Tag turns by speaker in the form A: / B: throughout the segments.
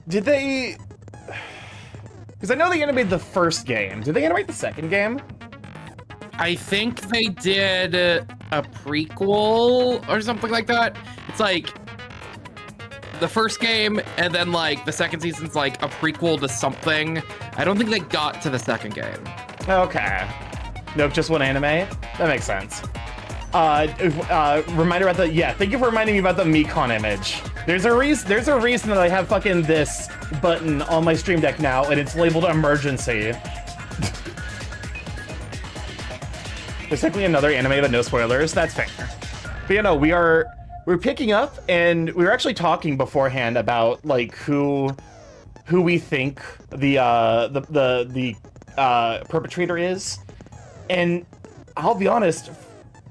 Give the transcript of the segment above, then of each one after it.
A: Did they... Because I know they animated the first game. Did they animate the second game?
B: I think they did a prequel or something like that. It's like the first game, and then like the second season's like a prequel to something. I don't think they got to the second game.
A: Okay. Nope, just one anime? That makes sense. Reminder about the... Yeah, thank you for reminding me about the Mekon image. There's a reason that I have fucking this button on my Stream Deck now, and it's labeled emergency. There's technically another anime, but no spoilers. That's fair. But you know, we're picking up, and we were actually talking beforehand about like who we think the perpetrator is, and I'll be honest.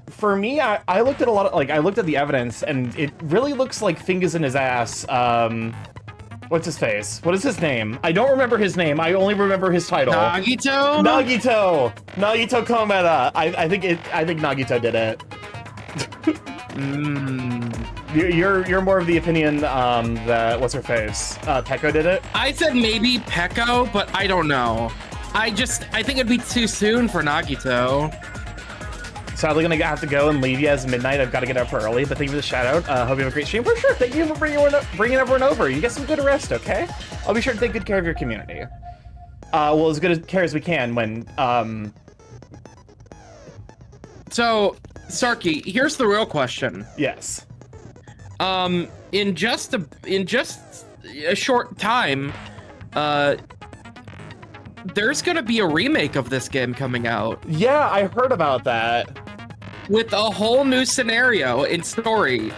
A: For me, I looked at I looked at the evidence, and it really looks like fingers in his ass. What's his face? What is his name? I don't remember his name. I only remember his title.
B: Nagito?
A: Nagito Komeda. I think Nagito did it. You're more of the opinion that what's her face? Peko did it?
B: I said maybe Peko, but I don't know. I think it'd be too soon for Nagito.
A: Sadly, gonna have to go and leave you as midnight. I've got to get up early, but thank you for the shout out. Hope you have a great stream. For sure. Thank you for bringing everyone over. You get some good rest, okay? I'll be sure to take good care of your community. Well, as good care as we can when.
B: So, Starky, here's the real question.
A: Yes.
B: In just a short time, there's gonna be a remake of this game coming out.
A: Yeah, I heard about that.
B: With a whole new scenario and story.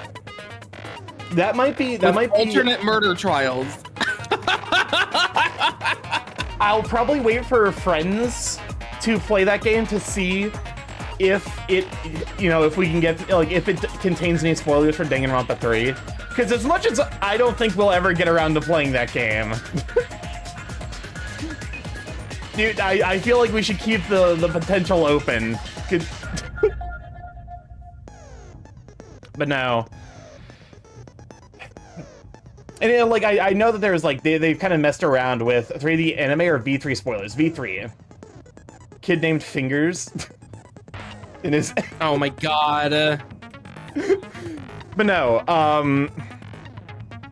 A: That might be
B: alternate murder trials.
A: I'll probably wait for friends to play that game to see if it, if we can get, like, if it contains any spoilers for Danganronpa 3. Because as much as I don't think we'll ever get around to playing that game. Dude, I feel like we should keep the potential open. But no. And like I know that there's like they've kind of messed around with 3D anime or V3 spoilers. V3. Kid named Fingers. In his
B: Oh my god.
A: But no,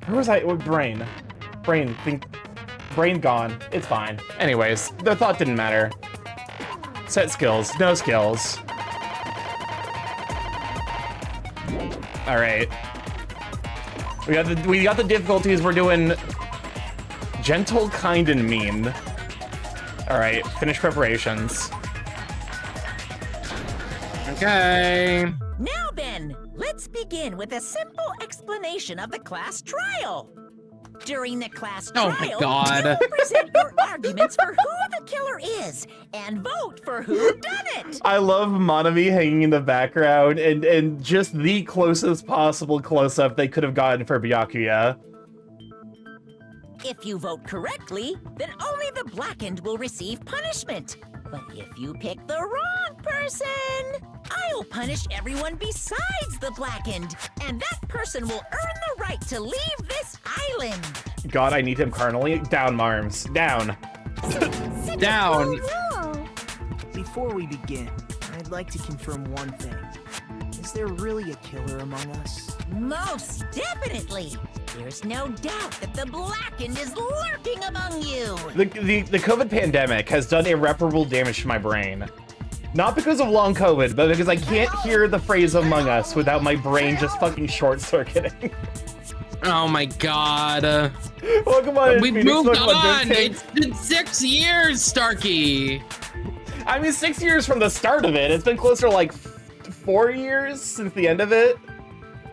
A: where was I? Brain gone. It's fine. Anyways, the thought didn't matter. Set skills, no skills. All right. We got the difficulties. We're doing gentle, kind, and mean. All right, finish preparations.
B: Okay.
C: Now then, let's begin with a simple explanation of the class trial. During the class trial,
B: oh my god,
C: you present your arguments for who the killer is and vote for who done it.
A: I love Monami hanging in the background and just the closest possible close-up they could have gotten for Byakuya.
C: If you vote correctly, then only the blackened will receive punishment. But if you pick the wrong person, I'll punish everyone besides the blackened, and that person will earn the right to leave this island.
A: God, I need him carnally. Down, Marms. Down.
B: Down.
D: Before we begin, I'd like to confirm one thing. Is there really a killer among us?
C: Most definitely. There's no doubt that the blackened is lurking among you.
A: The COVID pandemic has done irreparable damage to my brain. Not because of long COVID, but because I can't hear the phrase Among Us without my brain just fucking short-circuiting.
B: Oh my god.
A: Welcome on.
B: We've moved on. It's been 6 years, Starky.
A: I mean, 6 years from the start of it. It's been closer to like 4 years since the end of it.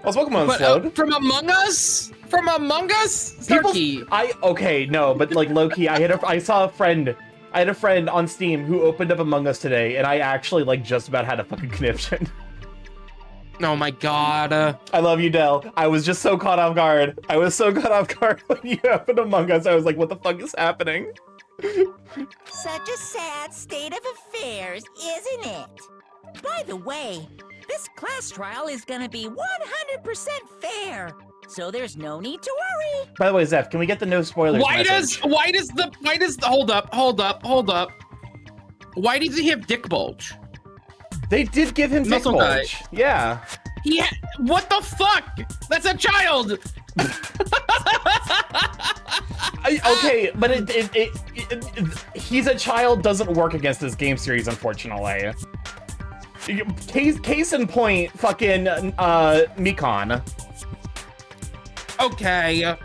A: Also, welcome on, Slode.
B: From Among Us? From Among Us? Starky.
A: Okay, no, but like low-key, I saw a friend. I had a friend on Steam who opened up Among Us today, and I actually like just about had a fucking conniption.
B: Oh my god.
A: I love you, Del. I was just so caught off guard. I was so caught off guard when you opened Among Us. I was like, what the fuck is happening?
C: Such a sad state of affairs, isn't it? By the way, this class trial is gonna be 100% fair. so there's no need to worry.
A: By the way, Zeph, can we get the no spoilers message?
B: Why does hold up. Why does he have dick bulge?
A: They did give him dick
B: Muscle guy.
A: bulge. Yeah.
B: What the fuck? That's a child.
A: Okay, but he's a child doesn't work against this game series, unfortunately. Case in point, fucking Mikon.
B: Okay.
C: I'm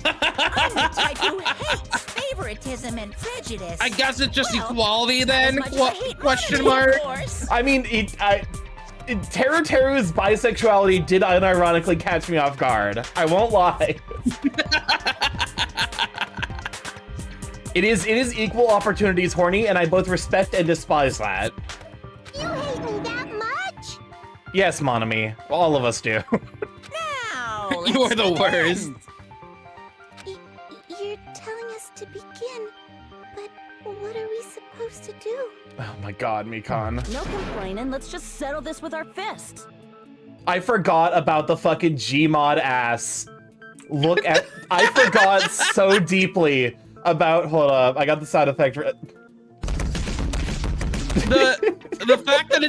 C: the type who hates favoritism and prejudice.
B: I guess it's just
C: Well,
B: equality then?
C: as much as I hate
B: Question
C: money,
B: mark?
C: of course.
A: I mean, Teru's bisexuality did unironically catch me off guard. I won't lie. It is equal opportunities horny, and I both respect and despise that.
E: You hate me that much?
A: Yes, Monami. All of us do.
C: Now,
B: You are
C: let's
B: the
C: begin.
B: worst.
E: You're telling us to begin, but what are we supposed to do?
A: Oh my god, Mikon.
F: No complaining, let's just settle this with our fists.
A: I forgot about the fucking Gmod ass. Look at... I forgot so deeply about... Hold up, I got the sound effect.
B: The fact that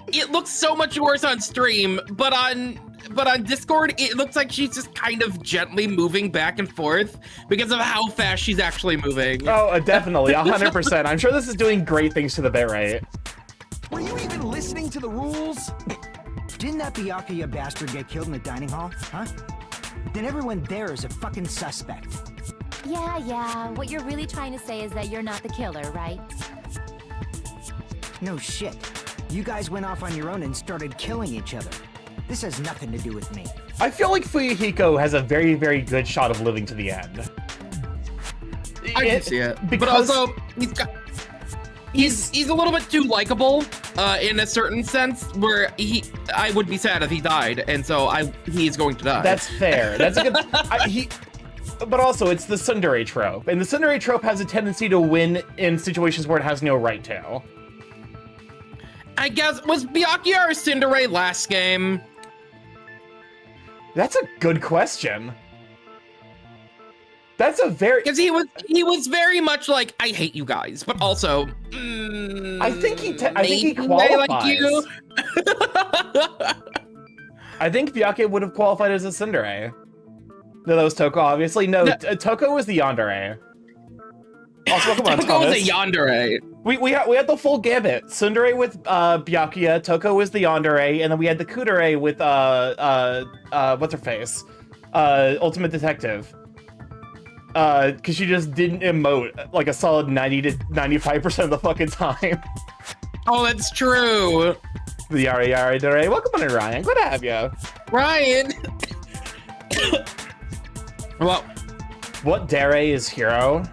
B: it looks so much worse on stream, but on Discord it looks like she's just kind of gently moving back and forth because of how fast she's actually moving.
A: Oh, definitely, 100%. I'm sure this is doing great things to the bitrate.
D: Were you even listening to the rules? Didn't that Byakuya bastard get killed in the dining hall, huh? Then everyone there is a fucking suspect.
G: Yeah. What you're really trying to say is that you're not the killer, right?
D: No shit. You guys went off on your own and started killing each other. This has nothing to do with me.
A: I feel like Fuyuhiko has a very, very good shot of living to the end.
B: I can see it, but
A: because-
B: also he's a little bit too likable in a certain sense where I would be sad if he died, and so he's going to die.
A: That's fair. That's a good... But also, it's the tsundere trope, and the tsundere trope has a tendency to win in situations where it has no right to.
B: I guess, was Byakuya or Tsundere last game?
A: That's a good question. That's a very...
B: Because he was very much like, I hate you guys, but also,
A: I think he
B: maybe
A: qualifies.
B: I like you.
A: I think Byakuya would have qualified as a tsundere. No, that was Toko, obviously. No, Toko was the yandere. Also, come on,
B: Toko was
A: Thomas.
B: a yandere.
A: We had the full gambit. Tsundere with Byakuya, Toko was the yandere, and then we had the kudere with what's her face? Ultimate Detective. Cause she just didn't emote like a solid 90 to 95% of the fucking time.
B: Oh, that's true.
A: The yara dere. Welcome on in, Ryan. Good to have you.
B: Ryan. Well,
A: what dere is hero?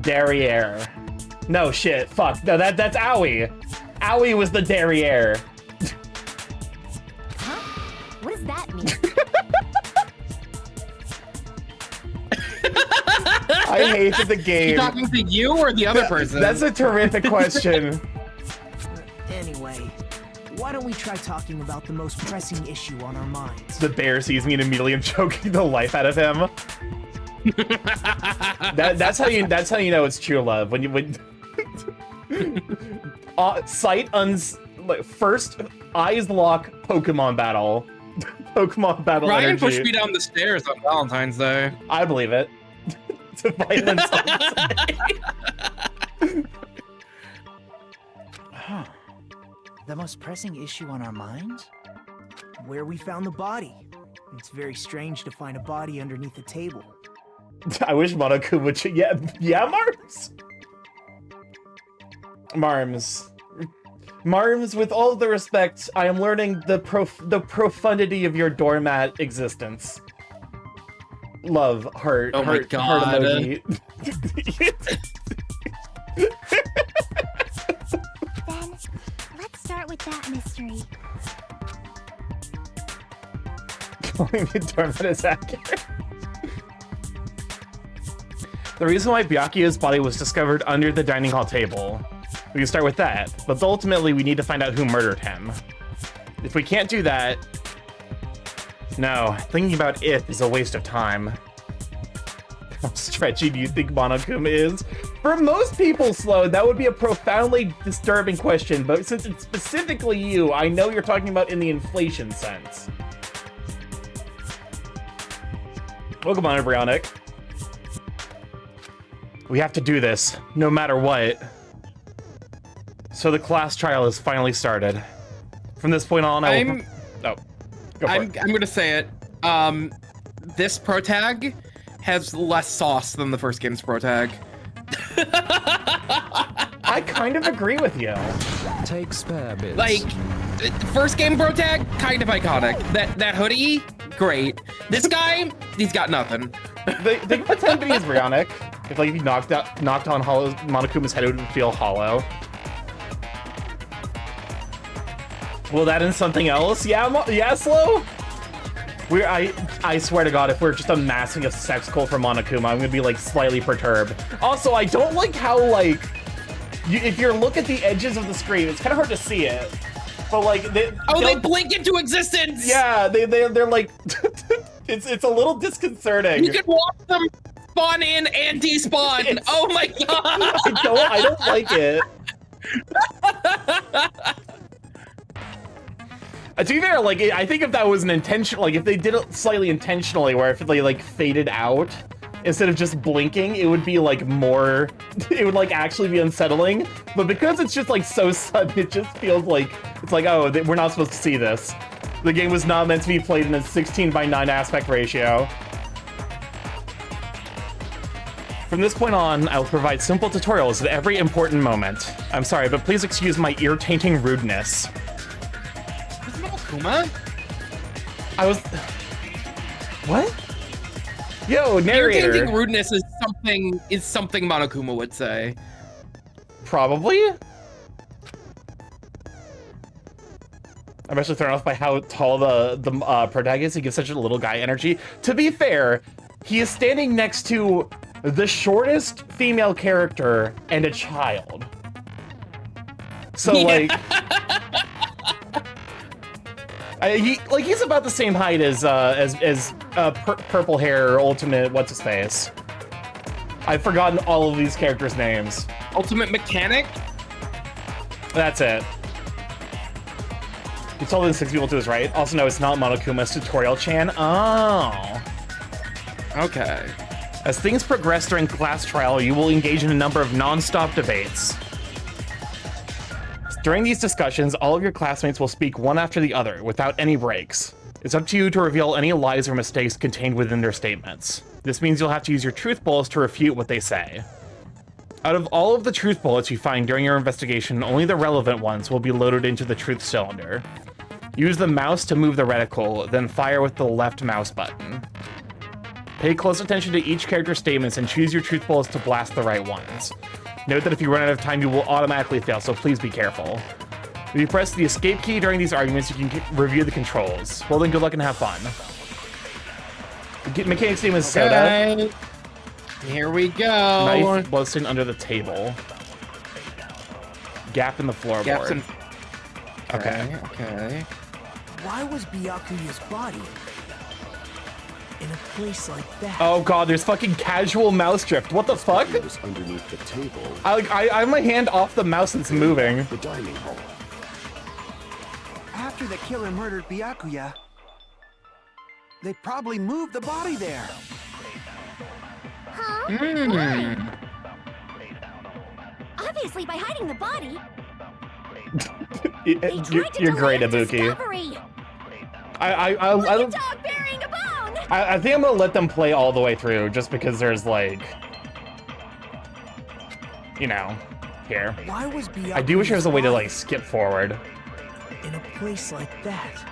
A: Derriere. No shit. Fuck. No, that's Aoi. Aoi was the derriere.
G: Huh? What does that mean?
A: I hated the
B: you
A: game.
B: talking to you or the other person?
A: That's a terrific question.
D: Anyway, why don't we try talking about the most pressing issue on our minds?
A: The bear sees me and immediately I'm choking the life out of him. That's how you know it's true love when first eyes lock Pokemon battle. Pokemon battle
B: Ryan
A: energy.
B: pushed me down the stairs on Valentine's Day.
A: I believe it. To violence.
D: Huh. The most pressing issue on our minds? Where we found the body. It's very strange to find a body underneath a table.
A: I wish Monoku would. Yeah, Marms. Marms, with all the respect, I am learning the profundity of your doormat existence. Love, heart,
B: Oh my
A: heart,
B: God.
A: heart emoji.
E: Then, let's start with that mystery.
A: Calling me a doormat is accurate. The reason why Byakuya's body was discovered under the dining hall table We can start with that. But ultimately, we need to find out who murdered him. If we can't do that... No, thinking about it is a waste of time. How stretchy do you think Monokuma is? For most people, Slow, that would be a profoundly disturbing question, but since it's specifically you, I know you're talking about in the inflation sense. Welcome on, Embryonic. We have to do this, no matter what. So the class trial has finally started. From this point on, I'm gonna say it.
B: This protag has less sauce than the first game's protag.
A: I kind of agree with you.
H: Take spare bits.
B: Like, first game protag, kind of iconic. That hoodie, great. This guy, he's got nothing.
A: They can pretend to be embryonic. If like you knocked on Monokuma's head, it would feel hollow. Well, that and something else? Yeah, Slow? I swear to God, if we're just amassing a sex cult for Monokuma, I'm gonna be like slightly perturbed. Also, I don't like how like, if you look at the edges of the screen, it's kind of hard to see it. But like, they
B: blink into existence.
A: Yeah, they're like, it's a little disconcerting.
B: You can watch them spawn in and despawn. Oh my God!
A: I don't like it. To be fair, like, I think if that was an intentional, like, if they did it slightly intentionally, where if they, like, faded out, instead of just blinking, it would be, like, more, it would, like, actually be unsettling. But because it's just, like, so sudden, it just feels like, it's like, oh, we're not supposed to see this. The game was not meant to be played in a 16:9 aspect ratio. From this point on, I will provide simple tutorials at every important moment. I'm sorry, but please excuse my ear-tainting rudeness.
B: Kuma?
A: I was... What? Yo, narrator.
B: Irritating rudeness is something Monokuma would say.
A: Probably? I'm actually thrown off by how tall the protagonist is. He gives such a little guy energy. To be fair, he is standing next to the shortest female character and a child. So, like... he's about the same height as purple hair ultimate what's his face. I've forgotten all of these characters' names.
B: Ultimate Mechanic?
A: That's it. He's taller than 6 people to his right. Also, no, it's not Monokuma's tutorial Chan. Oh.
B: Okay.
A: As things progress during class trial, you will engage in a number of non-stop debates. During these discussions, all of your classmates will speak one after the other, without any breaks. It's up to you to reveal any lies or mistakes contained within their statements. This means you'll have to use your truth bullets to refute what they say. Out of all of the truth bullets you find during your investigation, only the relevant ones will be loaded into the truth cylinder. Use the mouse to move the reticle, then fire with the left mouse button. Pay close attention to each character's statements and choose your truth bullets to blast the right ones. Note that if you run out of time, you will automatically fail, so please be careful. If you press the escape key during these arguments, you can review the controls. Well then, good luck and have fun. Mechanic's name is Soda.
B: Here we go.
A: Knife bloodstain under the table. Gap in the floorboard.
B: Okay.
D: Why was Byakuya's body in a place like that?
A: Oh god, there's fucking casual mouse drift. What the fuck?
I: It was underneath the table.
A: I have my hand off the mouse and it's moving.
I: The dining hall.
D: After the killer murdered Byakuya, they probably moved the body there.
E: Huh? Obviously by hiding the body.
A: You're great, Ibuki. I think I'm gonna let them play all the way through, just because there's like, you know, here.
D: Why was Byakuya's
A: I do wish there was a way to like skip forward.
D: In a place like that.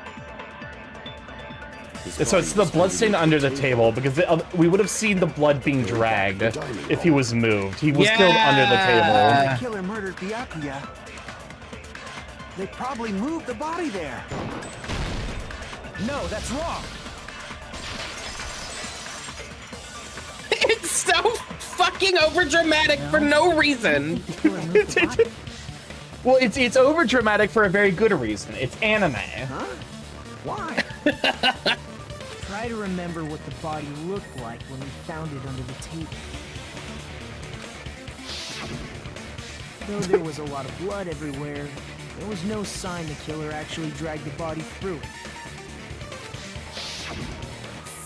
A: So it's the bloodstain under the table, because we would have seen the blood being dragged if he was moved. He was killed under the table.
D: The killer murdered Byakuya. They probably moved the body there. No, that's wrong.
B: It's so fucking overdramatic for no reason.
A: Well, it's over dramatic for a very good reason. It's anime.
D: Huh? Why? Try to remember what the body looked like when we found it under the table. Though there was a lot of blood everywhere, there was no sign the killer actually dragged the body through it.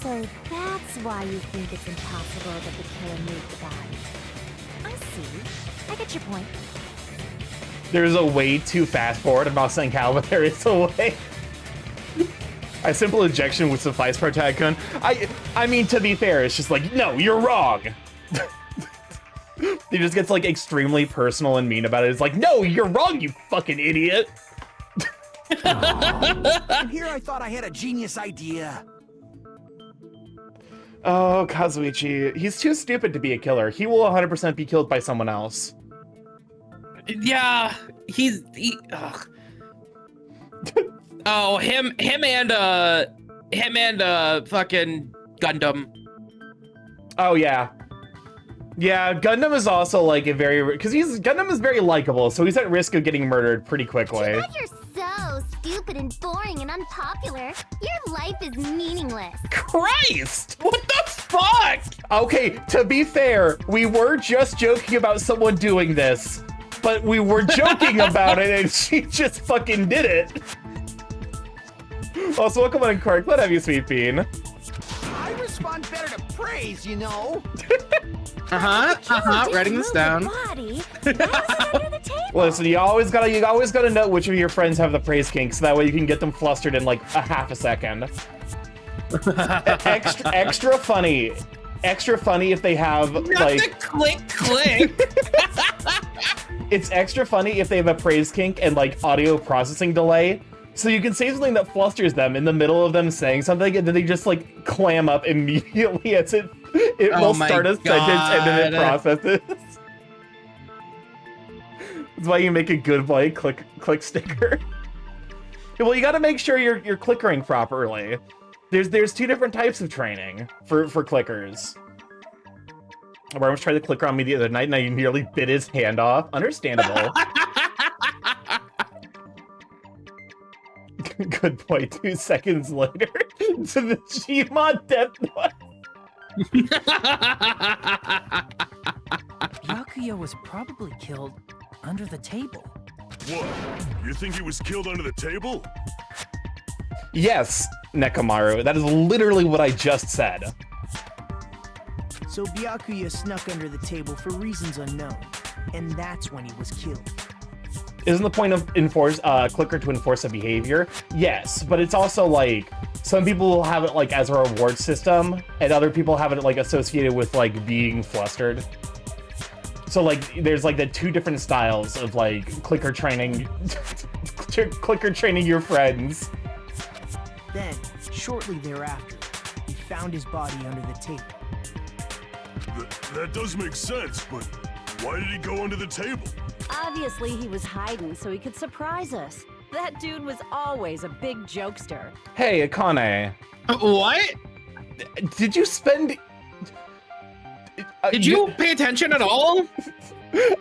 G: So that's why you think it's impossible that the killer moved the body. I see. I get your point.
A: There's a way too fast forward. I'm not saying how, but there is a way. A simple ejection would suffice for Tycoon. I mean, to be fair, it's just like, no, you're wrong. He just gets like extremely personal and mean about it. It's like, no, you're wrong, you fucking idiot.
D: And here I thought I had a genius idea.
A: Oh, Kazuichi. He's too stupid to be a killer. He will 100% be killed by someone else.
B: Yeah, ugh. Oh, him and fucking Gundam.
A: Oh yeah. Yeah, Gundam is also like a very, because Gundam is very likable, so he's at risk of getting murdered pretty quickly.
E: But you're so stupid and boring and unpopular. Your life is meaningless.
A: Christ! What the fuck? Okay, to be fair, we were just joking about someone doing this, but we were joking about it and she just fucking did it. Also, welcome on Cork. Let have you, Sweet Bean.
D: I respond better to praise, you know.
B: Writing this down.
G: Body. Under the table.
A: Listen, you always gotta know which of your friends have the praise kink, so that way you can get them flustered in like a half a second. Extra funny if they have like
B: click.
A: It's extra funny if they have a praise kink and like audio processing delay. So you can say something that flusters them in the middle of them saying something, and then they just like clam up immediately as it will start a sentence and then it processes. That's why you make a good boy click sticker. Well, you got to make sure you're clickering properly. There's two different types of training for clickers. Worms tried to clicker on me the other night, and I nearly bit his hand off. Understandable. Good boy. 2 seconds later, to the Gmod death note.
D: Byakuya was probably killed under the table.
I: What? You think he was killed under the table?
A: Yes, Nekamaru. That is literally what I just said.
D: So Byakuya snuck under the table for reasons unknown, and that's when he was killed.
A: Isn't the point of clicker to enforce a behavior? Yes, but it's also like some people will have it like as a reward system, and other people have it like associated with like being flustered. So like there's like the two different styles of like clicker training, clicker training your friends.
D: Then, shortly thereafter, he found his body under the table.
I: That does make sense, but why did he go under the table?
F: Obviously, he was hiding so he could surprise us. That dude was always a big jokester.
A: Hey, Akane.
B: What?
A: Did you spend...
B: Did you pay attention at all?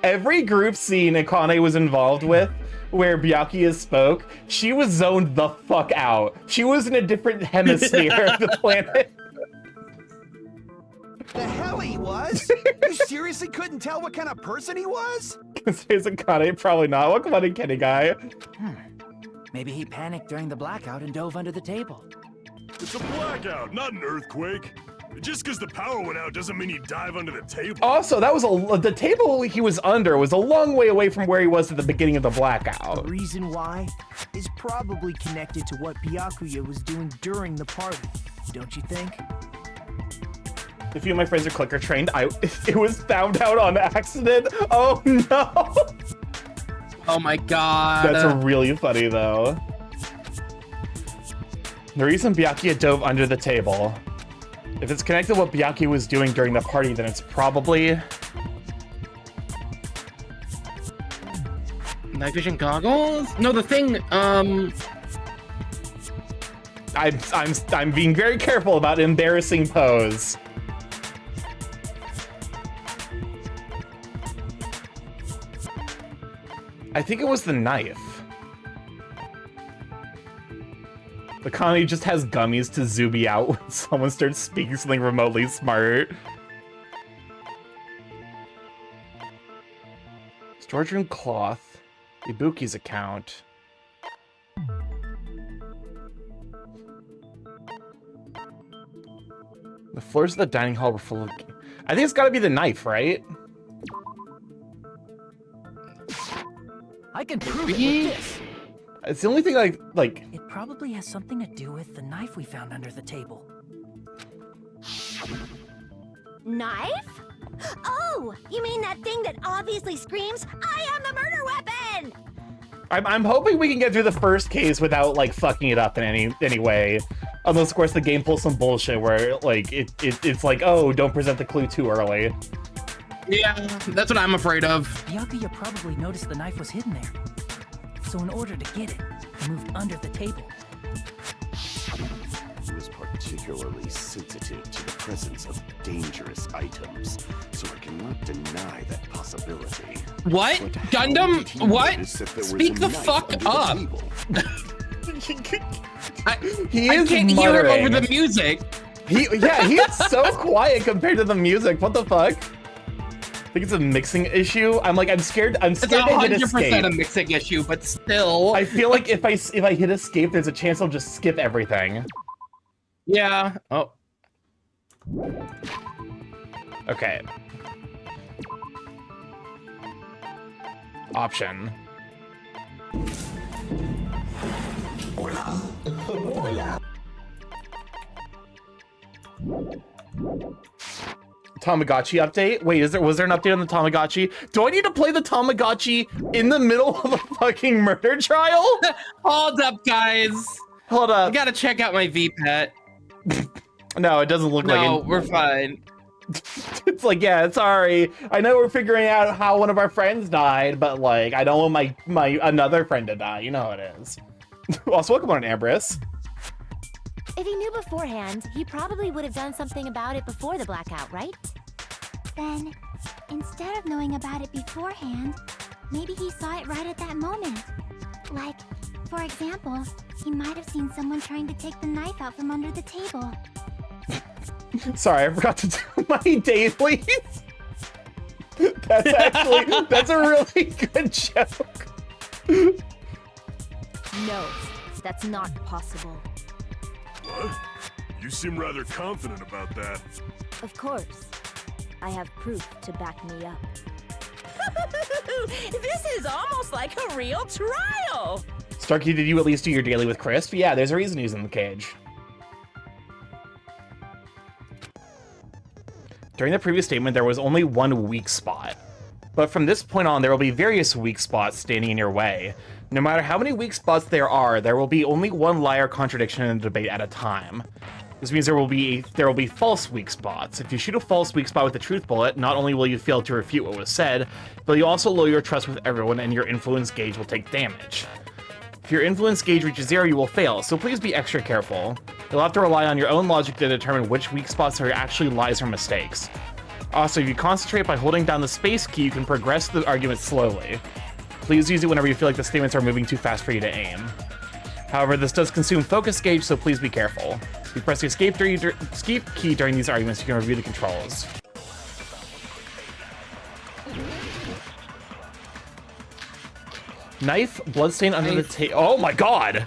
A: Every group scene Akane was involved with, where Byakuya spoke, she was zoned the fuck out. She was in a different hemisphere of the planet.
D: The hell he was? You seriously couldn't tell what kind of person he was?
A: Says Akane, probably not. Welcome on in, Kenny Guy.
D: Maybe he panicked during the blackout and dove under the table.
I: It's a blackout, not an earthquake. Just because the power went out doesn't mean you dive under the table.
A: Also, that was the table he was under was a long way away from where he was at the beginning of the blackout.
D: The reason why is probably connected to what Byakuya was doing during the party, don't you think?
A: A few of my friends are clicker trained. It was found out on accident. Oh no!
B: Oh my god.
A: That's really funny though. The reason Byakuya dove under the table. If it's connected to what Byakuya was doing during the party, then it's probably...
B: Night vision goggles? No, the thing,
A: I'm being very careful about embarrassing pose. I think it was the knife. The comedy just has gummies to zoom me out when someone starts speaking something remotely smart. Storage room cloth. Ibuki's account. The floors of the dining hall were full of... I think it's gotta be the knife, right?
D: I can prove it with this.
A: It's the only thing like...
D: It probably has something to do with the knife we found under the table.
E: Knife? Oh, you mean that thing that obviously screams, "I am the murder weapon"?
A: I'm hoping we can get through the first case without like fucking it up in any way. Unless of course the game pulls some bullshit where like it's like, oh, don't present the clue too early.
B: Yeah, that's what I'm afraid of.
D: Byakuya probably noticed the knife was hidden there. So in order to get it, he moved under the table.
J: He was particularly sensitive to the presence of dangerous items, so I cannot deny that possibility.
B: What?
J: But how
B: Gundam?
J: did he
B: What?
J: notice if there was
B: Speak
J: a
B: the
J: knife
B: fuck
J: under the
B: up.
J: table?
B: I can't hear him over the music.
A: He's so quiet compared to the music. What the fuck? I think it's a mixing issue. I'm scared. I'm
B: It's
A: scared to hit
B: 100%
A: escape.
B: a mixing issue, but still.
A: I feel like if I hit escape, there's a chance I'll just skip everything.
B: Yeah. Oh.
A: Okay. Option. Tamagotchi update? Wait, was there an update on the Tamagotchi? Do I need to play the Tamagotchi in the middle of a fucking murder trial?
B: Hold up, guys.
A: Hold up.
B: I gotta check out my VPET.
A: No, it doesn't look like it.
B: No, we're fine.
A: It's like, yeah, sorry. I know we're figuring out how one of our friends died, but like, I don't want my another friend to die. You know how it is. Also, welcome on, Ambrose.
G: If he knew beforehand, he probably would have done something about it before the blackout, right?
E: Then, instead of knowing about it beforehand, maybe he saw it right at that moment. Like, for example, he might have seen someone trying to take the knife out from under the table.
A: Sorry, I forgot to do my dailies. That's a really good joke.
F: No, that's not possible.
I: What? You seem rather confident about that.
F: Of course. I have proof to back me up.
C: This is almost like a real trial.
A: Starky, did you at least do your daily with Crisp? Yeah, there's a reason he's in the cage. During the previous statement, there was only one weak spot. But from this point on, there will be various weak spots standing in your way. No matter how many weak spots there are, there will be only one lie or contradiction in a debate at a time. This means there will be false weak spots. If you shoot a false weak spot with a truth bullet, not only will you fail to refute what was said, but you also lower your trust with everyone and your influence gauge will take damage. If your influence gauge reaches 0, you will fail, so please be extra careful. You'll have to rely on your own logic to determine which weak spots are actually lies or mistakes. Also, if you concentrate by holding down the space key, you can progress the argument slowly. Please use it whenever you feel like the statements are moving too fast for you to aim. However, this does consume focus gauge, so please be careful. If you press the escape key during these arguments, you can review the controls. Knife, bloodstain under the table. Oh my god!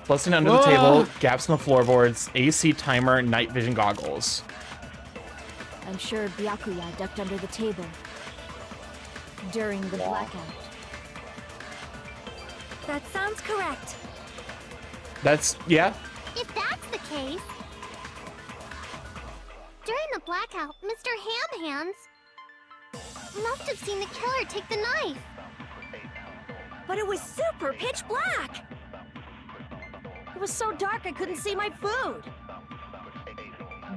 A: Bloodstain under the table, gaps in the floorboards, AC timer, night vision goggles.
F: I'm sure Byakuya ducked under the table during the blackout.
E: That sounds correct.
A: That's, yeah.
E: If that's the case... During the blackout, Mr. Ham Hands must have seen the killer take the knife.
C: But it was super pitch black.
F: It was so dark I couldn't see my food.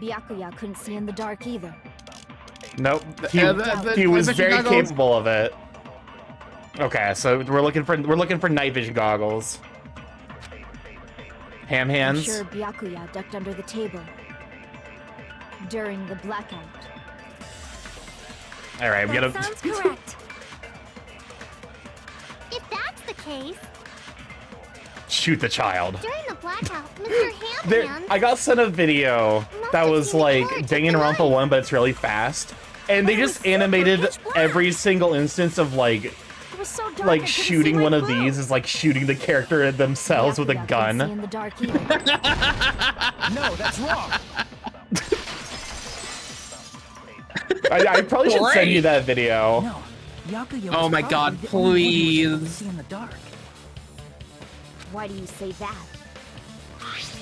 F: Byakuya couldn't see in the dark either.
A: Nope. He was very capable of it. Okay, so we're looking for night vision goggles. Ham hands.
F: I'm sure Byakuya ducked under the table during the blackout.
A: All right, we gotta.
E: That sounds correct. case.
A: Shoot the child.
E: During the blackout, Mr.
A: There,
E: Handhand...
A: I got sent a video that was like Danganronpa 1, but it's really fast. And they just animated every single instance of like shooting one of these is like shooting the character themselves with a gun.
F: In the dark either.
D: No, that's wrong.
A: I probably should send you that video.
D: No, Byakuya was
B: Oh my god,
D: probably the only one who was able to
B: please.
D: see in the dark.
F: Why do you say that?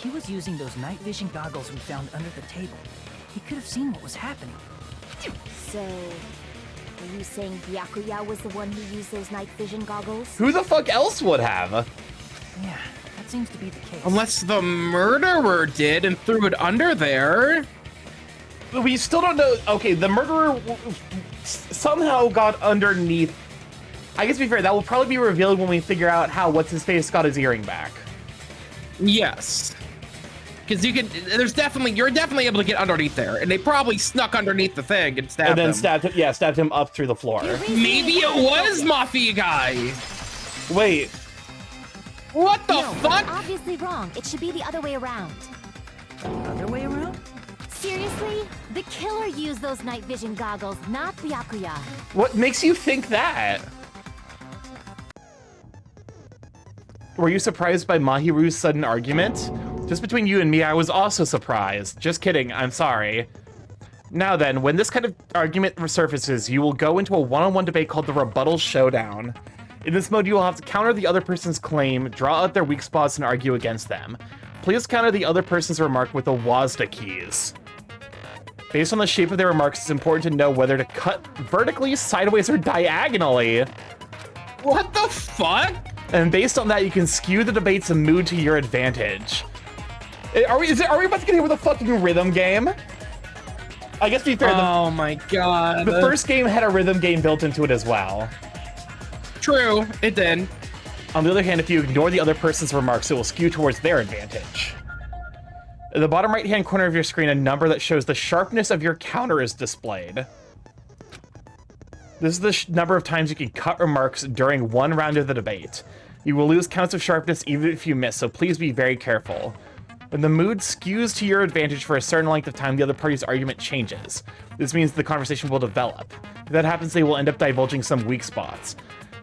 D: He was using those night vision goggles we found under the table. He could have seen what was happening.
F: So, are you saying Byakuya was the one who used those night vision goggles?
A: Who the fuck else would have?
D: Yeah, that seems to be the case.
B: Unless the murderer did and threw it under there.
A: We still don't know. Okay, the murderer somehow got underneath. I guess to be fair, that will probably be revealed when we figure out how What's-His-Face got his earring back.
B: Yes. Because you're definitely able to get underneath there, and they probably snuck underneath the thing and stabbed him.
A: Stabbed him up through the floor.
B: Maybe it was Mafia guy.
A: Wait.
B: What the
F: No,
B: fuck?
F: you're obviously wrong. It should be the other way around.
D: Other way around?
F: Seriously? The killer used those night vision goggles, not Byakuya.
A: What makes you think that? Were you surprised by Mahiru's sudden argument? Just between you and me, I was also surprised. Just kidding, I'm sorry. Now then, when this kind of argument resurfaces, you will go into a one-on-one debate called the Rebuttal Showdown. In this mode, you will have to counter the other person's claim, draw out their weak spots, and argue against them. Please counter the other person's remark with the WASD keys. Based on the shape of their remarks, it's important to know whether to cut vertically, sideways, or diagonally.
B: What the fuck?
A: And based on that, you can skew the debate's mood to your advantage. Are we about to get hit with a fucking rhythm game? I guess to be fair,
B: oh my god.
A: The first game had a rhythm game built into it as well.
B: True, it did.
A: On the other hand, if you ignore the other person's remarks, it will skew towards their advantage. In the bottom right-hand corner of your screen, a number that shows the sharpness of your counter is displayed. This is the number of times you can cut remarks during one round of the debate. You will lose counts of sharpness even if you miss, so please be very careful. When the mood skews to your advantage for a certain length of time, the other party's argument changes. This means the conversation will develop. If that happens, they will end up divulging some weak spots.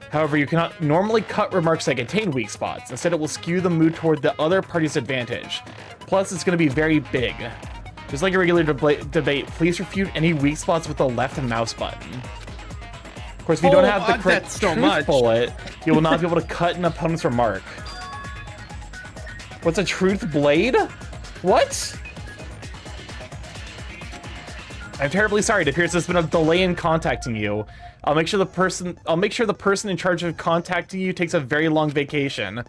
A: However, you cannot normally cut remarks that contain weak spots. Instead, it will skew the mood toward the other party's advantage. Plus, it's going to be very big. Just like a regular debate, please refute any weak spots with the left mouse button. Of course, if you don't have the correct truth bullet, you will not be able to cut an opponent's remark. What's a truth blade? What? I'm terribly sorry. It appears there's been a delay in contacting you. I'll make sure the person in charge of contacting you takes a very long vacation.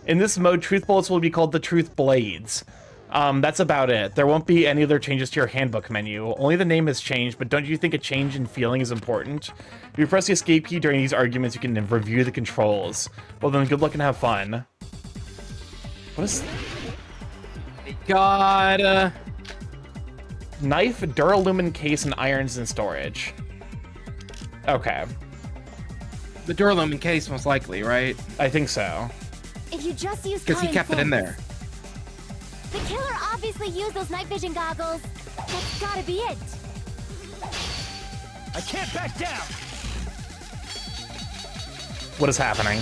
A: In this mode, truth bullets will be called the truth blades. That's about it. There won't be any other changes to your handbook menu. Only the name has changed, but don't you think a change in feeling is important? If you press the escape key during these arguments, you can review the controls. Well then, good luck and have fun. What is...
B: God,
A: Knife, Duralumin case, and irons in storage. Okay.
B: The Duralumin case, most likely, right?
A: I think so.
F: If you just use
B: Because he kept it in there.
F: The killer obviously used those night vision goggles. That's gotta be it.
D: I can't back down.
A: What is happening?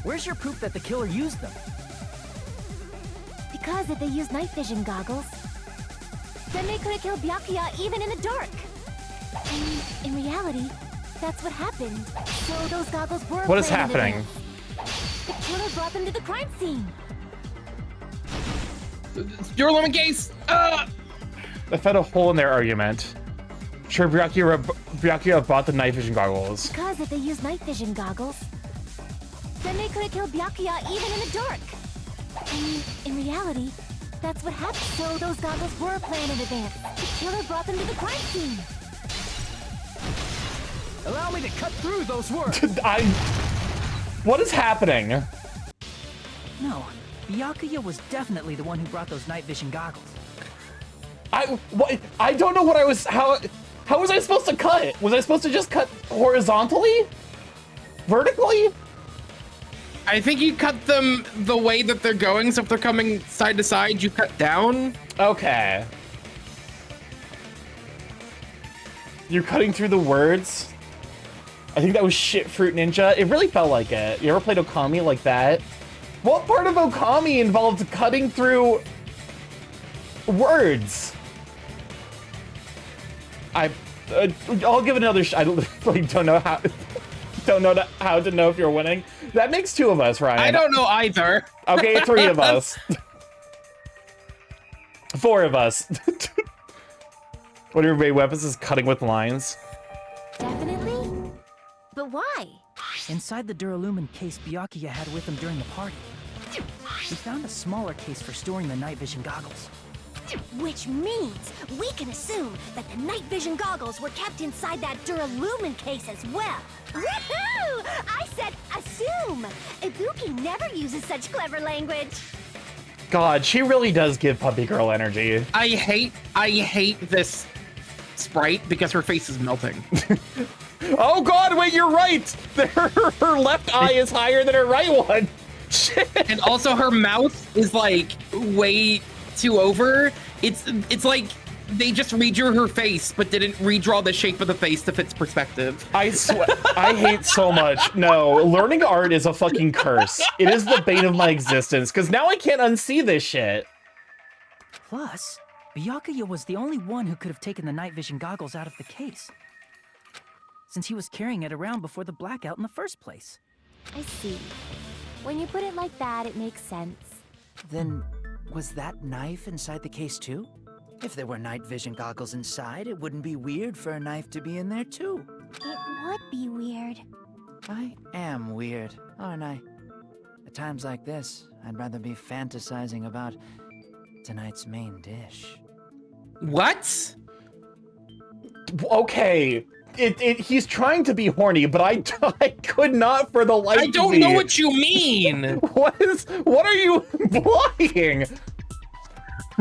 D: Where's your proof that the killer used them?
F: Because if they used night vision goggles, then they could have killed Byakuya even in the dark. And in reality, that's what happened. So those goggles were...
A: What is happening?
F: The killer brought them to the crime scene.
B: Duralumin case!
A: I found a hole in their argument. Sure, Byakuya bought the night vision goggles.
F: Because if they used night vision goggles, then they could have killed Byakuya even in the dark. And in reality, that's what happened. So those goggles were planned in advance. The killer brought them to the crime scene.
D: Allow me to cut through those words.
A: What is happening?
D: No, Byakuya was definitely the one who brought those night vision goggles.
A: I don't know what I was... How was I supposed to cut? Was I supposed to just cut horizontally? Vertically?
B: I think you cut them the way that they're going, so if they're coming side to side, you cut down.
A: Okay. You're cutting through the words? I think that was Shit Fruit Ninja. It really felt like it. You ever played Okami like that? What part of Okami involved cutting through words? I'll give it another shot. I don't know how. Don't know how to know if you're winning. That makes 2 of us, Ryan.
B: I don't know either.
A: Okay, 3 of us. 4 of us. One of your main weapons is cutting with lines.
F: Definitely? But why?
D: Inside the Duralumin case Byakuya had with him during the party, we found a smaller case for storing the night vision goggles.
F: Which means we can assume that the night vision goggles were kept inside that Duralumin case as well. Woohoo! I said assume! Ibuki never uses such clever language.
A: God, she really does give puppy girl energy.
B: I hate this sprite because her face is melting.
A: Oh God, wait, you're right! Her left eye is higher than her right one. Shit.
B: And also her mouth is like way too over. It's like they just redrew her face but didn't redraw the shape of the face to fit perspective.
A: I swear, I hate so much. No, learning art is a fucking curse. It is the bane of my existence, because now I can't unsee this shit.
D: Plus, Byakuya was the only one who could have taken the night vision goggles out of the case, since he was carrying it around before the blackout in the first place.
G: I see. When you put it like that, it makes sense.
D: Then, was that knife inside the case too? If there were night vision goggles inside, it wouldn't be weird for a knife to be in there too.
E: It would be weird.
D: I am weird, aren't I? At times like this, I'd rather be fantasizing about tonight's main dish.
B: What?
A: Okay, he's trying to be horny, but I could not for the life of me.
B: I don't know what you mean.
A: What are you implying?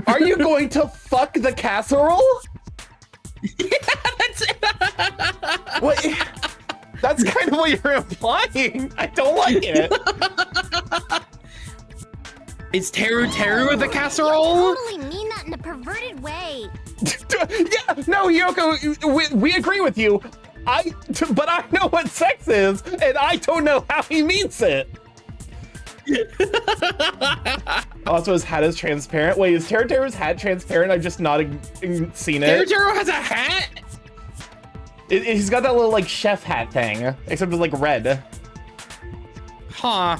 A: Are you going to fuck the casserole?
B: Yeah, that's it.
A: What? That's kind of what you're implying. I don't like it.
B: Is Teru the casserole?
E: You totally mean that in a perverted way.
A: Yeah, no, Yoko, we agree with you. But I know what sex is, and I don't know how he means it. Also, his hat is transparent. Wait, is Teru's hat transparent? I've just not seen it.
B: Teru has a hat?
A: He's got that little, like, chef hat thing, except it's, like, red.
B: Huh.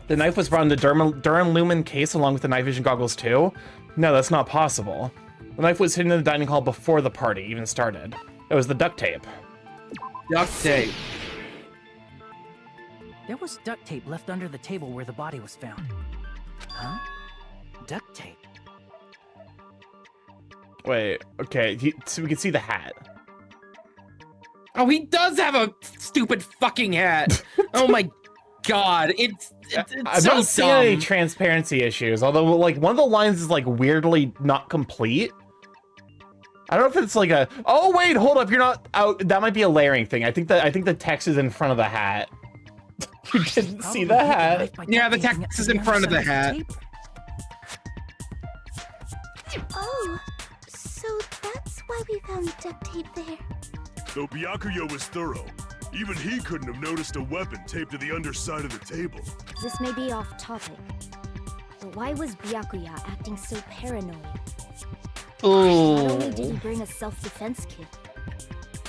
A: The knife was brought in the Duralumin case along with the night vision goggles, too? No, that's not possible. The knife was hidden in the dining hall before the party even started. It was the duct tape.
B: Duct tape.
D: There was duct tape left under the table where the body was found. Huh? Duct tape.
A: Wait, okay, so we can see the hat.
B: Oh, he does have a stupid fucking hat. Oh my God, it's
A: I've
B: so
A: not seen
B: dumb.
A: any transparency issues, although, like, one of the lines is, like, weirdly not complete. I don't know if it's like a, oh wait, hold up, you're not out. That might be a layering thing. I think the text is in front of the hat. You didn't see the hat.
B: Yeah, the text is in front of the hat.
E: Oh, so that's why we found duct tape there.
I: Though Byakuya was thorough, even he couldn't have noticed a weapon taped to the underside of the table.
G: This may be off topic, but why was Byakuya acting so paranoid? Not only did he bring a self-defense kit,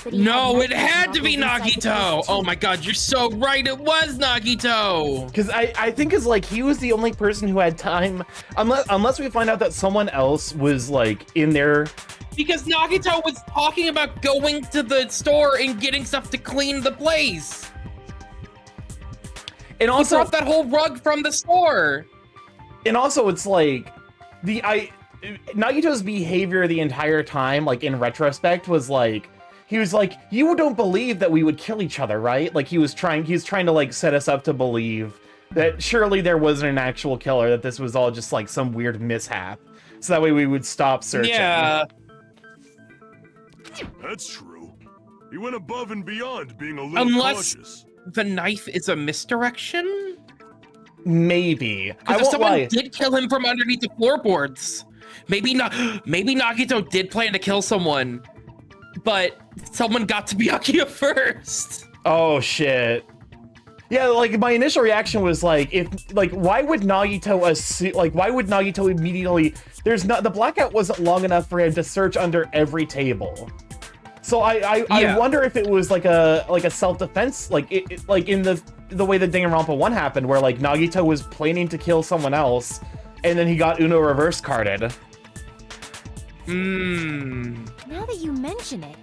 G: but he
B: No,
G: had
B: it had to be
G: goggles inside the
B: Nagito.
G: case, too.
B: Oh my God, you're so right. It was Nagito.
A: Because I think it's like he was the only person who had time, unless we find out that someone else was like in there.
B: Because Nagito was talking about going to the store and getting stuff to clean the place.
A: And also,
B: he brought that whole rug from the store.
A: And also, it's like Nagito's behavior the entire time, like in retrospect, was like he was like, you don't believe that we would kill each other, right? Like he was trying to like set us up to believe that surely there wasn't an actual killer, that this was all just like some weird mishap, so that way we would stop searching.
B: Yeah.
I: That's true. He went above and beyond being a little cautious.
B: the knife is a misdirection?
A: Maybe. I
B: Because if
A: won't
B: someone
A: lie.
B: did kill him from underneath the floorboards, maybe Nagito did plan to kill someone, but someone got to Byakuya first.
A: Oh shit. Yeah, like my initial reaction was like, why would Nagito immediately? The blackout wasn't long enough for him to search under every table. So I wonder if it was like a self-defense, like in the way that Danganronpa 1 happened, where like Nagito was planning to kill someone else, and then he got Uno reverse carded.
F: Now that you mention it,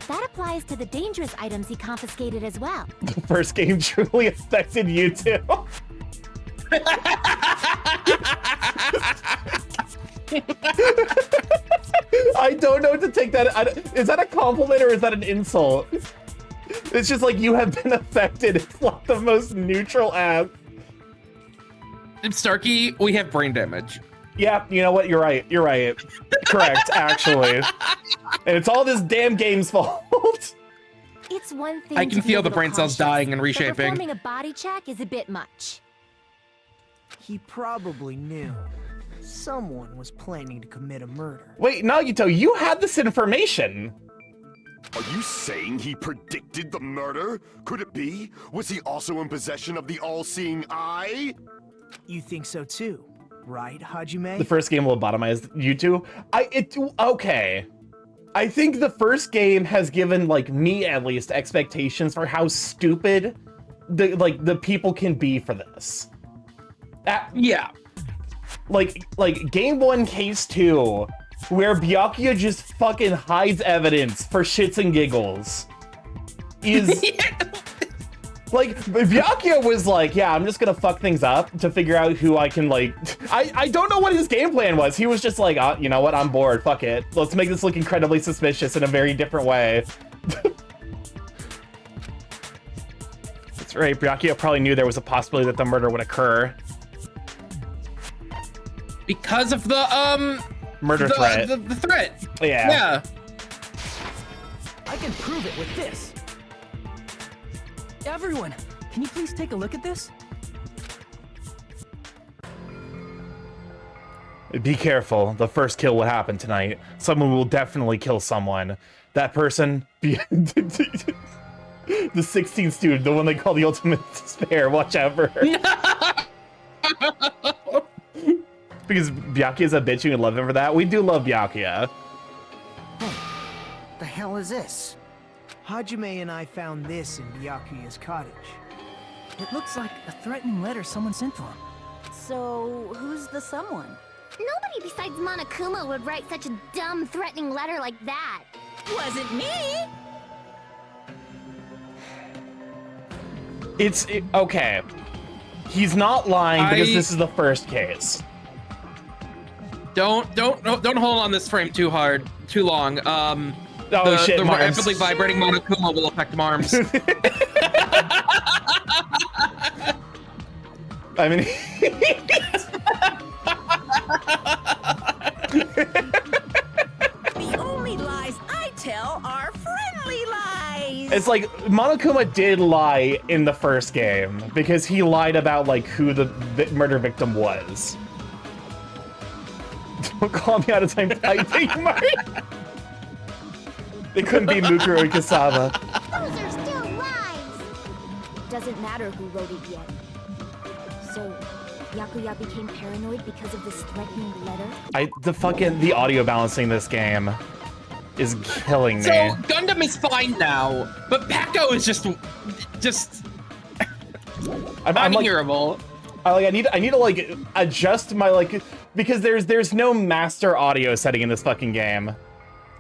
F: that applies to the dangerous items he confiscated as well.
A: The first game truly affected you too. I don't know what to take that. Is that a compliment or is that an insult? It's just like, you have been affected. It's like the most neutral app.
B: Starky, we have brain damage.
A: Yeah, you know what? You're right. You're right. Correct, actually. And it's all this damn game's fault.
F: It's one thing
B: I can
F: to be
B: feel
F: a
B: the
F: little
B: brain cells
F: cautious,
B: dying and
F: but
B: reshaping.
F: performing a body check is a bit much.
D: He probably knew someone was planning to commit a murder.
A: Wait, Nagito, you had this information.
J: Are you saying he predicted the murder? Could it be? Was he also in possession of the all-seeing eye?
D: You think so too, right, Hajime?
A: The first game will lobotomize you two. Okay. I think the first game has given, like, me at least, expectations for how stupid the people can be for this.
B: Yeah.
A: Like game 1, case 2, where Byakuya just fucking hides evidence for shits and giggles. Is like, Byakuya was like, yeah, I'm just gonna fuck things up to figure out who I can, like, I don't know what his game plan was. He was just like, you know what, I'm bored, fuck it. Let's make this look incredibly suspicious in a very different way. That's right, Byakuya probably knew there was a possibility that the murder would occur.
B: Because of the,
A: Murder threat.
B: The threat.
A: Yeah.
B: Yeah.
K: I can prove it with this. Everyone, can you please take a look at this?
A: Be careful. The first kill will happen tonight. Someone will definitely kill someone. That person, the 16th student, the one they call the ultimate despair. Watch out for her. Because Byakuya's a bitch, you would love him for that. We do love Byakuya.
D: Hey, the hell is this? Hajime and I found this in Byakuya's cottage.
K: It looks like a threatening letter someone sent to him.
C: So, who's the someone?
E: Nobody besides Monokuma would write such a dumb, threatening letter like that.
C: Wasn't me!
A: Okay. He's not lying because this is the first case.
B: Don't hold on this frame too hard, too long.
A: Shit,
B: the
A: Marms.
B: rapidly vibrating Monokuma will affect Marms.
A: I mean,
C: The only lies I tell are friendly lies!
A: it's like Monokuma did lie in the first game because he lied about like who the murder victim was. Don't call me out of time typing, Mark. It couldn't be Mukuro or Kasama.
E: Those are still lies!
G: Doesn't matter who wrote it yet. So, Byakuya became paranoid because of this threatening letter?
A: The audio balancing this game is killing me.
B: So Gundam is fine now, but Packo is just unhearable.
A: I need to like adjust my because there's no master audio setting in this fucking game.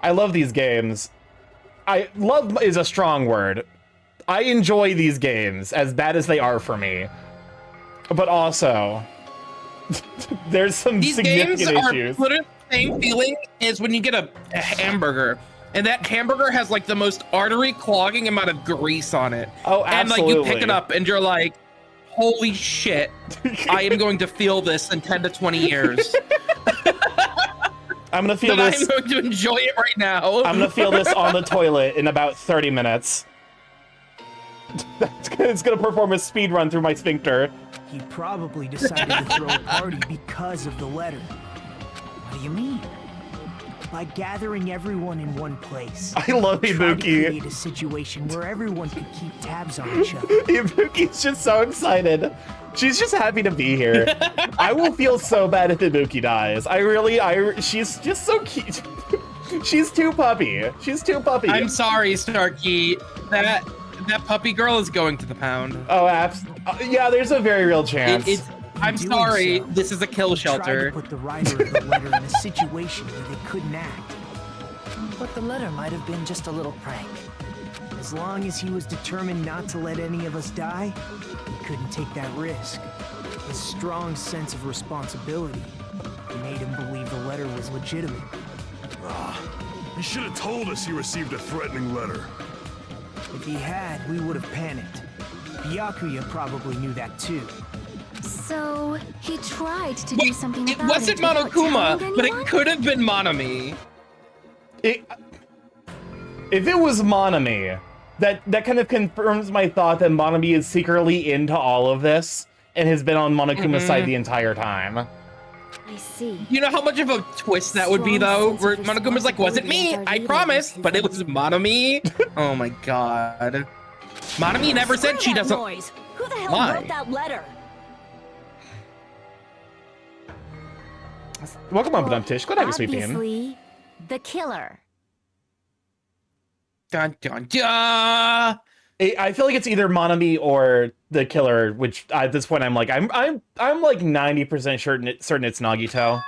A: I love these games. Love is a strong word. I enjoy these games as bad as they are for me. But also, there's some significant
B: These games
A: issues.
B: are literally the same feeling as when you get a hamburger, and that hamburger has like the most artery clogging amount of grease on it.
A: Oh,
B: and
A: absolutely.
B: like you pick it up and you're like, holy shit, I am going to feel this in 10 to 20 years.
A: I'm gonna feel
B: but
A: this.
B: I'm going to enjoy it right now.
A: I'm gonna feel this on the toilet in about 30 minutes. It's gonna perform a speed run through my sphincter.
D: He probably decided to throw a party because of the letter. What do you mean? By gathering everyone in one place.
A: I love
D: Try to
A: Ibuki.
D: create a situation where everyone could keep tabs on each other.
A: Ibuki's just so excited. She's just happy to be here. I will feel so bad if Ibuki dies. She's just so cute. She's too puppy. She's too puppy.
B: I'm sorry, Starky. That puppy girl is going to the pound.
A: Oh, yeah, there's a very real chance.
B: I'm sorry.
D: So,
B: this is a kill shelter.
D: Tried to put the writer of the letter in a situation where they couldn't act.
K: But the letter might have been just a little prank.
D: As long as he was determined not to let any of us die, he couldn't take that risk. His strong sense of responsibility made him believe the letter was legitimate.
I: He should have told us he received a threatening letter.
D: If he had, we would have panicked. Byakuya probably knew that too.
G: So, he tried to do something
B: It
G: about
B: wasn't
G: it without
B: Monokuma,
G: telling
B: but
G: anyone?
B: it could have been Monami.
A: If it was Monami, that kind of confirms my thought that Monami is secretly into all of this and has been on Monokuma's side the entire time.
G: I see.
B: You know how much of a twist that would be, though? Where Monokuma's like, wasn't me, I promised, but it was Monami? Oh my god. Monami never said she doesn't...
C: Noise. Who the hell
B: Why?
C: wrote that letter?
A: Welcome on, Badumtish. Glad to have you, sweet bean.
E: Obviously, the killer.
B: Dun dun dun!
A: I feel like it's either Monami or the killer, which at this point I'm like 90% certain it's Nagito.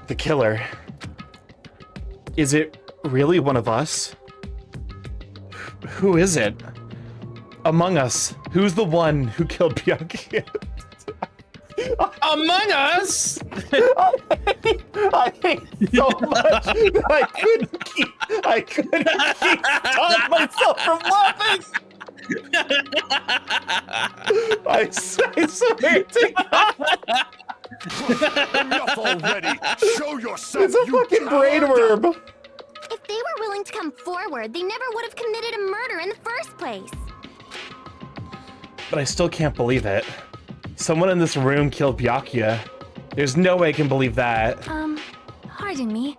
A: The killer. Is it really one of us? Who is it? Among us, who's the one who killed Byakuya?
B: Among Us?
A: I hate so much that I couldn't keep stop myself from laughing. I swear to God.
J: Enough already! Show yourself!
A: It's a fucking brainworm.
E: If they were willing to come forward, they never would have committed a murder in the first place.
A: But I still can't believe it. Someone in this room killed Byakuya. There's no way I can believe that.
G: Pardon me.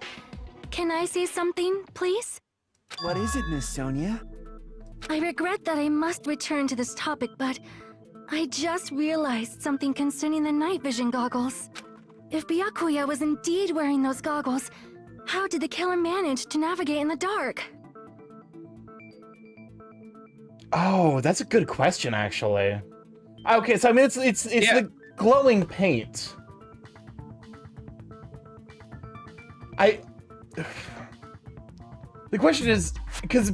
G: Can I say something, please?
D: What is it, Miss Sonia?
G: I regret that I must return to this topic, but I just realized something concerning the night vision goggles. If Byakuya was indeed wearing those goggles, how did the killer manage to navigate in the dark?
A: Oh, that's a good question, actually. Okay, so I mean, it's
B: Yeah.
A: the glowing paint. The question is, because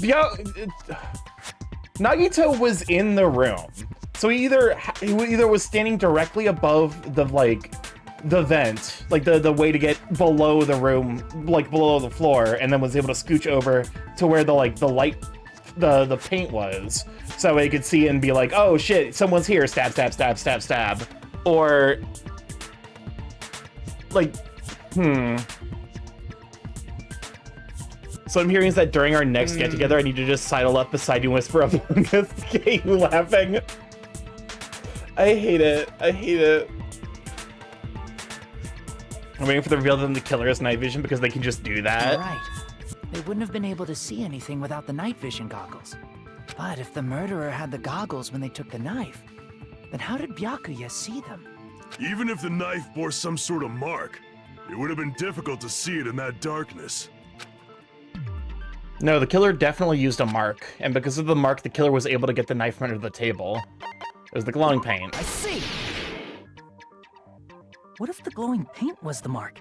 A: Nagito was in the room, so he either was standing directly above the vent, like the way to get below the room, like below the floor, and then was able to scooch over to where the light, the paint was, so he could see and be like, oh shit, someone's here, stab, stab, stab, stab, stab, or like, So I'm hearing is that during our next get-together, I need to just sidle up beside you and whisper up against you laughing. I hate it. I hate it. I'm waiting for the reveal that the killer is night vision because they can just do that.
K: Right. They wouldn't have been able to see anything without the night vision goggles. But if the murderer had the goggles when they took the knife, then how did Byakuya see them?
I: Even if the knife bore some sort of mark, it would have been difficult to see it in that darkness.
A: No, the killer definitely used a mark, and because of the mark, the killer was able to get the knife from under the table. It was the glowing paint.
K: I see! What if the glowing paint was the mark?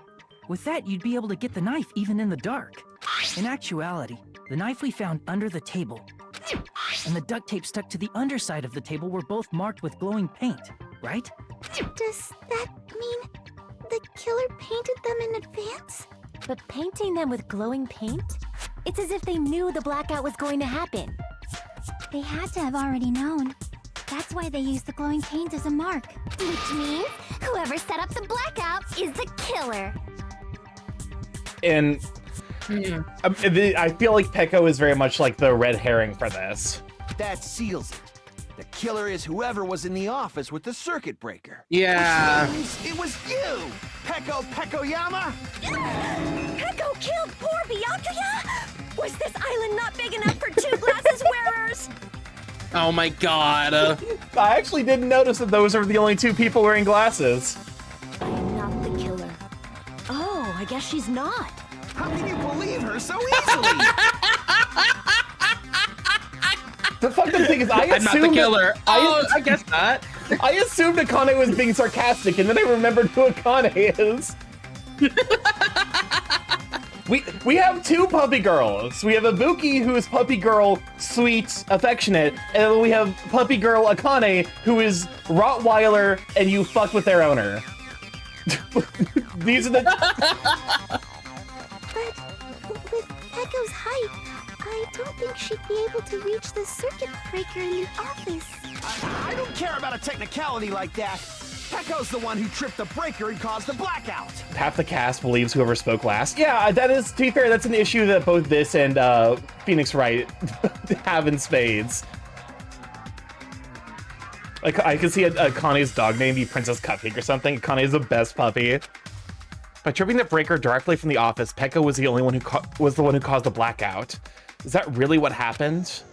K: With that, you'd be able to get the knife even in the dark. In actuality, the knife we found under the table and the duct tape stuck to the underside of the table were both marked with glowing paint, right?
E: Does that mean the killer painted them in advance?
F: But painting them with glowing paint? It's as if they knew the blackout was going to happen.
E: They had to have already known. That's why they used the glowing paint as a mark.
F: Which means whoever set up the blackout is the killer.
A: And I feel like Peko is very much like the red herring for this.
L: That seals it. The killer is whoever was in the office with the circuit breaker.
B: Yeah.
L: Which means it was you, Peko Pekoyama.
C: Peko killed poor Byakuya? Was this island not big enough for 2 glasses wearers?
B: Oh my god.
A: I actually didn't notice that those are the only 2 people wearing glasses.
F: I am not the killer.
C: Oh, I guess she's not.
L: How can you believe her so easily?
A: The fucking thing is, I assumed
B: I'm not the killer. I guess not.
A: I assumed Akane was being sarcastic, and then I remembered who Akane is. We have 2 puppy girls. We have Ibuki, who is puppy girl, sweet, affectionate, and then we have puppy girl Akane, who is Rottweiler, and you fuck with their owner. These are the...
E: But with Pekko's height, I don't think she'd be able to reach the circuit breaker in the office.
L: I don't care about a technicality like that. Pekko's the one who tripped the breaker and caused the blackout.
A: Half the cast believes whoever spoke last. Yeah, that is, to be fair, that's an issue that both this and Phoenix Wright have in spades. Like, I can see Akane's dog name be Princess Cupcake or something. Akane is the best puppy. By tripping the breaker directly from the office, Pekko was the only one who was the one who caused the blackout. Is that really what happened?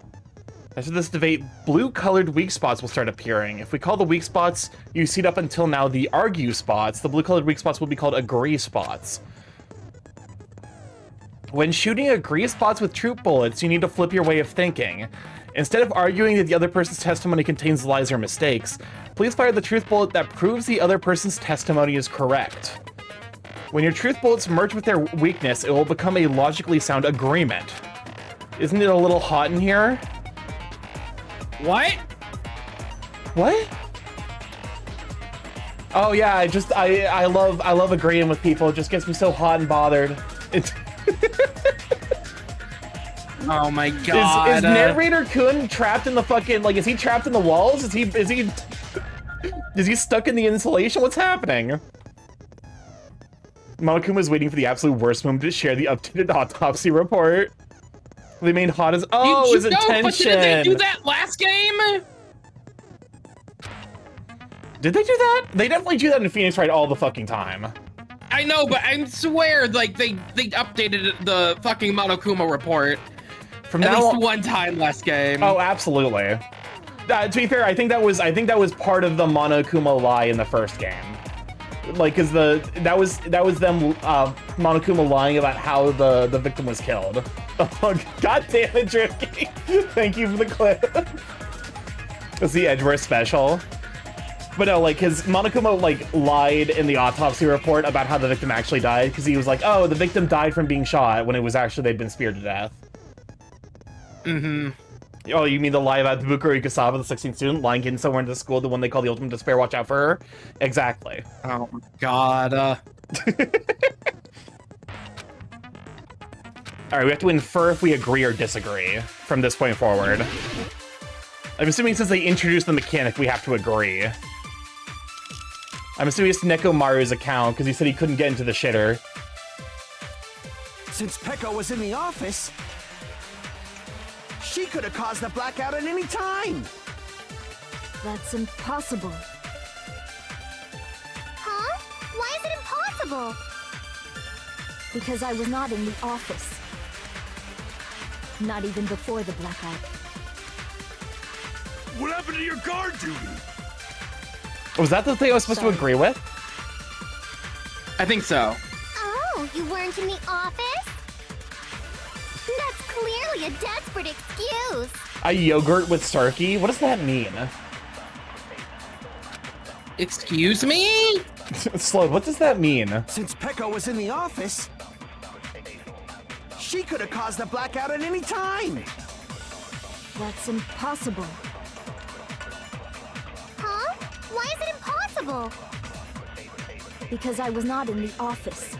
A: After this debate, blue-colored weak spots will start appearing. If we call the weak spots you see up until now the argue spots, the blue-colored weak spots will be called agree spots. When shooting agree spots with troop bullets, you need to flip your way of thinking. Instead of arguing that the other person's testimony contains lies or mistakes, please fire the truth bullet that proves the other person's testimony is correct. When your truth bullets merge with their weakness, it will become a logically sound agreement. Isn't it a little hot in here?
B: What?
A: What? Oh yeah, I love agreeing with people. It just gets me so hot and bothered. It's
B: Oh my god.
A: Is narrator Kun trapped in the fucking, like, is he trapped in the walls? Is he stuck in the insulation? What's happening? Monokuma's waiting for the absolute worst moment to share the updated autopsy report. They made hot as his attention.
B: But didn't they do that last game?
A: Did they do that? They definitely do that in Phoenix Wright all the fucking time.
B: I know, but I swear, like they updated the fucking Monokuma report
A: From
B: at
A: now
B: least
A: on,
B: one time last game.
A: Oh, absolutely. To be fair, I think that was part of the Monokuma lie in the first game. Like, cause that was them Monokuma lying about how the victim was killed. Oh, god damn it, Drifty. Thank you for the clip. It's the Edgeworth special. But no, like, his Monokuma, like, lied in the autopsy report about how the victim actually died, because he was like, oh, the victim died from being shot, when it was actually they'd been speared to death.
B: Mm-hmm.
A: Oh, you mean the lie about Bukuro Ikasawa, the 16th student, lying in somewhere in the school, the one they call the ultimate despair, watch out for her? Exactly.
B: Oh my god.
A: Alright, we have to infer if we agree or disagree from this point forward. I'm assuming since they introduced the mechanic, we have to agree. I'm assuming it's Nekomaru's account, because he said he couldn't get into the shitter.
L: Since Pekko was in the office, she could have caused the blackout at any time.
F: That's impossible.
E: Huh? Why is it impossible?
F: Because I was not in the office. Not even before the blackout.
I: What happened to your guard duty?
A: Was that the thing I was supposed to agree with?
B: I think so.
E: Oh, you weren't in the office? That's clearly a desperate excuse.
A: A yogurt with Starky? What does that mean?
B: Excuse me?
A: Slow, what does that mean?
L: Since Pekko was in the office, she could have caused the blackout at any time.
F: That's impossible.
E: Huh? Why is it impossible?
F: Because I was not in the office.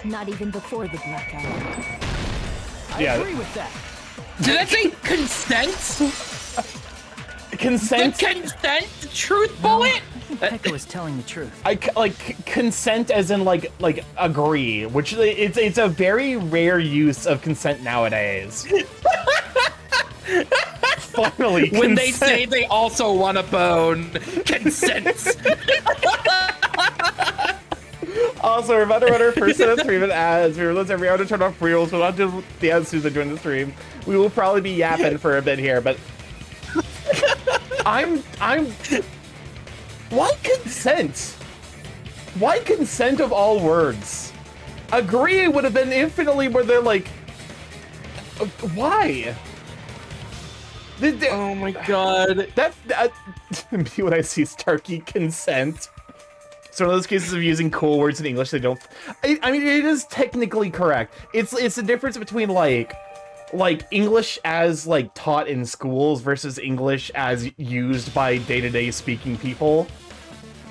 F: Not even before the blackout.
L: I agree with that.
B: Did I say consent?
A: Consent?
B: The consent truth bullet?
K: think Peko is telling the truth.
A: Like consent as in like agree, which it's a very rare use of consent nowadays. Finally,
B: when
A: consent.
B: they say they also want a bone, consent.
A: Also, we're about to run our first set of stream and ads. We realize every hour to turn off reels. We'll not do the ads as soon as I join the stream. We will probably be yapping for a bit here, but I'm. Why consent? Why consent of all words? Agree would have been infinitely where they're like, why?
B: Oh my god.
A: That when I see Starky consent. It's one of those cases of using cool words in English they don't. I mean, it is technically correct. It's the difference between like English as like taught in schools versus English as used by day-to-day speaking people.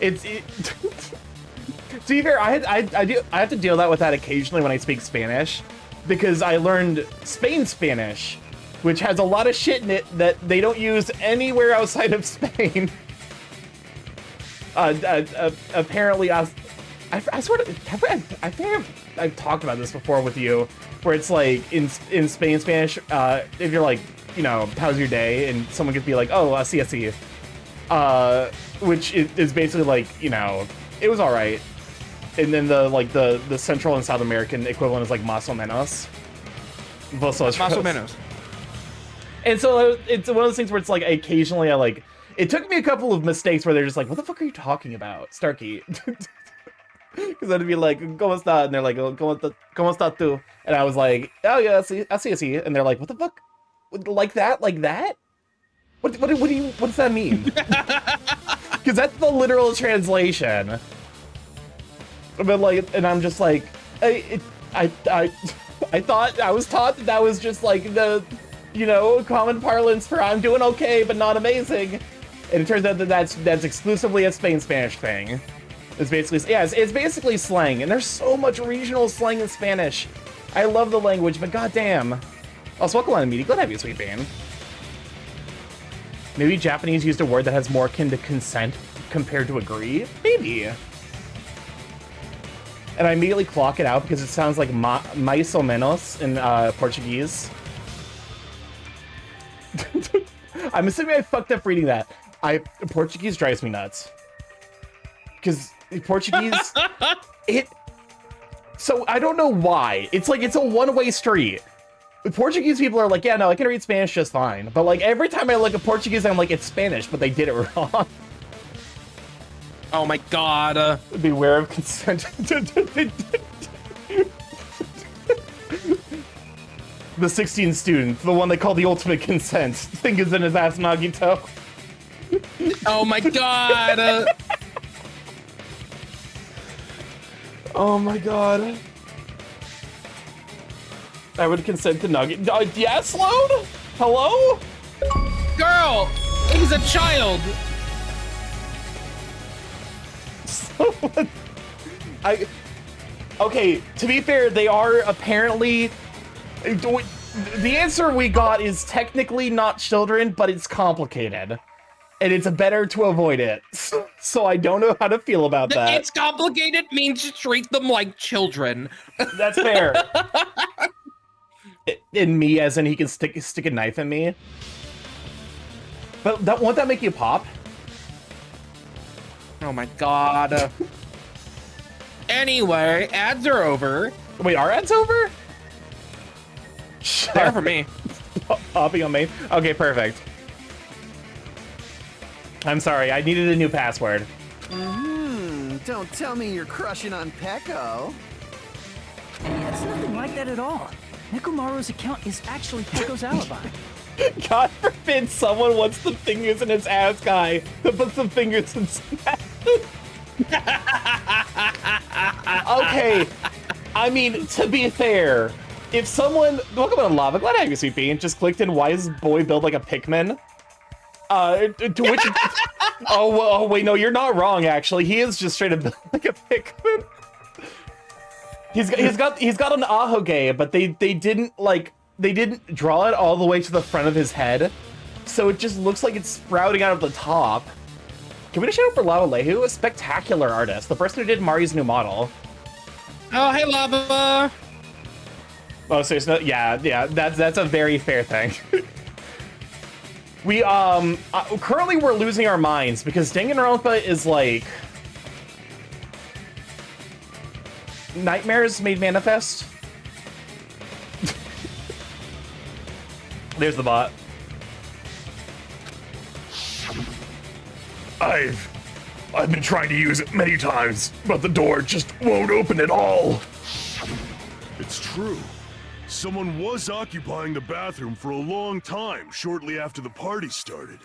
A: To be fair, I have to deal with that occasionally when I speak Spanish, because I learned Spain Spanish, which has a lot of shit in it that they don't use anywhere outside of Spain. Apparently, I sort of, I think I've talked about this before with you, where it's like in Spain Spanish, if you're like, you know, how's your day, and someone could be like, oh, así, which is basically like, you know, it was all right, and then the Central and South American equivalent is like más o menos. Más o menos. And so it's one of those things where it's like occasionally I like. It took me a couple of mistakes where they're just like, what the fuck are you talking about, Starky? Because I'd be like, ¿Cómo está? And they're like, ¿Cómo está tú? And I was like, oh yeah, así. And they're like, what the fuck? Like that? Like that? What does that mean? Because that's the literal translation. But like, and I'm just like, I was taught that was just like the, you know, common parlance for I'm doing okay, but not amazing. And it turns out that that's exclusively a Spain Spanish thing. It's basically, yeah, it's basically slang, and there's so much regional slang in Spanish. I love the language, but goddamn. Also, welcome on the meeting. Glad to have you, Sweet Bane. Maybe Japanese used a word that has more akin to consent compared to agree? Maybe. And I immediately clock it out because it sounds like mais ou menos in Portuguese. I'm assuming I fucked up reading that. Portuguese drives me nuts. Because Portuguese, so I don't know why. It's like, it's a one-way street. Portuguese people are like, yeah, no, I can read Spanish just fine. But like, every time I look at Portuguese, I'm like, it's Spanish, but they did it wrong.
B: Oh my god.
A: Beware of consent. The 16 student, the one they call the ultimate consent, fingers in his ass, Nagito.
B: Oh my god.
A: Oh my god. I would consent to Nugget. Yes, Load? Hello?
B: Girl, he's a child.
A: Okay, to be fair, they are apparently... The answer we got is technically not children, but it's complicated. And it's better to avoid it. So I don't know how to feel about that.
B: It's complicated means treat them like children.
A: That's fair. In me, as in he can stick a knife in me. But won't that make you pop?
B: Oh my god. Anyway, ads are over.
A: Wait, are ads over?
B: They're for me.
A: Popping on me? Okay, perfect. I'm sorry, I needed a new password.
L: Don't tell me you're crushing on Peko.
K: It's nothing like that at all. Nekomaru's account is actually Peko's alibi.
A: God forbid someone wants the fingers in his ass guy to put some fingers in his ass. Okay, I mean, to be fair, if someone, welcome to Lava, glad to have you, Sweet Bean, just clicked in, why is boy build like a Pikmin? To which, oh wait, no, you're not wrong, actually. He is just straight up built like a Pikmin. He's got an ahoge, but they didn't draw it all the way to the front of his head, so it just looks like it's sprouting out of the top. Can we just shout out for Lava Lehu? A spectacular artist. The person who did Mari's new model.
B: Oh, hey, Lava.
A: Oh, so it's not, yeah, that's a very fair thing. We, currently we're losing our minds because Danganronpa is like... Nightmares made manifest. There's the bot.
I: I've been trying to use it many times, but the door just won't open at all. It's true. Someone was occupying the bathroom for a long time shortly after the party started.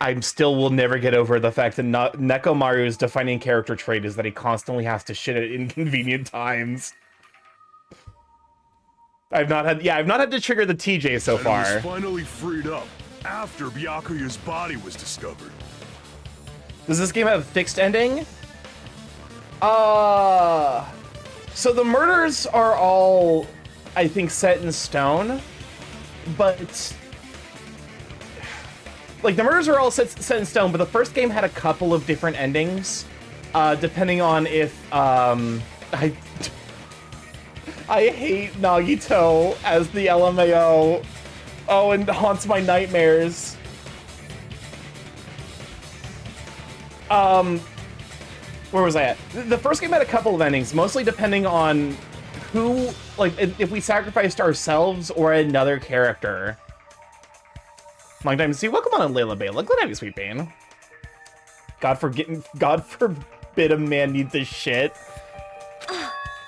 A: I'm still will never get over the fact that Nekomaru's defining character trait is that he constantly has to shit at inconvenient times. I've not had to trigger the TJ so far.
I: It was finally freed up after Byakuya's body was discovered.
A: Does this game have a fixed ending? So the murders are all, I think, set in stone, but like the murders are all set in stone, but the first game had a couple of different endings, depending on if I hate Nagito as the LMAO. Oh, and haunts my nightmares. Where was I at? The first game had a couple of endings, mostly depending on who, like, if we sacrificed ourselves or another character. Long time to see. Welcome on, Layla Bay. Look at you, sweet Bane. God forbid a man needs this shit.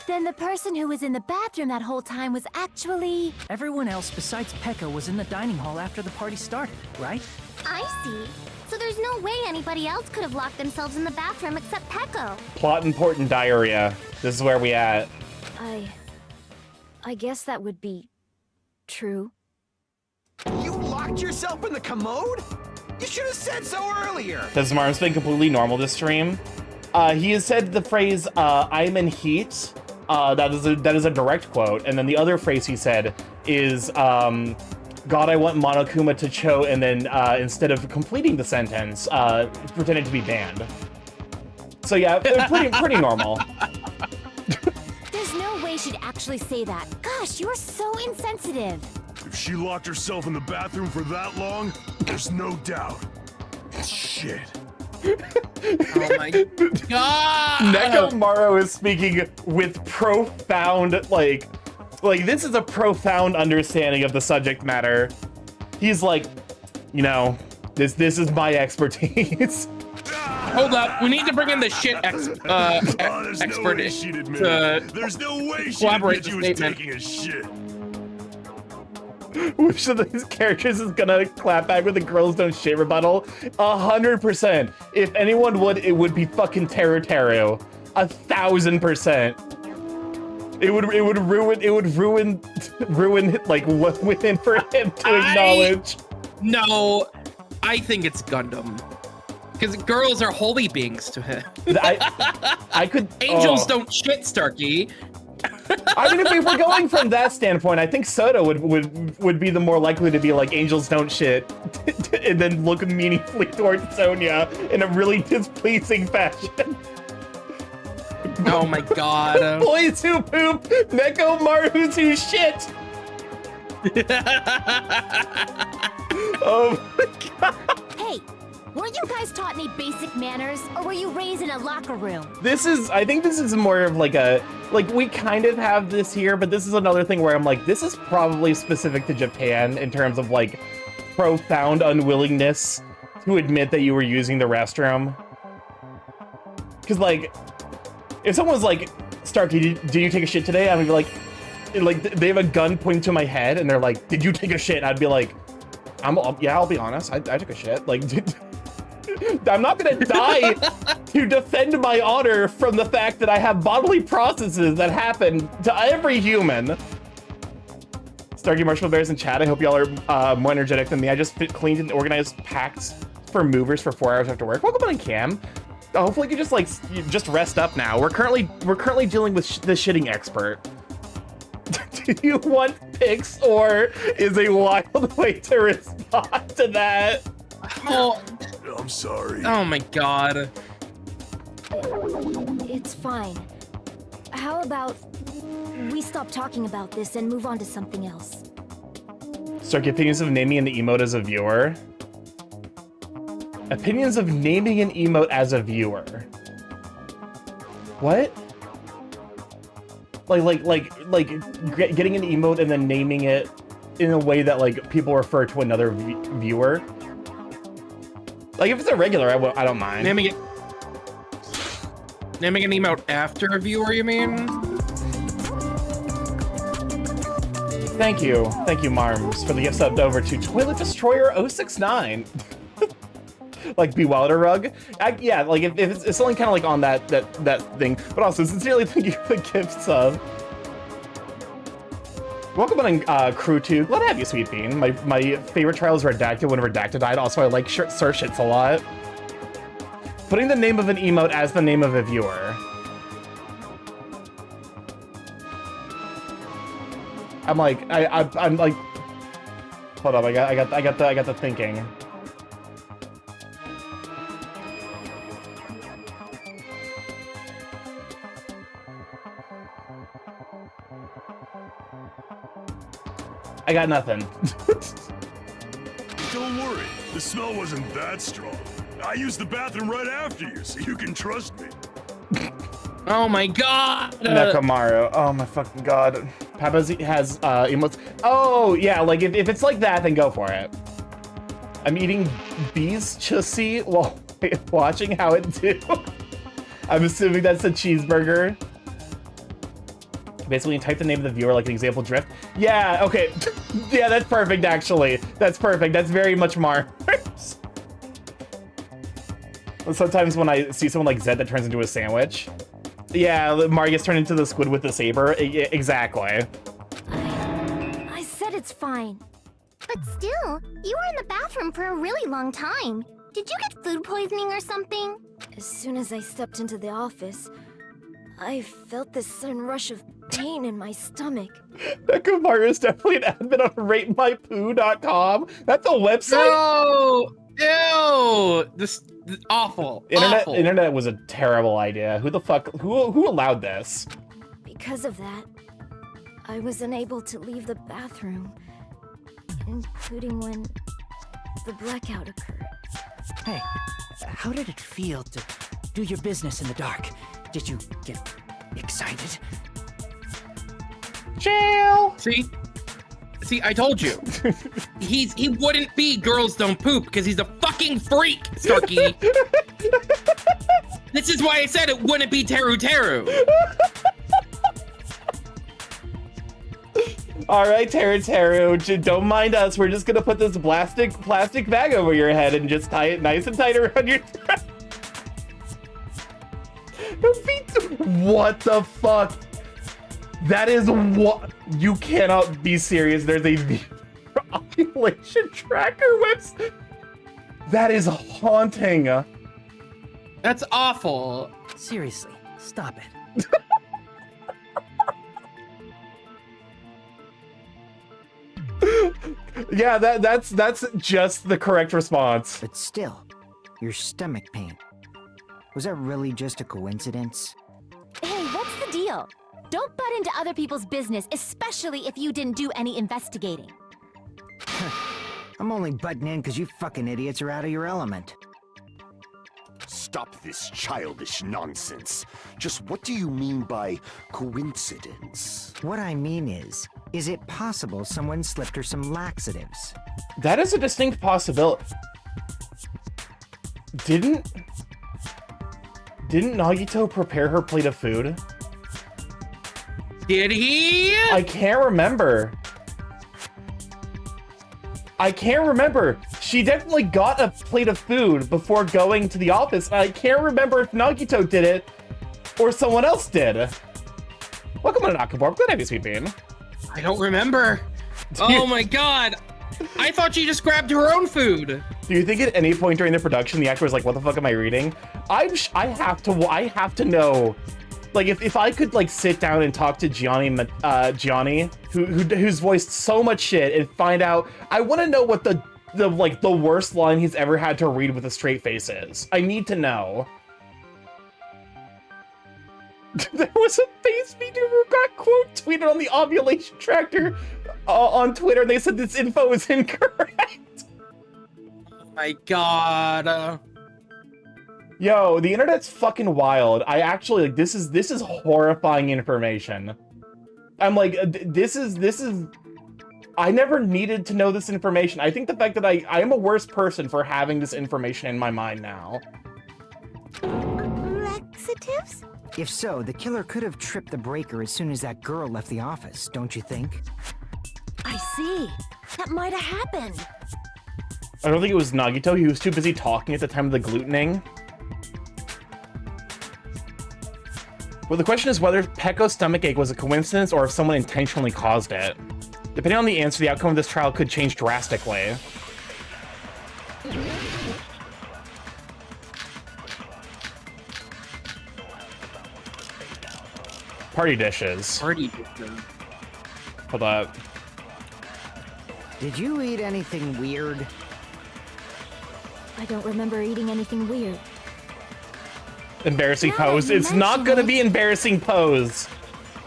F: Then the person who was in the bathroom that whole time was actually...
K: Everyone else besides Pekka was in the dining hall after the party started, right?
E: I see. So there's no way anybody else could have locked themselves in the bathroom except Pecco.
A: Plot important diarrhea. This is where we at.
G: I guess that would be true.
L: You locked yourself in the commode? You should have said so earlier.
A: This Marm's been completely normal this stream. He has said the phrase, I'm in heat. That is a direct quote. And then the other phrase he said is, God, I want Monokuma to Cho, and then instead of completing the sentence, pretended to be banned. So yeah, pretty normal.
F: There's no way she'd actually say that. Gosh, you're so insensitive.
I: If she locked herself in the bathroom for that long, there's no doubt. Shit.
B: Oh my god!
A: Nekomaru is speaking with profound, like this is a profound understanding of the subject matter. He's like, you know, this is my expertise.
B: Hold up, we need to bring in the shit expert
I: There's no way she
B: collaborate
I: admit you was taking a shit.
A: Which of these characters is gonna clap back with the girls don't shit rebuttal? 100%. If anyone would, it would be fucking Teru. 1000%. It would ruin like what within for him to acknowledge.
B: No, I think it's Gundam. Because girls are holy beings to him.
A: I could.
B: Angels don't shit, Starky.
A: I mean, if we're going from that standpoint, I think Soda would be the more likely to be like angels don't shit, and then look meaningfully towards Sonya in a really displeasing fashion.
B: Oh my god.
A: Boys who poop, Nekomaru's who shit. Oh my god.
F: Hey, weren't you guys taught any basic manners, or were you raised in a locker room?
A: I think this is more of like we kind of have this here, but this is another thing where I'm like, this is probably specific to Japan in terms of like profound unwillingness to admit that you were using the restroom. Because like, if someone's like, Starky, did you take a shit today? I'm gonna be like they have a gun pointing to my head and they're like, did you take a shit? I'd be like, I'll be honest, I took a shit. Like, I'm not gonna die to defend my honor from the fact that I have bodily processes that happen to every human. Starky Marshmallow Bears in chat, I hope y'all are more energetic than me. I just cleaned and organized packs for movers for 4 hours after work. Welcome on, Cam. Hopefully you just rest up now. We're currently dealing with the shitting expert. Do you want pics, or is a wild way to respond to that?
B: Oh,
I: I'm sorry.
B: Oh my god.
F: It's fine. How about we stop talking about this and move on to something else?
A: Starky, opinions of naming an emote as a viewer. Opinions of naming an emote as a viewer. What? Like getting an emote and then naming it in a way that like people refer to another viewer. Like if it's a regular, I don't mind.
B: Naming an emote after a viewer, you mean?
A: Thank you, Marms, for the gift subbed over to Toilet Destroyer 069. Like Bewilder Rug. Yeah, like if it's something kind of like on that thing, but also sincerely thank you for the gift sub. Welcome on Crew 2. Glad to have you, Sweet Bean. My favorite trial is Redacted when Redacted died. Also, I like Sir Shits a lot. Putting the name of an emote as the name of a viewer. I'm like, I'm like, hold up, I got the thinking. I got nothing.
I: Don't worry, the smell wasn't that strong. I used the bathroom right after you, so you can trust me.
B: Oh my god!
A: Nekamaru, oh my fucking god. Papa's has emotes. Oh yeah, like if it's like that, then go for it. I'm eating bees chussi while watching how it do. I'm assuming that's a cheeseburger. Basically, you type the name of the viewer, like an example, Drift. Yeah, okay. Yeah, that's perfect, actually. That's perfect. That's very much Mars. Sometimes when I see someone like Zed that turns into a sandwich. Yeah, Mar gets turned into the squid with the saber. Exactly.
F: I said it's fine.
E: But still, you were in the bathroom for a really long time. Did you get food poisoning or something?
F: As soon as I stepped into the office, I felt this sudden rush of pain in my stomach.
A: Nekamaru is definitely an admin on RateMyPoo.com. That's a website?
B: No! Ew! This awful. Awful.
A: Internet was a terrible idea. Who the fuck? Who allowed this?
F: Because of that, I was unable to leave the bathroom, including when the blackout occurred.
K: Hey, how did it feel to do your business in the dark? Did you get excited?
A: Chill.
B: See, I told you. He wouldn't be Girls Don't Poop because he's a fucking freak, Starky. This is why I said it wouldn't be Teru Teru.
A: All right, Teru, don't mind us. We're just gonna put this plastic bag over your head and just tie it nice and tight around your throat. What the fuck? That is what? You cannot be serious. There's a ovulation tracker website. That is haunting.
B: That's awful.
K: Seriously, stop it.
A: Yeah, that's just the correct response.
M: But still, your stomach pain. Was that really just a coincidence?
E: Hey, what's the deal? Don't butt into other people's business, especially if you didn't do any investigating.
M: I'm only butting in because you fucking idiots are out of your element.
J: Stop this childish nonsense. Just what do you mean by coincidence?
M: What I mean is it possible someone slipped her some laxatives?
A: That is a distinct possibility. Didn't Nagito prepare her plate of food?
B: Did he?
A: I can't remember. She definitely got a plate of food before going to the office, and I can't remember if Nagito did it or someone else did. Welcome to Nakaborp. Good to have you, Sweet Bean.
B: I don't remember. Oh my god. I thought she just grabbed her own food.
A: Do you think at any point during the production the actor was like, what the fuck am I reading? I have to know. Like, if I could, like, sit down and talk to Gianni, who's voiced so much shit, and find out, I want to know what the the worst line he's ever had to read with a straight face is. I need to know. There was a face VTuber who got quote tweeted on the ovulation tractor on Twitter. They said this info is incorrect.
B: Oh my god.
A: Yo, the internet's fucking wild. I actually like this is horrifying information. I'm like this is I never needed to know this information. I think the fact that I am a worse person for having this information in my mind now.
E: Laxatives?
M: If so, the killer could have tripped the breaker as soon as that girl left the office, don't you think?
F: I see. That might have happened.
A: I don't think it was Nagito. He was too busy talking at the time of the glutening. Well, the question is whether Pecco's stomachache was a coincidence or if someone intentionally caused it. Depending on the answer, the outcome of this trial could change drastically. Party dishes.
B: Party dishes.
A: Hold up.
M: Did you eat anything weird?
F: I don't remember eating anything weird.
A: Embarrassing
F: Now that
A: pose.
F: you
A: It's not
F: mention
A: gonna
F: it-
A: be embarrassing pose.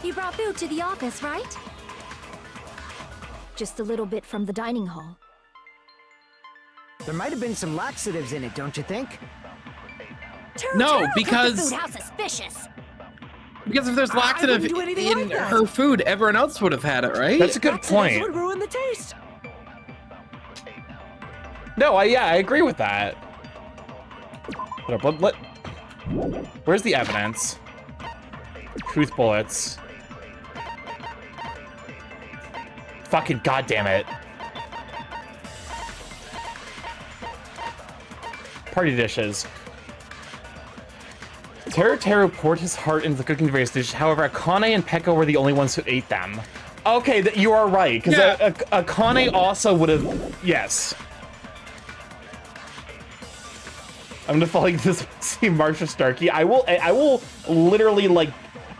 F: You brought food to the office, right? Just a little bit from the dining hall.
M: There might have been some laxatives in it, don't you think?
B: No, because
F: The food, how suspicious!
B: because if there's laxative
L: wouldn't do anything
B: in
L: like that.
B: her food, everyone else would have had it, right?
A: That's a good
L: Laxatives
A: point.
L: would ruin the taste.
A: No, I agree with that. Hold up, where's the evidence? Truth bullets. Fucking goddamn it. Party dishes. Teru poured his heart into the cooking various dishes. However, Akane and Pekka were the only ones who ate them. Okay, you are right, because
B: Yeah.
A: Akane also would have... Yes. I'm gonna follow this. See Marsha Starkey. I will literally like,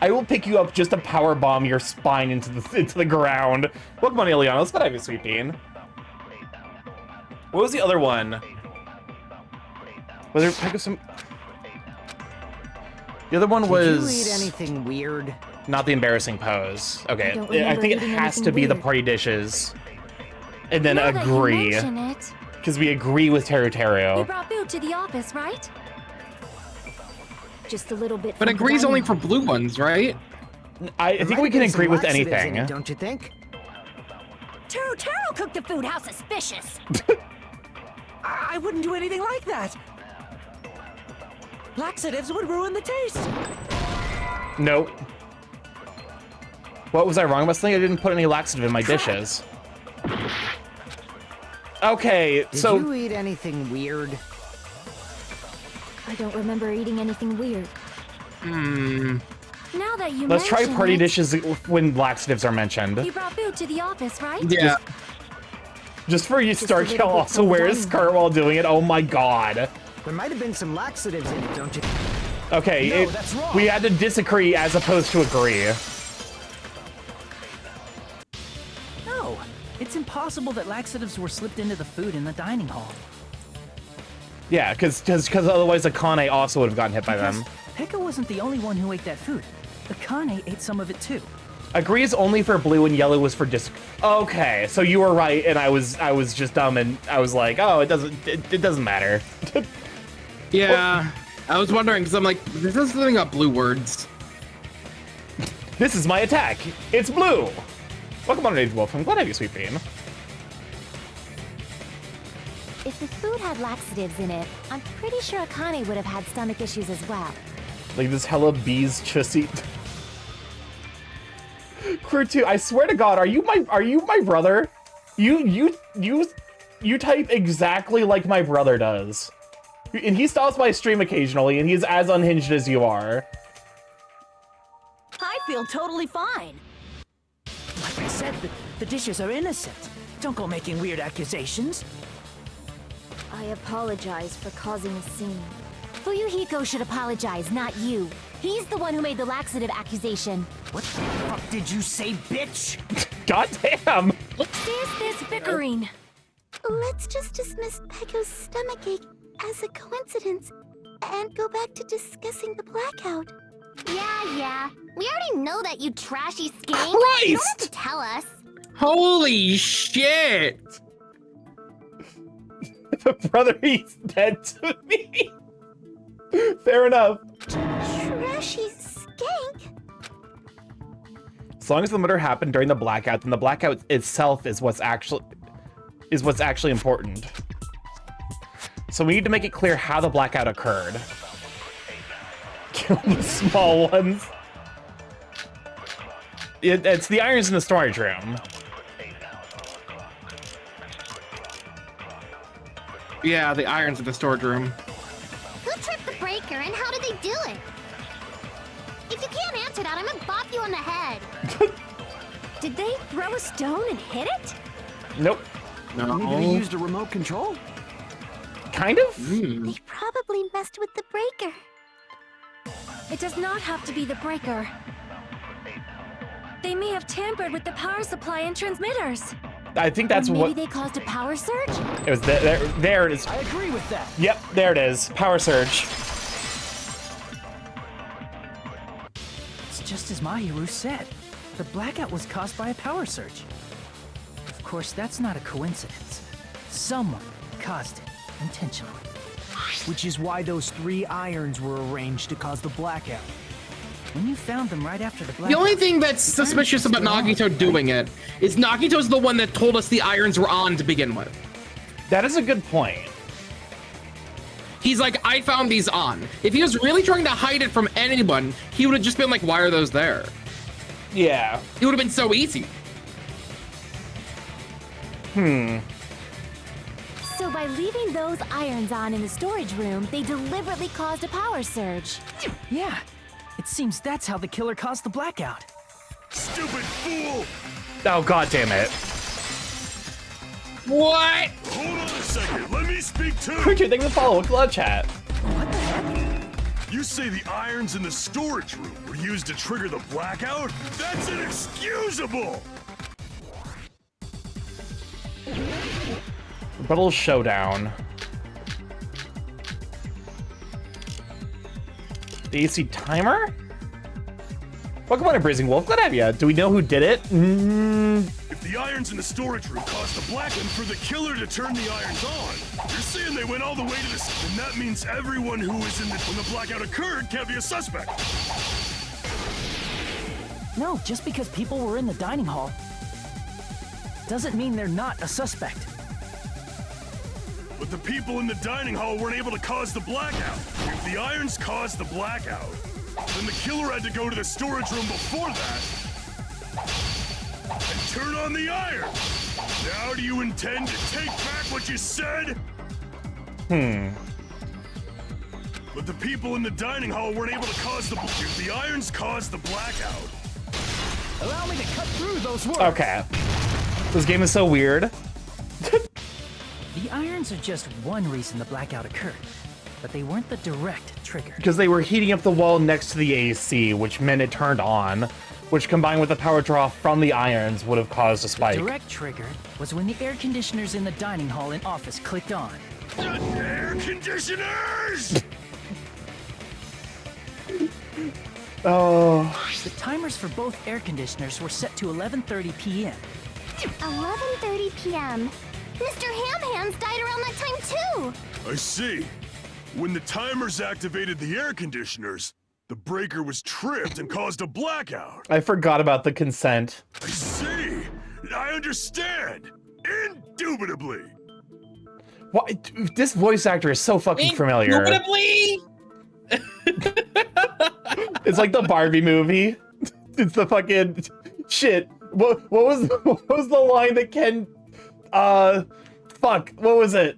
A: I will pick you up just to power bomb your spine into the ground. Welcome on, Ileana. Let's go have you, sweet bean. What was the other one? Was there pick up some? The other one was.
M: Did you eat anything weird?
A: Not the embarrassing pose. Okay,
F: don't
A: I
F: remember
A: think it
F: eating
A: has to
F: anything
A: be the
F: weird.
A: party dishes, and then
F: Now that you
A: agree
F: mention it,
A: because we agree with Teru
F: you
A: Teru.
F: brought food to the office, right? Just a little bit.
B: But
F: from the
B: agree's only
F: dining
B: for blue ones, right?
A: I
M: There
A: think
M: might
A: we
M: have
A: can
M: been some
A: agree with
M: laxatives in
A: anything.
M: it, don't you think?
F: hall. Taro cooked the food. How suspicious!
L: I wouldn't do anything like that. Laxatives would ruin the taste.
A: Nope. What was I wrong about something? I didn't put any laxative in my dishes. Okay,
M: Did
A: so
M: you eat anything weird?
F: I don't remember eating anything weird. Now that you
A: let's try
F: mention
A: party
F: it,
A: dishes when laxatives are mentioned.
F: You brought food to the office, right?
B: Yeah.
A: Just for you,
F: Just a
A: Starkill
F: little bit
A: also
F: from the
A: wears
F: dining
A: skirt while doing it. Oh my god.
M: There might have been some laxatives in it, don't you?
A: Okay,
L: No, that's wrong.
A: we had to disagree as opposed to agree.
K: No, it's impossible that laxatives were slipped into the food in the dining hall.
A: Yeah, because otherwise Akane also would have gotten hit by them.
K: Pekka wasn't the only one who ate that food. Akane ate some of it too.
A: Agree is only for blue and yellow was for Okay, so you were right and I was just dumb and I was like, oh, it doesn't matter.
B: Yeah. I was wondering because I'm like, this is something about blue words.
A: This is my attack. It's blue. Welcome on, Age Wolf. I'm glad to have you, sweet bean.
E: If the food had laxatives in it, I'm pretty sure Akane would have had stomach issues as well.
A: Like this hella bees chussy. Crew 2, I swear to God, are you my brother? You type exactly like my brother does. And he stops by stream occasionally, and he's as unhinged as you are.
C: I feel totally fine.
L: Like I said, the dishes are innocent. Don't go making weird accusations.
F: I apologize for causing a scene.
E: Fuyuhiko should apologize, not you. He's the one who made the laxative accusation.
L: What the fuck did you say, bitch?
A: God damn!
F: Cease this bickering.
E: Let's just dismiss Pecco's stomachache as a coincidence and go back to discussing the blackout.
F: Yeah. We already know that, you trashy skank.
A: Christ!
F: You don't have to tell us.
B: Holy shit!
A: Brother, he's dead to me. Fair enough.
E: Trashy skank?
A: As long as the murder happened during the blackout, then the blackout itself is what's actually important. So we need to make it clear how the blackout occurred. Kill the small ones. It's the irons in the storage room.
B: Yeah, the irons in the storage room.
F: Who tripped the breaker and how did they do it? If you can't answer that, I'm gonna bop you on the head.
G: Did they throw a stone and hit it?
A: Nope.
B: No.
L: Maybe they used a remote control?
A: Kind of?
E: They probably messed with the breaker.
G: It does not have to be the breaker. They may have tampered with the power supply and transmitters.
A: I think that's
G: Or maybe
A: what
G: they caused a power surge?
A: it was. There it is.
L: I agree with that.
A: Yep, there it is. Power surge.
K: It's just as Mahiru said. The blackout was caused by a power surge. Of course, that's not a coincidence. Someone caused it intentionally.
D: Which is why those 3 irons were arranged to cause the blackout.
K: When you found them right after the blackout...
B: The only thing that's suspicious about Nagito doing it is Nagito's the one that told us the irons were on to begin with.
A: That is a good point.
B: He's like, I found these on. If he was really trying to hide it from anyone, he would have just been like, why are those there?
A: Yeah.
B: It would have been so easy.
G: So by leaving those irons on in the storage room, they deliberately caused a power surge.
K: Yeah, it seems that's how the killer caused the blackout.
I: Stupid fool!
A: Oh, god damn it.
B: What?
I: Hold on a second, let me speak too!
A: Richard, thanks for following Club Chat.
K: What the heck?
I: You say the irons in the storage room were used to trigger the blackout? That's inexcusable!
A: Rebuttal Showdown. The AC timer? Welcome on, Brazen Wolf. Glad to have you. Do we know who did it?
I: If the irons in the storage room caused a blackout for the killer to turn the irons on, you're saying they went all the way to this, and that means everyone who was in when the blackout occurred can't be a suspect.
K: No, just because people were in the dining hall doesn't mean they're not a suspect.
I: But the people in the dining hall weren't able to cause the blackout. If the irons caused the blackout, then the killer had to go to the storage room before that and turn on the iron. Now do you intend to take back what you said? But the people in the dining hall weren't able to cause the... If the irons caused the blackout...
L: Allow me to cut through those words.
A: Okay. This game is so weird.
K: The irons are just one reason the blackout occurred, but they weren't the direct trigger.
A: Because they were heating up the wall next to the AC, which meant it turned on, which combined with the power draw from the irons would have caused a spike.
K: The direct trigger was when the air conditioners in the dining hall and office clicked on.
I: Air conditioners!
A: Oh.
K: The timers for both air conditioners were set to 11:30 p.m.
F: 11:30 p.m. Mr. Ham Hands died around that time too!
I: I see. When the timers activated the air conditioners, the breaker was tripped and caused a blackout.
A: I forgot about the consent.
I: I see. I understand. Indubitably.
A: What? This voice actor is so fucking familiar.
B: Indubitably?
A: It's like the Barbie movie. It's the fucking shit. What was the line that Ken? Fuck. What was it?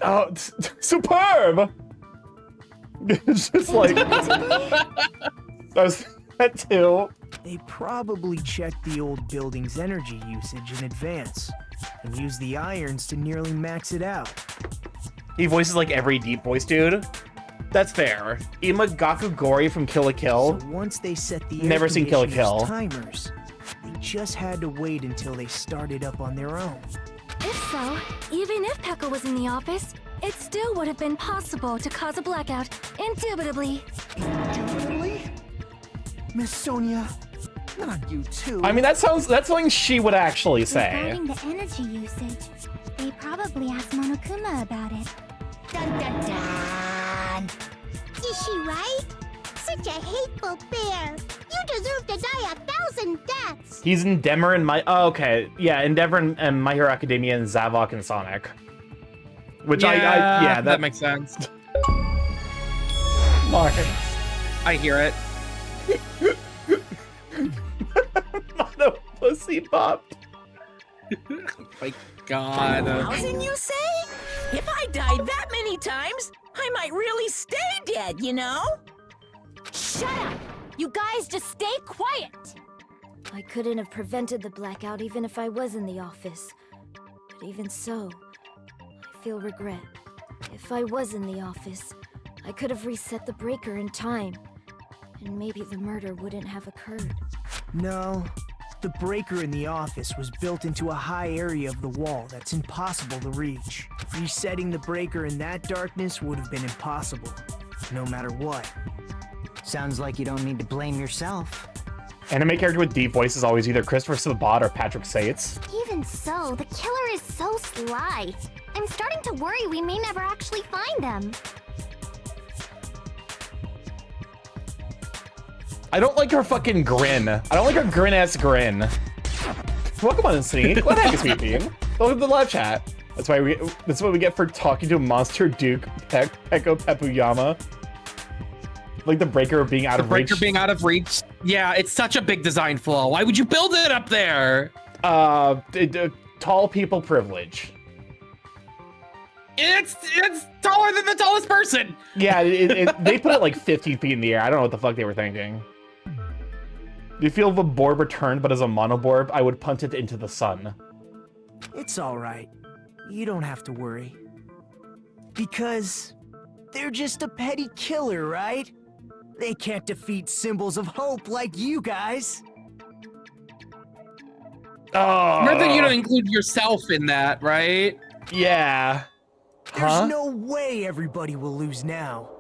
A: Oh, superb. It's just like I was that too.
D: They probably checked the old building's energy usage in advance and used the irons to nearly max it out.
A: He voices like every deep voice dude. That's fair. Imagaku Gori from Kill la Kill.
D: So once they set the
A: Never seen Kill la Kill.
D: timers, they just had to wait until they started up on their own.
G: If so, even if Pekka was in the office, it still would have been possible to cause a blackout, indubitably.
L: Indubitably? Miss Sonia, not you too.
A: I mean, that's something she would actually say.
E: Regarding the energy usage, they probably asked Monokuma about it.
C: Dun dun dun!
F: Is she right? Such a hateful bear. You deserve to die 1,000 deaths.
A: He's Endeavor and My. Oh, okay, yeah, Endeavor and My Hero Academia and Zavok and Sonic. Which yeah,
B: that makes sense.
A: Mark.
B: I hear it.
A: Mono pussy pop.
B: My God.
C: 1,000, you say? If I died that many times, I might really stay dead, you know?
F: Shut up! You guys just stay quiet!
G: I couldn't have prevented the blackout even if I was in the office. But even so, I feel regret. If I was in the office, I could have reset the breaker in time. And maybe the murder wouldn't have occurred.
D: No, the breaker in the office was built into a high area of the wall that's impossible to reach. Resetting the breaker in that darkness would have been impossible, no matter what.
M: Sounds like you don't need to blame yourself.
A: Anime character with deep voice is always either Christopher Sabat or Patrick Saitz.
E: Even so, the killer is so sly. I'm starting to worry we may never actually find them.
A: I don't like her fucking grin. I don't like her grin-ass grin. Welcome on, Sneak. What the heck is Sweet Bean? Welcome to the live chat. That's what we get for talking to Monster Duke Peko Pepuyama. Like the breaker being out of reach.
B: The breaker being out of reach. Yeah, it's such a big design flaw. Why would you build it up there?
A: Tall people privilege.
B: It's taller than the tallest person.
A: Yeah, they put it like 50 feet in the air. I don't know what the fuck they were thinking. Do you feel if a Borb returned but as a monoborb, I would punt it into the sun?
D: It's alright. You don't have to worry. Because they're just a petty killer, right? They can't defeat symbols of hope like you guys.
A: Oh.
B: Remember that you don't include yourself in that, right?
A: Yeah.
D: There's no way everybody will lose now.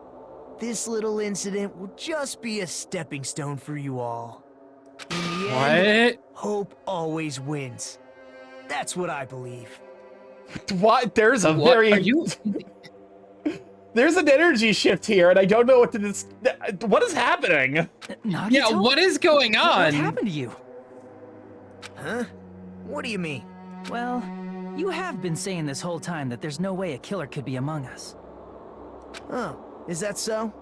D: This little incident will just be a stepping stone for you all. In the end, hope always wins. That's what I believe.
A: What? There's a There's an energy shift here, and I don't know what to what is happening?
K: Nagito?
B: Yeah, what is going on?
K: What happened to you?
D: Huh? What do you mean?
K: Well, you have been saying this whole time that there's no way a killer could be among us.
D: Oh, is that so?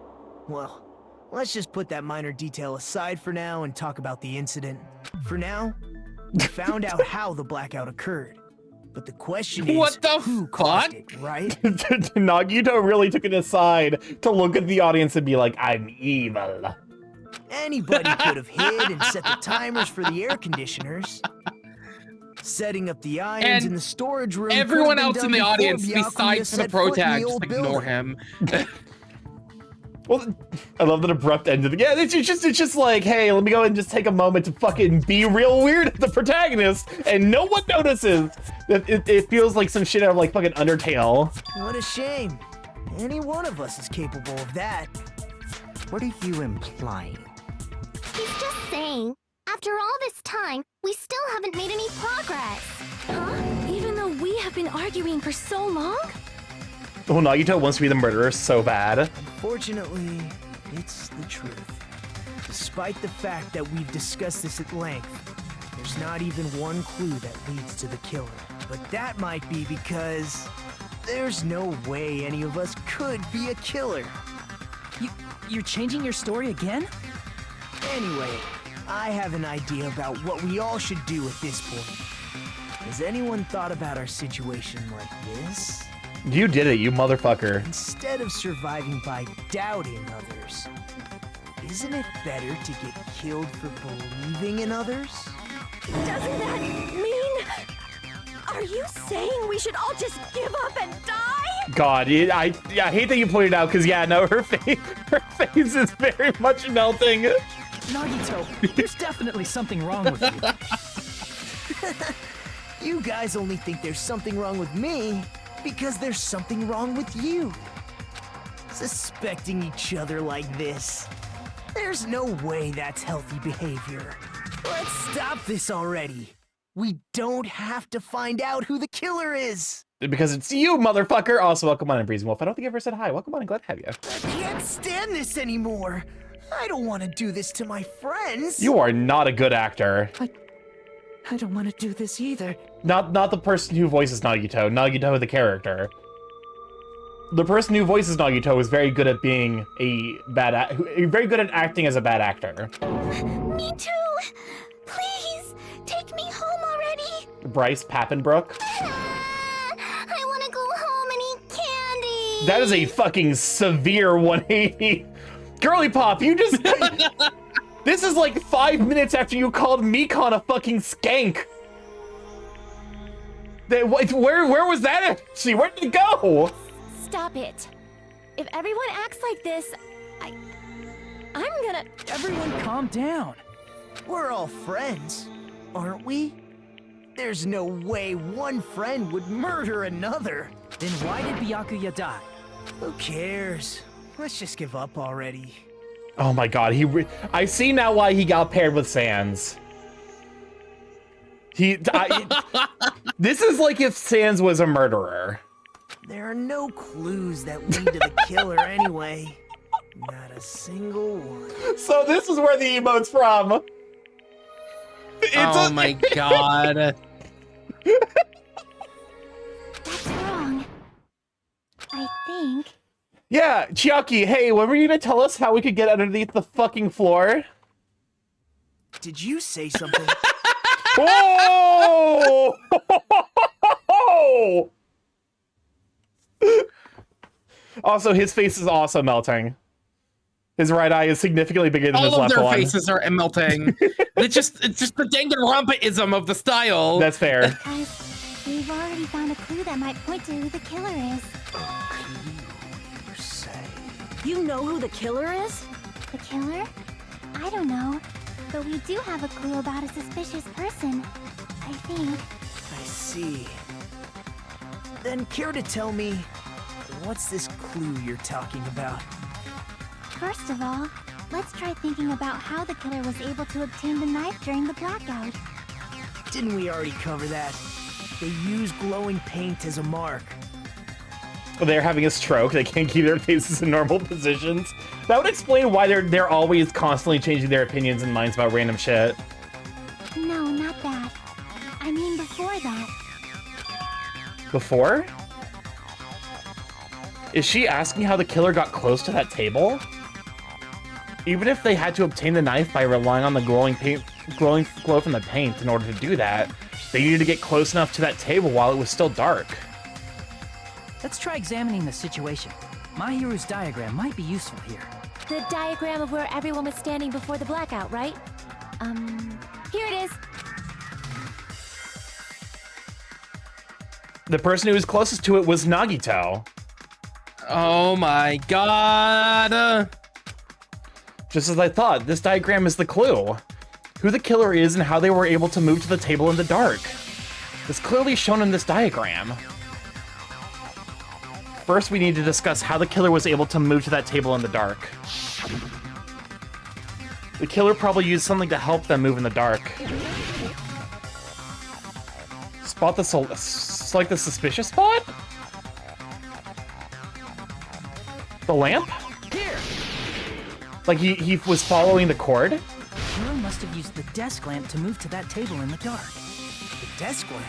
D: Well, let's just put that minor detail aside for now and talk about the incident. For now, we found out how the blackout occurred. But the question is,
B: what the
D: who caused it, right?
A: Nagito really took it aside to look at the audience and be like, I'm evil.
D: Anybody could have hid and set the timers for the air conditioners. Setting up the irons in the storage room.
B: Everyone else in the audience, besides the pro tag, just ignore him.
A: Well, I love that abrupt end of the game. It's just like, hey, let me go and just take a moment to fucking be real weird at the protagonist, and no one notices. It feels like some shit out of like fucking Undertale.
D: What a shame. Any one of us is capable of that.
M: What are you implying?
E: He's just saying, after all this time, we still haven't made any progress.
G: Huh? Even though we have been arguing for so long?
A: Well, Nagito wants to be the murderer so bad.
D: Unfortunately, it's the truth. Despite the fact that we've discussed this at length, there's not even one clue that leads to the killer. But that might be because there's no way any of us could be a killer.
K: You're changing your story again?
D: Anyway, I have an idea about what we all should do at this point. Has anyone thought about our situation like this?
A: You did it, you motherfucker.
D: Instead of surviving by doubting others, isn't it better to get killed for believing in others?
F: Doesn't that mean... Are you saying we should all just give up and die?
A: God, I hate that you pointed out, because yeah, no, her face is very much melting.
K: Nagito, there's definitely something wrong with you.
D: You guys only think there's something wrong with me because there's something wrong with you. Suspecting each other like this. There's no way that's healthy behavior. Let's stop this already. We don't have to find out who the killer is.
A: Because it's you, motherfucker. Also, welcome on in, Breezy Wolf. I don't think I ever said hi. Welcome on and glad to have you.
D: I can't stand this anymore. I don't want to do this to my friends.
A: You are not a good actor.
K: I don't want to do this either.
A: Not the person who voices Nagito. Nagito, the character. The person who voices Nagito is very good at being very good at acting as a bad actor.
F: Me too! Please, take me home already!
A: Bryce Pappenbrook.
F: I want to go home and eat candy!
A: That is a fucking severe 180. Girly Pop, you just... This is like 5 minutes after you called Mikon a fucking skank. Where was that actually? Where did it go?
F: Stop it. If everyone acts like this, I'm gonna...
K: Everyone calm down.
D: We're all friends, aren't we? There's no way one friend would murder another.
K: Then why did Byakuya die?
D: Who cares? Let's just give up already.
A: Oh my god, I see now why he got paired with Sans. This is like if Sans was a murderer.
D: There are no clues that lead to the killer anyway. Not a single one.
A: So this is where the emote's from.
B: Oh my god.
E: That's wrong. I think.
A: Yeah, Chiaki, hey, when were you gonna tell us how we could get underneath the fucking floor?
D: Did you say something?
A: Oh! Also, his face is also melting. His right eye is significantly bigger than his left one.
B: All of their faces are melting. it's just the Danganronpa-ism of the style.
A: That's fair.
E: Because we've already found a clue that might point to who the killer is.
C: You know who the killer is?
E: The killer? I don't know. But we do have a clue about a suspicious person. I think.
D: I see. Then care to tell me, what's this clue you're talking about?
E: First of all, let's try thinking about how the killer was able to obtain the knife during the blackout.
D: Didn't we already cover that? They use glowing paint as a mark.
A: They're having a stroke. They can't keep their faces in normal positions. That would explain why they're always constantly changing their opinions and minds about random shit.
E: No, not that. I mean before that.
A: Before? Is she asking how the killer got close to that table? Even if they had to obtain the knife by relying on the glow from the paint in order to do that, they needed to get close enough to that table while it was still dark.
K: Let's try examining the situation. Mahiru's diagram might be useful here.
F: The diagram of where everyone was standing before the blackout, right? Here it is.
A: The person who was closest to it was Nagito.
B: Oh my god.
A: Just as I thought, this diagram is the clue. Who the killer is and how they were able to move to the table in the dark. It's clearly shown in this diagram. First, we need to discuss how the killer was able to move to that table in the dark. The killer probably used something to help them move in the dark. Spot like the suspicious spot? The lamp?
K: Here!
A: Like he was following the cord?
K: The killer must have used the desk lamp to move to that table in the dark.
D: The desk lamp?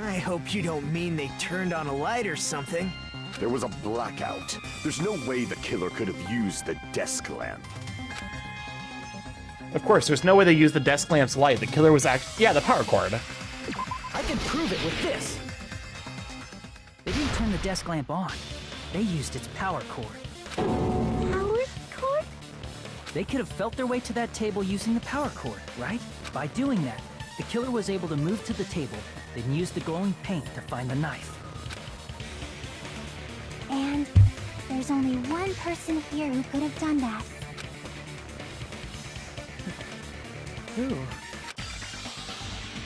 D: I hope you don't mean they turned on a light or something.
J: There was a blackout. There's no way the killer could have used the desk lamp.
A: Of course, there's no way they used the desk lamp's light. The killer was actually... Yeah, the power cord.
K: I can prove it with this. They didn't turn the desk lamp on. They used its power cord.
F: Power cord?
K: They could have felt their way to that table using the power cord, right? By doing that, the killer was able to move to the table, then use the glowing paint to find the knife.
E: And there's only one person here who could have done that.
K: Who?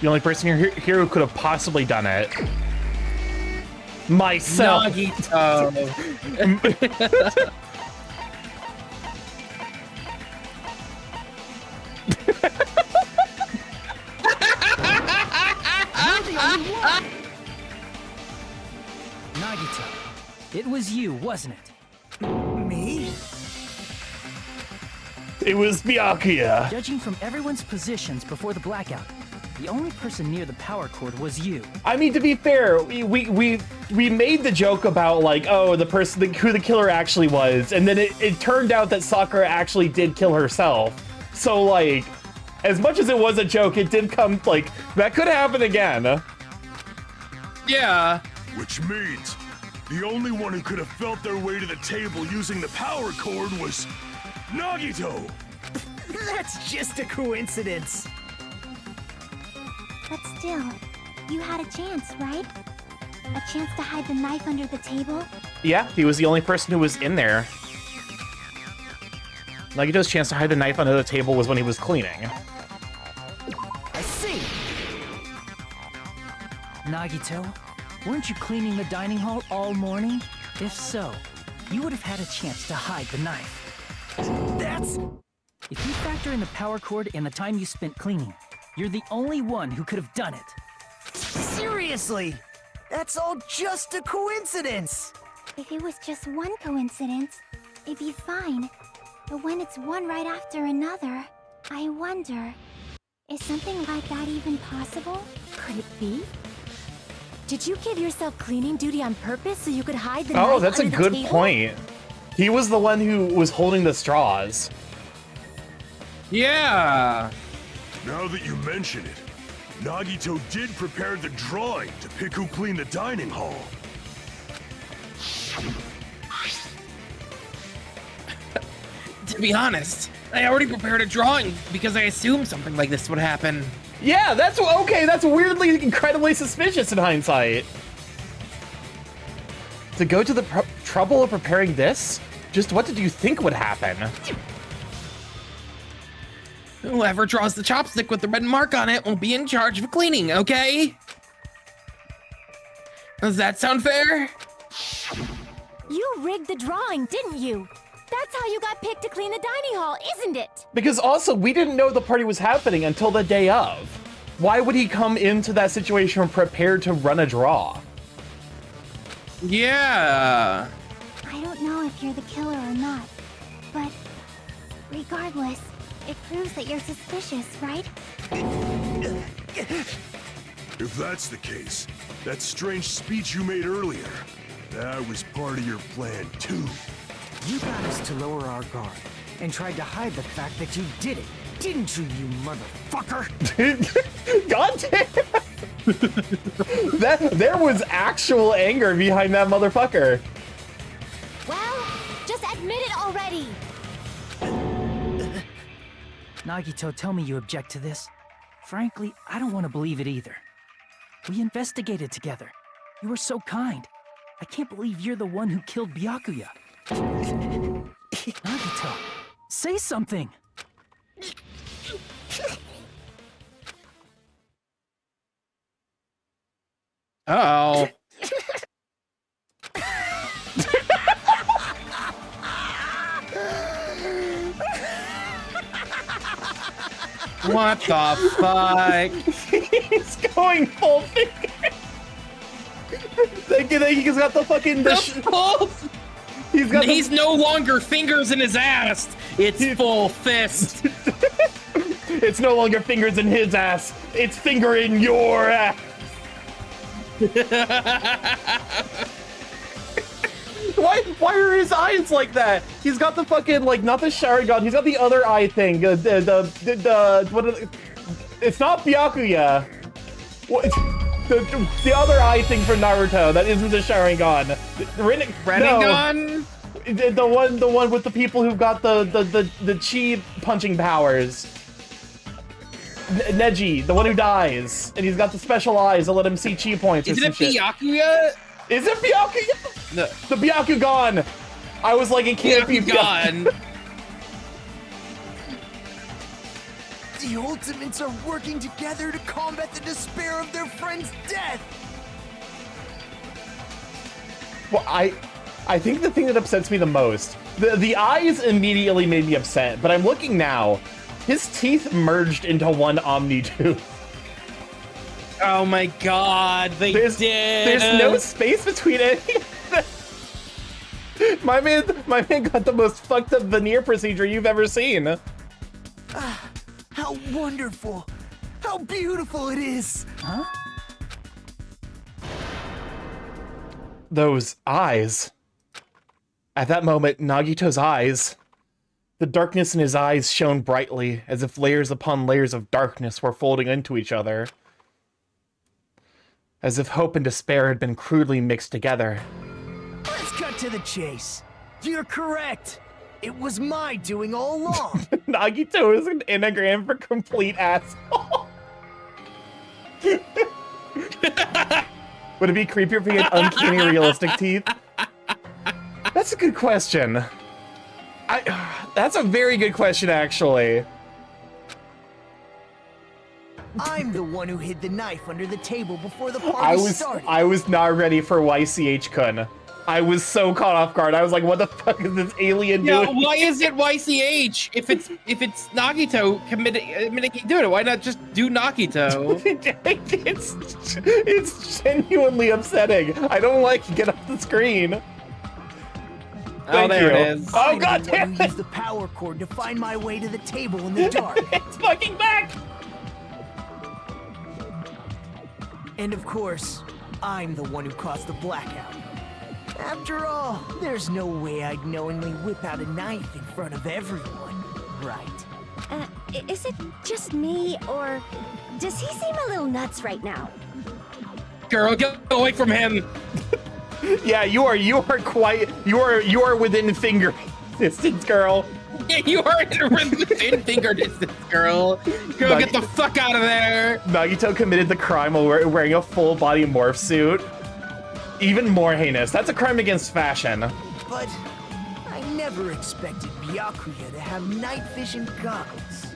A: The only person here who could have possibly done it. Myself.
B: Nagito.
K: Nagito, it was you, wasn't it?
D: Me?
A: It was Byakuya.
K: Judging from everyone's positions before the blackout, the only person near the power cord was you.
A: I mean, to be fair, we made the joke about like, oh, the person who the killer actually was, and then it turned out that Sakura actually did kill herself. So like, as much as it was a joke, it did come like that could happen again.
B: Yeah.
I: Which means the only one who could have felt their way to the table using the power cord was Nagito.
D: That's just a coincidence.
E: But still, you had a chance, right? A chance to hide the knife under the table?
A: Yeah, he was the only person who was in there. Nagito's chance to hide the knife under the table was when he was cleaning.
D: I see.
K: Nagito, weren't you cleaning the dining hall all morning? If so, you would have had a chance to hide the knife.
D: That's...
K: If you factor in the power cord and the time you spent cleaning, you're the only one who could have done it.
D: Seriously? That's all just a coincidence.
E: If it was just one coincidence, it'd be fine. But when it's one right after another, I wonder, is something like that even possible?
F: Could it be? Did you give yourself cleaning duty on purpose so you could hide the knife
A: Oh, that's a
F: under the
A: good
F: table?
A: point. He was the one who was holding the straws.
B: Yeah.
I: Now that you mention it, Nagito did prepare the drawing to pick who cleaned the dining hall.
B: To be honest, I already prepared a drawing because I assumed something like this would happen.
A: Yeah, that's okay. That's weirdly, incredibly suspicious in hindsight. To go to the trouble of preparing this? Just what did you think would happen?
B: Whoever draws the chopstick with the red mark on it will be in charge of cleaning, okay? Does that sound fair?
F: You rigged the drawing, didn't you? That's how you got picked to clean the dining hall, isn't it?
A: Because also, we didn't know the party was happening until the day of. Why would he come into that situation prepared to run a draw?
B: Yeah.
E: I don't know if you're the killer or not, but regardless, it proves that you're suspicious, right?
I: If that's the case, that strange speech you made earlier, that was part of your plan too.
D: You got us to lower our guard and tried to hide the fact that you did it, didn't you, you motherfucker?
A: God damn! There was actual anger behind that motherfucker.
F: Well, just admit it already.
K: Nagito, tell me you object to this. Frankly, I don't want to believe it either. We investigated together. You were so kind. I can't believe you're the one who killed Byakuya. Nagito, say something.
B: Uh-oh. What the fuck?
A: He's going full finger. He's got the fucking...
B: He's no longer fingers in his ass. It's full fist.
A: It's no longer fingers in his ass. It's finger in your ass. Why are his eyes like that? He's got the fucking, like, not the Sharingan. He's got the other eye thing. What it's not Byakuya. What? The other eye thing for Naruto that isn't the Sharingan.
B: Rinnegan?
A: No, the one with the people who got the chi punching powers. Neji, the one who dies, and he's got the special eyes that let him see chi points.
B: Is it Byakuya?
A: Is it Byakuya?
B: No.
A: The Byakugan. I was like, it can't be Byakugan.
D: The Ultimates are working together to combat the despair of their friend's death!
A: Well, I think the thing that upsets me the most, the eyes immediately made me upset, but I'm looking now, his teeth merged into one Omni tooth.
B: Oh my god, they did.
A: There's no space between any of them. My man got the most fucked up veneer procedure you've ever seen.
D: How wonderful! How beautiful it is!
K: Huh?
A: Those eyes. At that moment, Nagito's eyes. The darkness in his eyes shone brightly, as if layers upon layers of darkness were folding into each other. As if hope and despair had been crudely mixed together.
D: Let's cut to the chase. You're correct. It was my doing all along.
A: Nagito is an anagram for complete asshole. Would it be creepier if he had uncanny realistic teeth? That's a good question. That's a very good question, actually.
D: I'm the one who hid the knife under the table before the party started.
A: I was not ready for YCH-kun. I was so caught off guard. I was like, what the fuck is this alien doing?
B: Yeah, why is it YCH? If it's Nagito doing it, why not just do Nagito?
A: it's genuinely upsetting. I don't like it. Get off the screen.
B: Oh, there it is.
A: Oh, god damn
D: it! I used the power cord to find my way to the table in the dark.
A: It's fucking back!
D: And of course, I'm the one who caused the blackout. After all, there's no way I'd knowingly whip out a knife in front of everyone, right?
F: Is it just me, or does he seem a little nuts right now?
B: Girl, get away from him!
A: Yeah, you are within finger distance, girl.
B: Yeah, you are within finger distance, girl. Girl, get the fuck out of there!
A: Nagito committed the crime while wearing a full body morph suit. Even more heinous. That's a crime against fashion.
D: But I never expected Byakuya to have night vision goggles.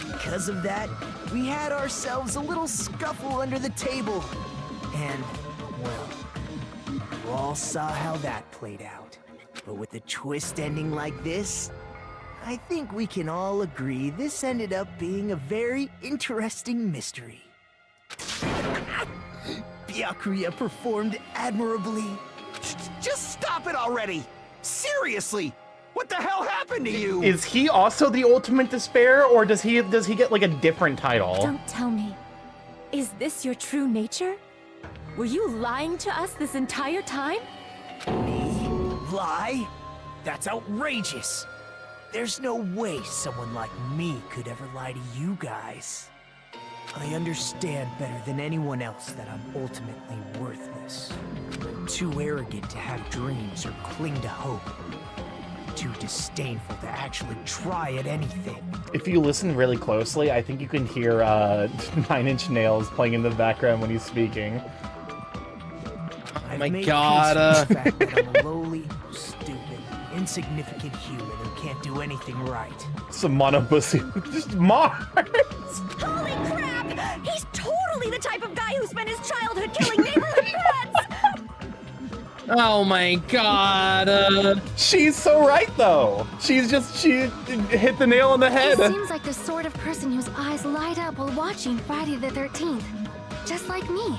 D: Because of that, we had ourselves a little scuffle under the table. And, well, you all saw how that played out. But with a twist ending like this, I think we can all agree this ended up being a very interesting mystery. Byakuya performed admirably.
L: Just stop it already! Seriously! What the hell happened to you?
A: Is he also the ultimate despair, or does he get like a different title?
F: Don't tell me. Is this your true nature? Were you lying to us this entire time?
D: Me? Lie? That's outrageous. There's no way someone like me could ever lie to you guys. I understand better than anyone else that I'm ultimately worthless. Too arrogant to have dreams or cling to hope. Too disdainful to actually try at anything.
A: If you listen really closely, I think you can hear 9 Inch Nails playing in the background when he's speaking.
B: Oh my god.
D: The fact that I'm a lowly, stupid, insignificant human who can't do anything right.
A: Some monobussy. Just Mars!
C: Holy crap! He's totally the type of guy who spent his childhood killing neighborhood pets!
B: Oh my god.
A: She's so right, though. She hit the nail on the head.
G: He seems like the sort of person whose eyes light up while watching Friday the 13th. Just like me.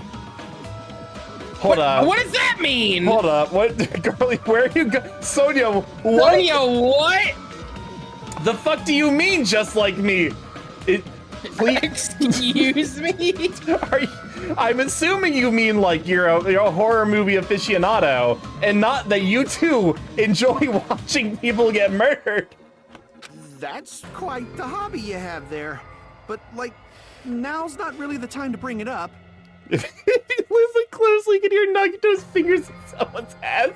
A: Hold up.
B: What does that mean?
A: Hold up. What, girlie, where are you going? Sonia, what?
B: Sonia, what?
A: The fuck do you mean, just like me?
B: Excuse me?
A: I'm assuming you mean like you're a horror movie aficionado, and not that you too enjoy watching people get murdered.
L: That's quite the hobby you have there. But, like, now's not really the time to bring it up.
A: If you listen closely, you can hear Nagito's fingers in someone's ass.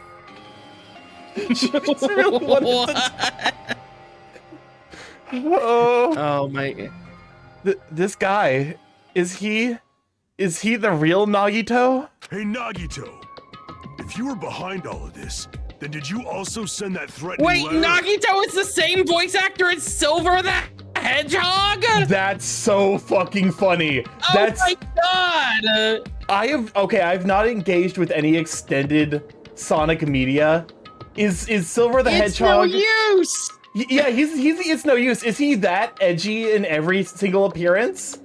A: She just really wanted to...
B: Oh my...
A: This guy, is he the real Nagito?
I: Hey Nagito, if you were behind all of this, then did you also send that threatening
B: Wait,
I: letter?
B: Nagito is the same voice actor as Silver that Hedgehog?
A: That's so fucking funny.
B: Oh my god!
A: I've not engaged with any extended Sonic media. Is Silver the Hedgehog?
B: It's no use!
A: Yeah, he's it's no use. Is he that edgy in every single appearance?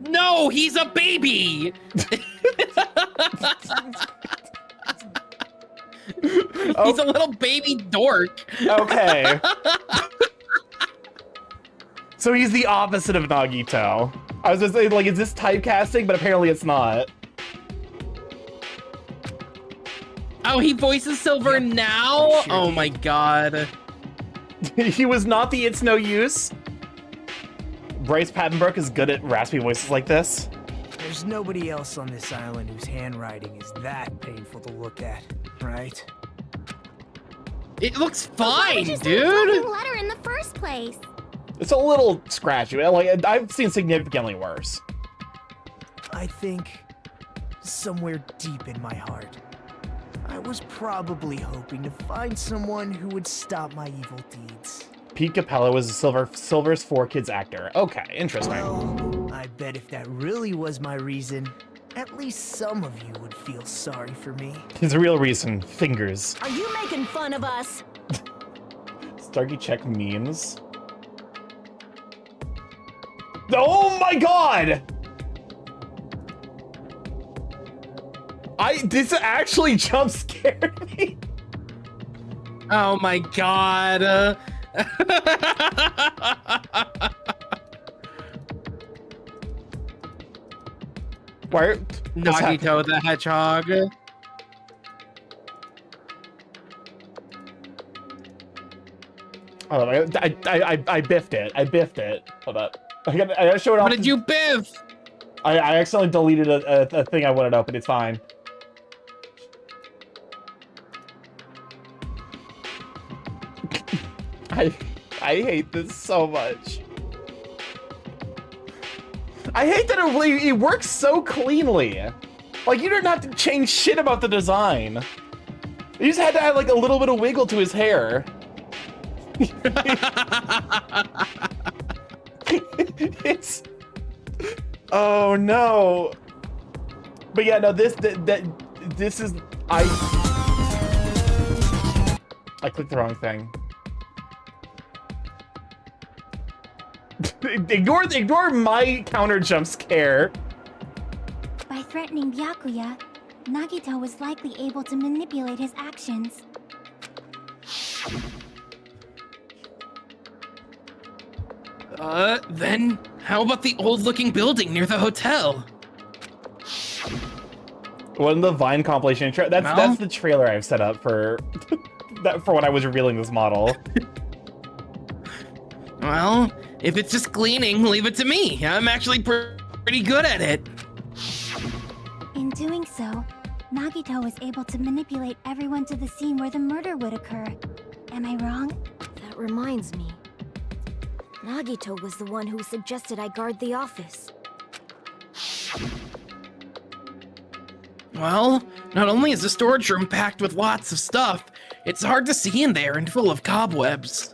B: No, he's a baby! He's a little baby dork.
A: Okay. So he's the opposite of Nagito. I was just saying, like, is this typecasting? But apparently it's not.
B: Oh, he voices Silver now?
D: Sure
B: Oh
D: did.
B: my god.
A: He was not the It's No Use. Bryce Papenbrook is good at raspy voices like this.
D: There's nobody else on this island whose handwriting is that painful to look at, right?
B: It looks
E: Why would
B: fine,
E: you send a fucking
B: dude.
E: letter in the first place?
A: It's a little scratchy. Like, I've seen significantly worse.
D: I think somewhere deep in my heart, I was probably hoping to find someone who would stop my evil deeds.
A: Pete Capello was Silver's 4Kids actor. Okay, interesting.
D: Well, I bet if that really was my reason, at least some of you would feel sorry for me.
A: His real reason, fingers.
C: Are you making fun of us?
A: Starky check memes. Oh my god! This actually jump scared me.
B: Oh my god.
A: Where?
B: Nagito the Hedgehog.
A: Oh, I biffed it. I biffed it. Hold up. I gotta show it off.
B: What did you biff?
A: I accidentally deleted a thing I wanted to open. It's fine. I hate this so much. I hate that it works so cleanly. Like, you didn't have to change shit about the design. You just had to add like a little bit of wiggle to his hair. It's... Oh no. But yeah, no, this is... I clicked the wrong thing. Ignore my counter jump scare.
E: By threatening Byakuya, Nagito was likely able to manipulate his actions.
B: Then how about the old-looking building near the hotel?
A: One of the Vine compilation that's the trailer I've set up for for when I was revealing this model.
B: Well, if it's just cleaning, leave it to me. I'm actually pretty good at it.
E: In doing so, Nagito was able to manipulate everyone to the scene where the murder would occur. Am I wrong?
F: That reminds me. Nagito was the one who suggested I guard the office.
B: Well, not only is the storage room packed with lots of stuff, it's hard to see in there and full of cobwebs.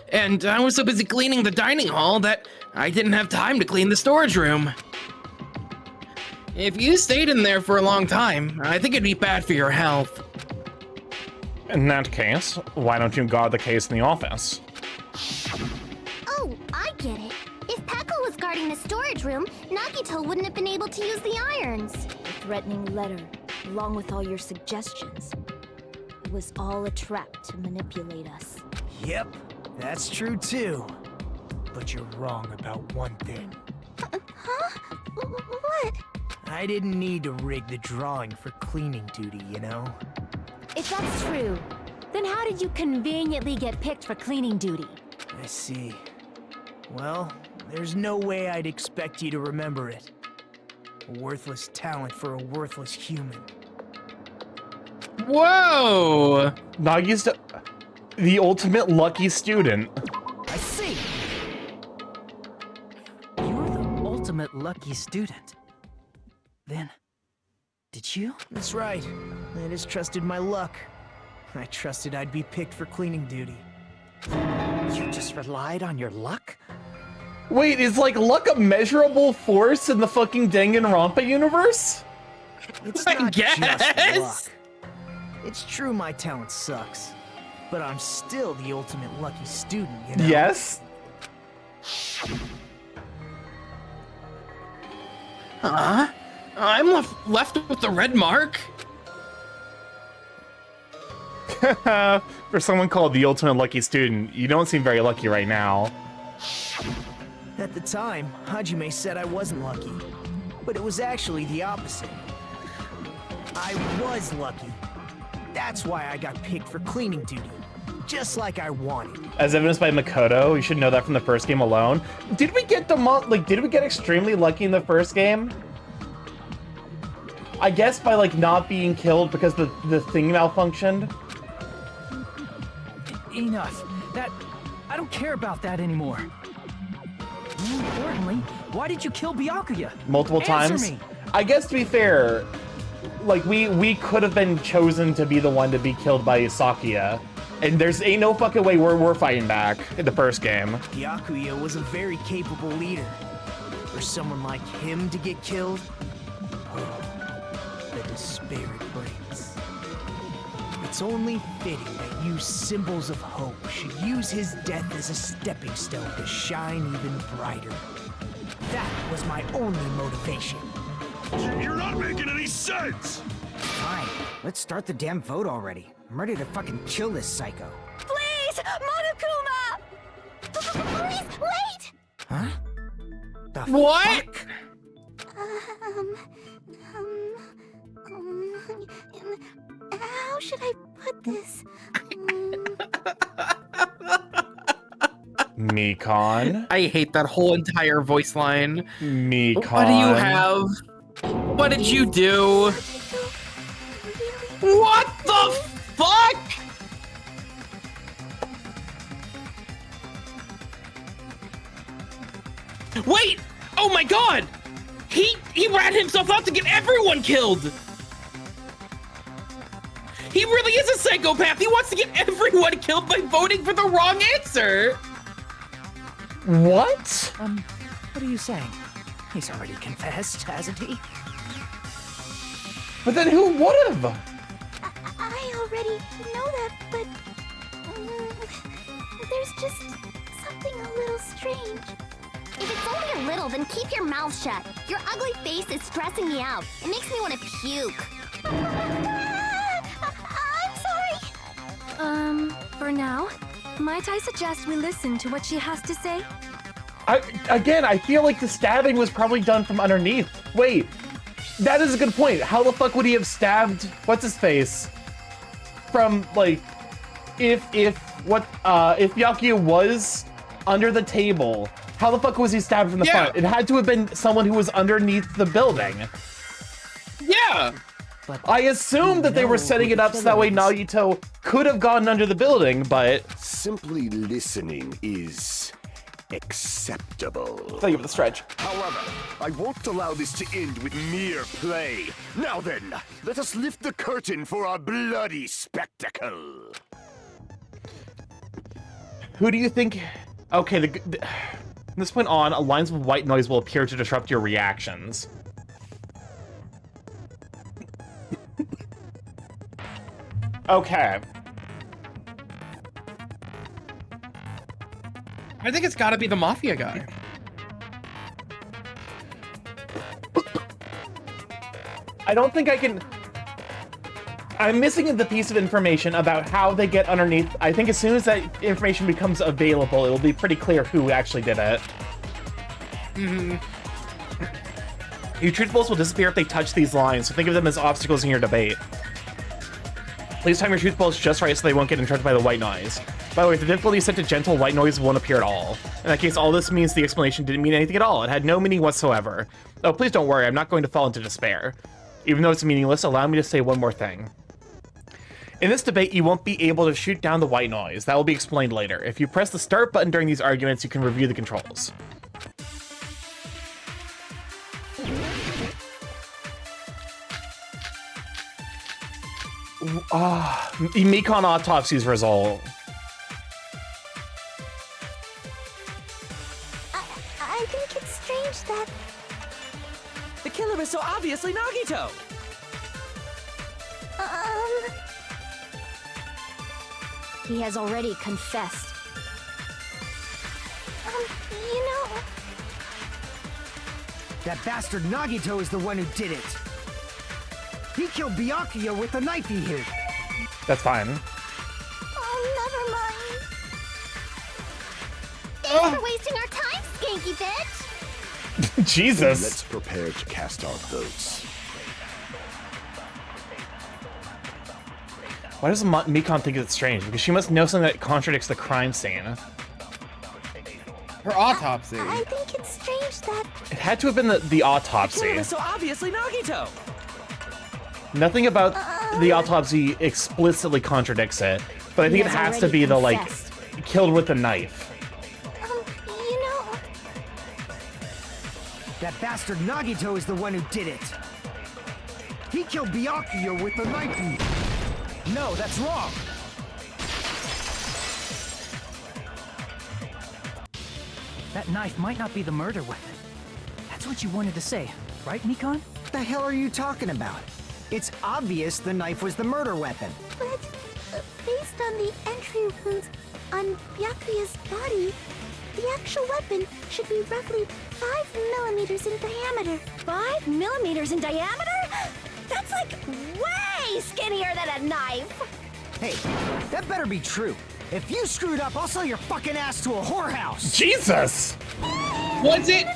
B: And I was so busy cleaning the dining hall that I didn't have time to clean the storage room. If you stayed in there for a long time, I think it'd be bad for your health.
A: In that case, why don't you guard the case in the office?
E: Oh, I get it. If Peko was guarding the storage room, Nagito wouldn't have been able to use the irons.
F: The threatening letter, along with all your suggestions. It was all a trap to manipulate us.
D: Yep, that's true too. But you're wrong about one thing.
E: Huh? What?
D: I didn't need to rig the drawing for cleaning duty, you know?
F: If that's true, then how did you conveniently get picked for cleaning duty?
D: I see. Well, there's no way I'd expect you to remember it. A worthless talent for a worthless human.
B: Whoa!
A: Nagi's the ultimate lucky student.
K: I see. You're the ultimate lucky student. Then, did you?
D: That's right. I just trusted my luck. I trusted I'd be picked for cleaning duty. You just relied on your luck?
A: Wait, is like luck a measurable force in the fucking Danganronpa universe?
D: It's
B: I
D: not just
B: guess.
D: luck. It's true my talent sucks, but I'm still the ultimate lucky student, you know?
A: Yes.
B: Huh? I'm left with the red mark?
A: For someone called the ultimate lucky student, you don't seem very lucky right now.
D: At the time, Hajime said I wasn't lucky, but it was actually the opposite. I was lucky. That's why I got picked for cleaning duty, just like I wanted.
A: As evidenced by Makoto, you should know that from the first game alone. Did we get did we get extremely lucky in the first game? I guess by like not being killed because the thing malfunctioned.
K: Enough. I don't care about that anymore. More importantly, why did you kill Byakuya?
A: Multiple
K: Answer
A: times.
K: me.
A: I guess to be fair, like we could have been chosen to be the one to be killed by Sakuya. And ain't no fucking way we're fighting back in the first game.
D: Byakuya was a very capable leader. For someone like him to get killed, the despair it brings. It's only fitting that you symbols of hope should use his death as a stepping stone to shine even brighter. That was my only motivation.
I: You're not making any sense!
M: Fine, let's start the damn vote already. I'm ready to fucking kill this psycho.
F: Please, Monokuma! Please, wait!
M: Huh? The
B: What?
M: fuck?
E: How should I put this?
A: Mikon.
B: I hate that whole entire voice line.
A: Mikon.
B: What do you have? What did you do? What the fuck? Wait! Oh my god! He rat himself out to get everyone killed! He really is a psychopath! He wants to get everyone killed by voting for the wrong answer!
A: What?
D: What are you saying? He's already confessed, hasn't he?
A: But then who would've?
E: I already know that, but there's just something a little strange.
F: If it's only a little, then keep your mouth shut. Your ugly face is stressing me out. It makes me want to puke.
E: I'm sorry.
G: For now, might I suggest we listen to what she has to say?
A: I feel like the stabbing was probably done from underneath. Wait, that is a good point. How the fuck would he have stabbed what's his face? From like, if Byakuya was under the table, how the fuck was he stabbed from the front? It had to have been someone who was underneath the building.
B: Yeah.
D: But
A: I assumed that they were setting it up so that way Naruto could have gotten under the building, but
J: simply listening is acceptable.
A: Thank you for the stretch.
J: However, I won't allow this to end with mere play. Now then, let us lift the curtain for our bloody spectacle.
A: Who do you think? Okay, from this point on, lines of white noise will appear to disrupt your reactions. Okay.
B: I think it's gotta be the mafia guy.
A: I don't think I can... I'm missing the piece of information about how they get underneath. I think as soon as that information becomes available, it'll be pretty clear who actually did it. Your truth balls will disappear if they touch these lines, so think of them as obstacles in your debate. Please time your truth balls just right so they won't get interrupted by the white noise. By the way, if the difficulty is set to gentle, white noise won't appear at all. In that case, all this means the explanation didn't mean anything at all. It had no meaning whatsoever. Oh, please don't worry, I'm not going to fall into despair. Even though it's meaningless, allow me to say one more thing. In this debate, you won't be able to shoot down the white noise. That will be explained later. If you press the start button during these arguments, you can review the controls. Mikon Autopsy's result.
F: I think it's strange that...
K: The killer is so obviously Nagito!
F: He has already confessed. You know...
M: That bastard Nagito is the one who did it. He killed Byakuya with the knife he hid.
A: That's fine.
F: Oh, never mind. Thanks for wasting our time, skanky bitch!
A: Jesus.
J: Let's prepare to cast our votes.
A: Why does Mikon think it's strange? Because she must know something that contradicts the crime scene.
B: Her autopsy.
F: I think it's strange that...
A: It had to have been the autopsy.
K: The killer is so obviously Nagito!
A: Nothing about the autopsy explicitly contradicts it, but I think it has to be the, like, killed with a knife.
F: You know...
M: That bastard Nagito is the one who did it. He killed Byakuya with the knife he hid. No, that's wrong.
K: That knife might not be the murder weapon. That's what you wanted to say, right, Mikon?
M: What the hell are you talking about? It's obvious the knife was the murder weapon.
F: But, based on the entry wounds on Byakuya's body, the actual weapon should be roughly 5 millimeters in diameter. 5 millimeters in diameter? That's like way skinnier than a knife!
M: Hey, that better be true. If you screwed up, I'll sell your fucking ass to a whorehouse.
A: Jesus!
B: Was it?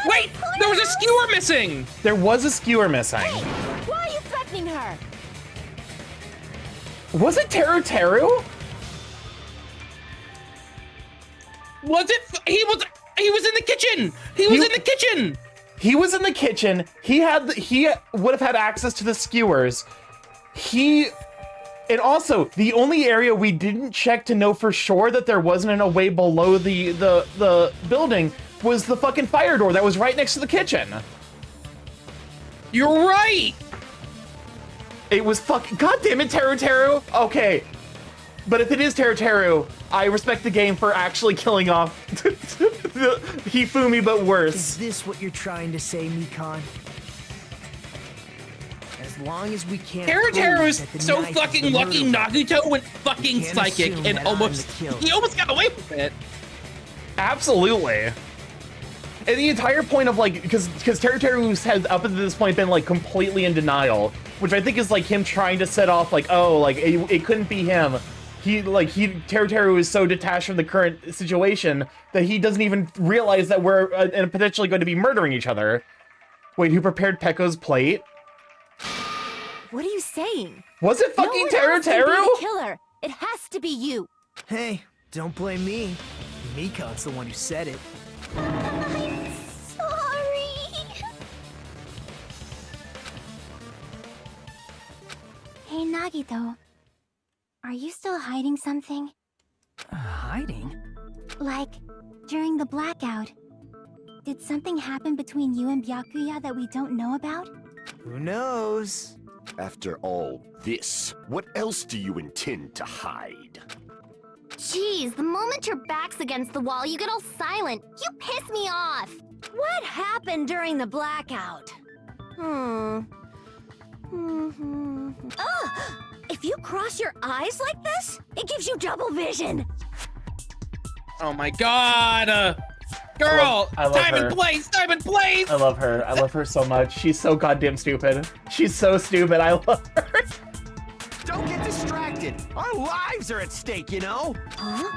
B: Wait! There was a skewer missing!
A: There was a skewer missing.
F: Hey, why are you threatening her?
A: Was it Teru Teru?
B: Was it? He was in the kitchen! He was in the kitchen!
A: He was in the kitchen. He would have had access to the skewers. And also, the only area we didn't check to know for sure that there wasn't a way below the building was the fucking fire door that was right next to the kitchen.
B: You're right!
A: It was fucking... God damn it, Teru Teru! Okay. But if it is Teru Teru, I respect the game for actually killing off the Hifumi, but worse.
D: Is this what you're trying to say, Mikon? As long as we can't...
B: Teru Teru is so fucking lucky Nagito went fucking psychic and he almost got away with it.
A: Absolutely. And the entire point of, like, because Teru Teru has up until this point been, like, completely in denial, which I think is, like, him trying to set off, like, oh, like, it couldn't be him. Teru Teru is so detached from the current situation that he doesn't even realize that we're potentially going to be murdering each other. Wait, who prepared Pekko's plate?
F: What are you saying?
A: Was it fucking Teru Teru?
F: The killer. It has to be you.
D: Hey, don't blame me. Mikon's the one who said it.
F: I'm sorry.
E: Hey, Nagito. Are you still hiding something?
K: Hiding?
E: Like, during the blackout, did something happen between you and Byakuya that we don't know about?
D: Who knows?
J: After all this, what else do you intend to hide?
F: Jeez, the moment your back's against the wall, you get all silent. You piss me off. What happened during the blackout? If you cross your eyes like this, it gives you double vision.
B: Oh my god! Girl!
A: I love
B: time
A: her.
B: and place! Time and place!
A: I love her. I love her so much. She's so goddamn stupid. She's so stupid. I love her.
L: Don't get distracted. Our lives are at stake, you know?
F: Huh?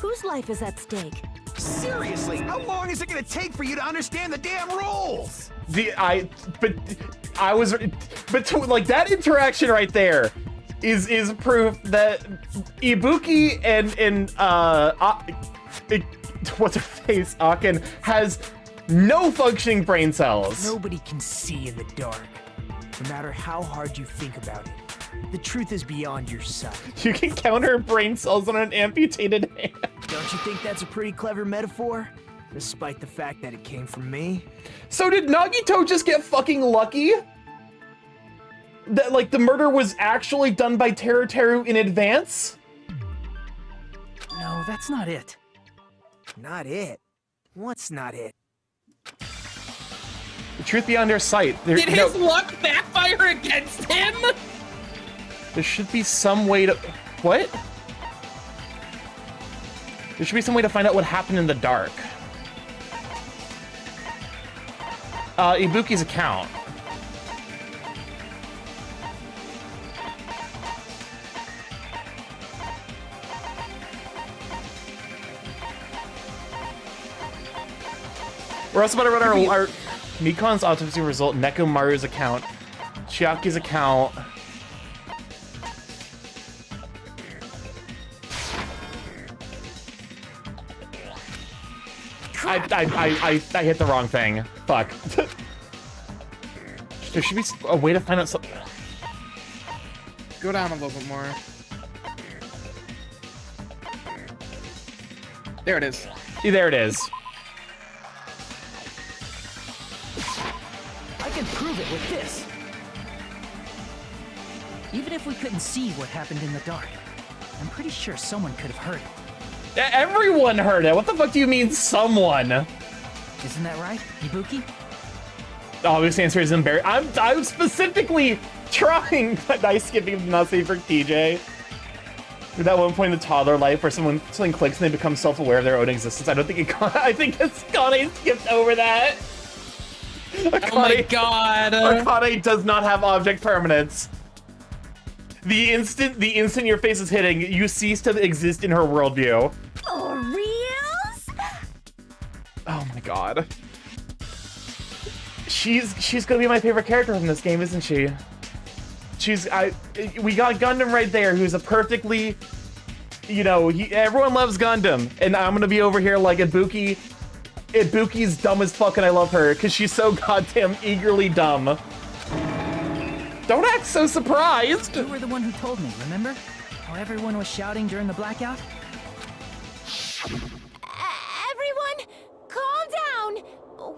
F: Whose life is at stake?
L: Seriously, how long is it gonna take for you to understand the damn rules?
A: Like that interaction right there is proof that Ibuki and what's her face, Akin, has no functioning brain cells.
D: Nobody can see in the dark, no matter how hard you think about it. The truth is beyond your sight.
A: You can count her brain cells on an amputated hand.
D: Don't you think that's a pretty clever metaphor? Despite the fact that it came from me.
A: So did Nagito just get fucking lucky? That, like, the murder was actually done by Teru Teru in advance?
K: No, that's not it.
D: Not it. What's not it?
A: The truth beyond their sight.
B: Did his luck backfire against him?
A: There should be some way to... What? There should be some way to find out what happened in the dark. Ibuki's account. We're also about to run our Mikon's autopsy result, Nekomaru's account, Chiaki's account. I hit the wrong thing. Fuck. There should be a way to find out something.
B: Go down a little bit more. There it is.
A: There it is.
K: I can prove it with this. Even if we couldn't see what happened in the dark, I'm pretty sure someone could have heard it.
A: Everyone heard it. What the fuck do you mean, someone?
K: Isn't that right, Ibuki?
A: Obvious answer is embarrassing. I'm specifically trying. Nice skipping not safe for TJ. That one point in the toddler life where something clicks and they become self-aware of their own existence. I don't think I think Akane skipped over that. Akane,
B: oh my god.
A: Akane does not have object permanence. The instant your face is hitting, you cease to exist in her worldview.
C: For reals?
A: Oh my god. She's gonna be my favorite character from this game, isn't she? We got Gundam right there, who's a perfectly, you know, everyone loves Gundam, and I'm gonna be over here like Ibuki. Ibuki's dumb as fuck, and I love her because she's so goddamn eagerly dumb. Don't act so surprised.
K: You were the one who told me, remember? How everyone was shouting during the blackout?
F: Everyone, calm down.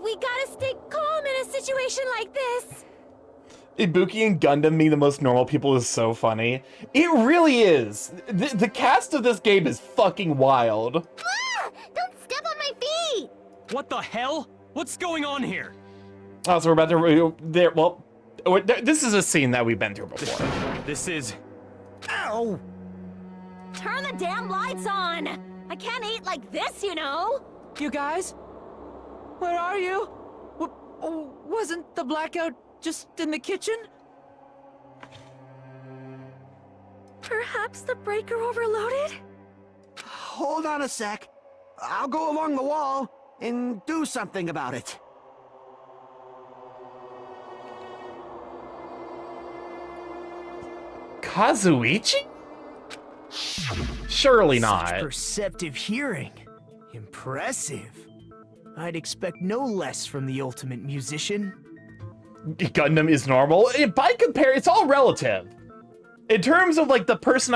F: We gotta stay calm in a situation like this.
A: Ibuki and Gundam being the most normal people is so funny. It really is. The cast of this game is fucking wild.
F: Ah, don't step on my feet.
M: What the hell? What's going on here?
A: Oh, so we're about to... Well, this is a scene that we've been through before.
M: This is...
D: Ow!
F: Turn the damn lights on. I can't eat like this, you know.
K: You guys? Where are you? Wasn't the blackout just in the kitchen?
G: Perhaps the breaker overloaded?
L: Hold on a sec. I'll go along the wall and do something about it.
A: Kazuichi? Surely not.
D: Such perceptive hearing. Impressive. I'd expect no less from the ultimate musician.
A: Gundam is normal. By compare, it's all relative. In terms of like the person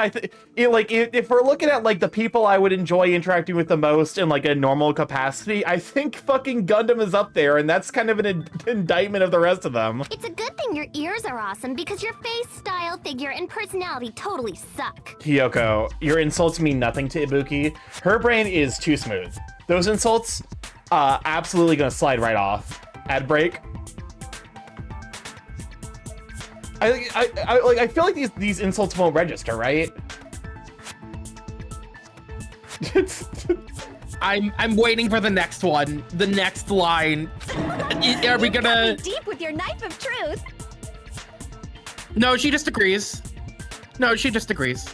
A: if we're looking at like the people I would enjoy interacting with the most in like a normal capacity, I think fucking Gundam is up there, and that's kind of an indictment of the rest of them.
E: It's a good thing your ears are awesome because your face, style, figure, and personality totally suck.
A: Kyoko, your insults mean nothing to Ibuki. Her brain is too smooth. Those insults, absolutely gonna slide right off. Ad break. I feel like these insults won't register, right?
B: I'm waiting for the next one. The next line. Are we gonna...
F: Deep with your knife of truth.
B: No, she just agrees. No, she just agrees.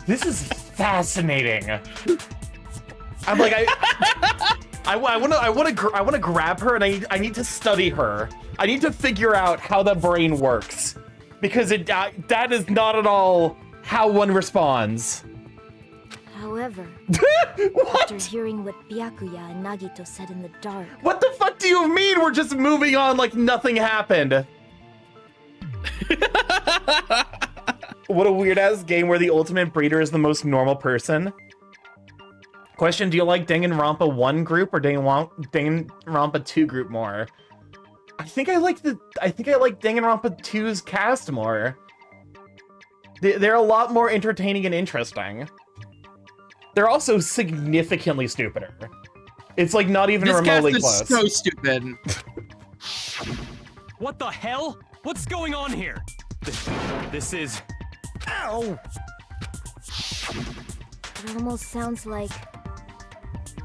A: This is fascinating. I'm like, I want to grab her, and I need to study her. I need to figure out how the brain works, because that is not at all how one responds.
F: However, after hearing what Byakuya and Nagito said in the dark...
A: What the fuck do you mean we're just moving on like nothing happened? What a weird-ass game where the ultimate breeder is the most normal person. Question, do you like Danganronpa 1 group or Danganronpa 2 group more? I think I like Danganronpa 2's cast more. They're a lot more entertaining and interesting. they're also significantly stupider. It's like not even remotely close.
B: This cast is so stupid.
N: What the hell? What's going on here? This is...
M: Ow!
F: It almost sounds like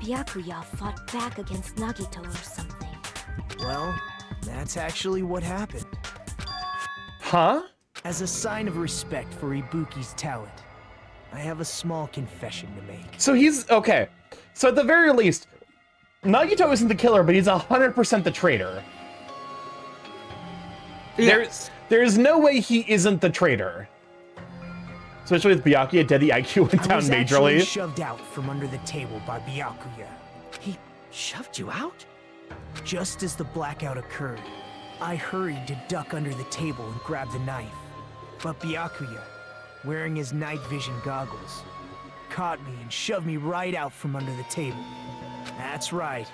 F: Byakuya fought back against Nagito or something.
D: Well, that's actually what happened.
A: Huh?
D: As a sign of respect for Ibuki's talent, I have a small confession to make.
A: So he's okay. So at the very least, Nagito isn't the killer, but he's 100% the traitor.
B: Yes.
A: There's no way he isn't the traitor. Especially with Byakuya dead, the IQ went down
D: I was
A: majorly.
D: actually shoved out from under the table by Byakuya.
K: He shoved you out?
D: Just as the blackout occurred, I hurried to duck under the table and grab the knife. But Byakuya, wearing his night vision goggles, caught me and shoved me right out from under the table. That's right.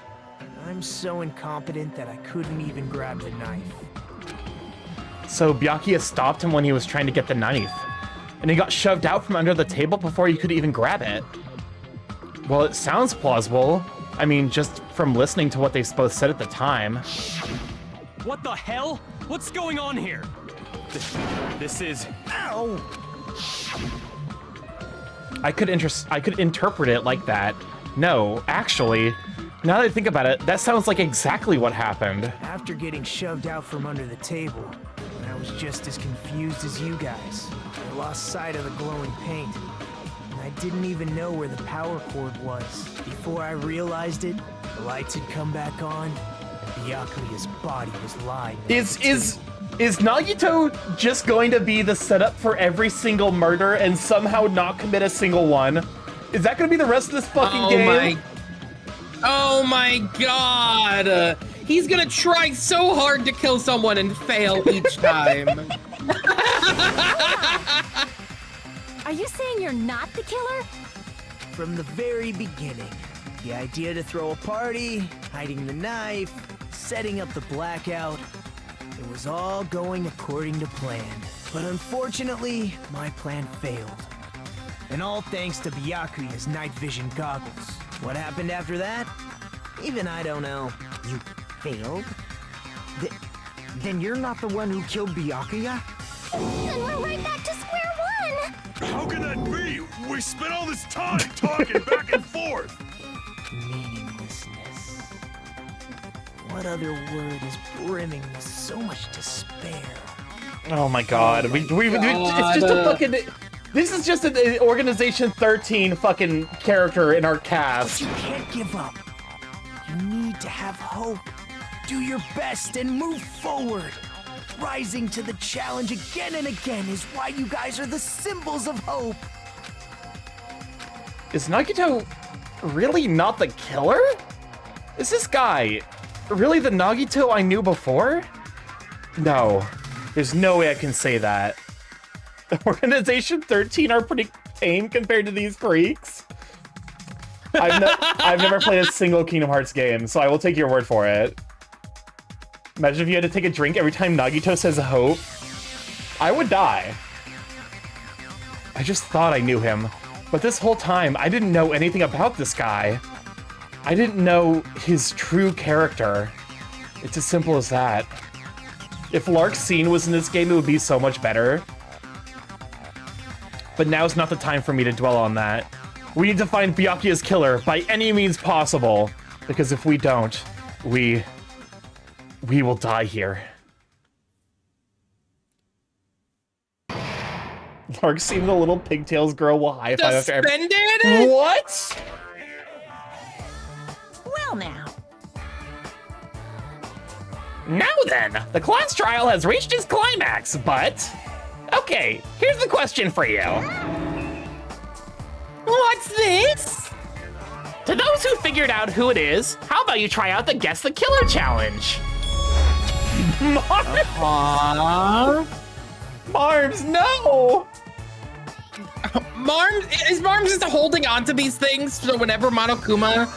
D: I'm so incompetent that I couldn't even grab the knife.
A: So Byakuya stopped him when he was trying to get the knife. And he got shoved out from under the table before he could even grab it. Well, it sounds plausible. I mean, just from listening to what they both said at the time.
N: What the hell? What's going on here? This is...
M: Ow!
A: I could interpret it like that. No, actually, now that I think about it, that sounds like exactly what happened.
D: After getting shoved out from under the table, I was just as confused as you guys. I lost sight of the glowing paint, and I didn't even know where the power cord was. Before I realized it, the lights had come back on, and Byakuya's body was lying.
A: Is Nagito just going to be the setup for every single murder and somehow not commit a single one? Is that going to be the rest of this fucking game?
B: Oh my god! He's gonna try so hard to kill someone and fail each time.
F: Are you saying you're not the killer?
D: From the very beginning, the idea to throw a party, hiding the knife, setting up the blackout, it was all going according to plan. But unfortunately, my plan failed. And all thanks to Byakuya's night vision goggles. What happened after that? Even I don't know.
M: You failed? Then you're not the one who killed Byakuya?
F: Then we're right back to square one!
I: How can that be? We spent all this time talking back and forth!
D: Meaninglessness. What other word is brimming with so much despair?
A: Oh my god. It's just a fucking... This is just an Organization 13 fucking character in our cast.
D: But you can't give up. You need to have hope. Do your best and move forward. Rising to the challenge again and again is why you guys are the symbols of hope.
A: Is Nagito really not the killer? Is this guy really the Nagito I knew before? No, there's no way I can say that. Organization 13 are pretty tame compared to these freaks. I've never played a single Kingdom Hearts game, so I will take your word for it. Imagine if you had to take a drink every time Nagito says hope. I would die. I just thought I knew him, but this whole time I didn't know anything about this guy. I didn't know his true character. It's as simple as that. If Larxene was in this game, it would be so much better. But now's not the time for me to dwell on that. We need to find Byakuya's killer by any means possible, because if we don't, we will die here. Larxene, the little pigtails girl, will high five after every...
B: Suspended?
A: What?
C: Well now.
A: Now then, the class trial has reached its climax, but... Okay, here's the question for you. What's this? To those who figured out who it is, how about you try out the Guess the Killer challenge? Marms, no!
B: Is Marms just holding on to these things so whenever Monokuma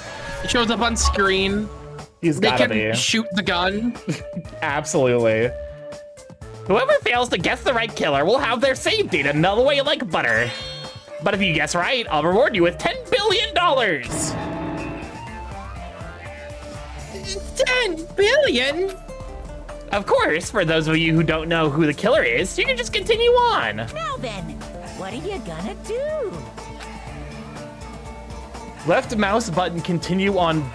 B: shows up on screen,
A: they
B: can shoot the gun?
A: Absolutely. Whoever fails to guess the right killer will have their save data melt away like butter. But if you guess right, I'll reward you with 10 billion billion.
B: $10 billion?
A: Of course, for those of you who don't know who the killer is, you can just continue on.
C: Now then, what are you gonna do?
A: Left mouse button, continue on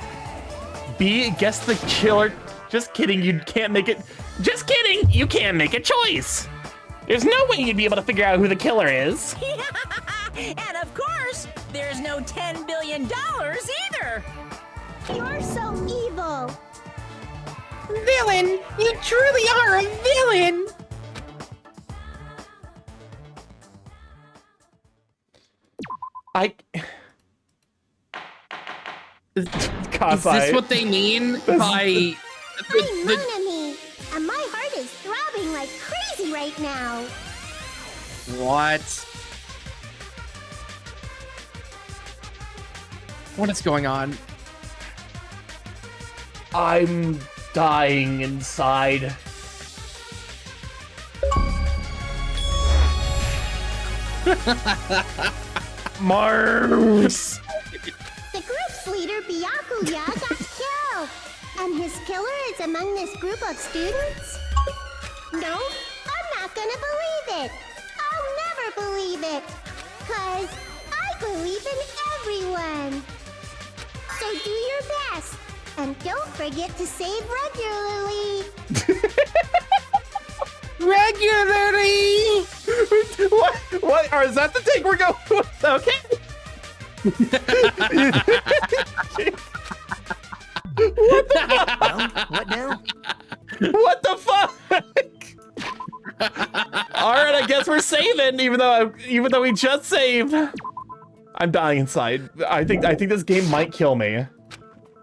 A: B, guess the killer. Just kidding, you can't make it. Just kidding, you can't make a choice. There's no way you'd be able to figure out who the killer is.
C: And of course, there's no $10 billion either.
F: You're so evil.
B: Villain! You truly are a villain! Is this what they mean by
F: I'm Mon Ami, and my heart is throbbing like crazy right now.
B: What? What is going on?
A: I'm dying inside. Mars!
F: The group's leader, Byakuya, got killed. And his killer is among this group of students? No, I'm not gonna believe it. I'll never believe it. 'Cause I believe in everyone. So do your best. And don't forget to save regularly.
B: Regularly!
A: What? Or is that the take we're going with? Okay. What the fuck?
D: Well, what now?
A: What the fuck? All right, I guess we're saving, even though we just saved. I'm dying inside. I think this game might kill me.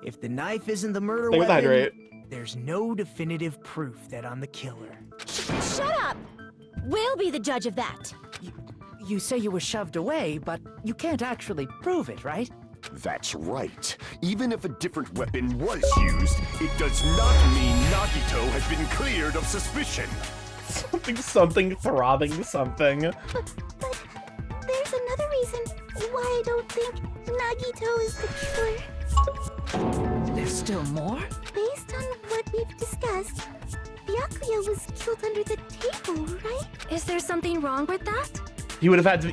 D: If the knife isn't the murder
A: Stay with
D: weapon,
A: hydrate.
D: there's no definitive proof that I'm the killer.
F: Shut up! We'll be the judge of that.
K: You say you were shoved away, but you can't actually prove it, right?
J: That's right. Even if a different weapon was used, it does not mean Nagito has been cleared of suspicion.
A: Something throbbing something.
F: But there's another reason why I don't think Nagito is the killer.
K: There's still more?
F: Based on what we've discussed, Byakuya was killed under the table, right?
G: Is there something wrong with that?
A: He would have had to.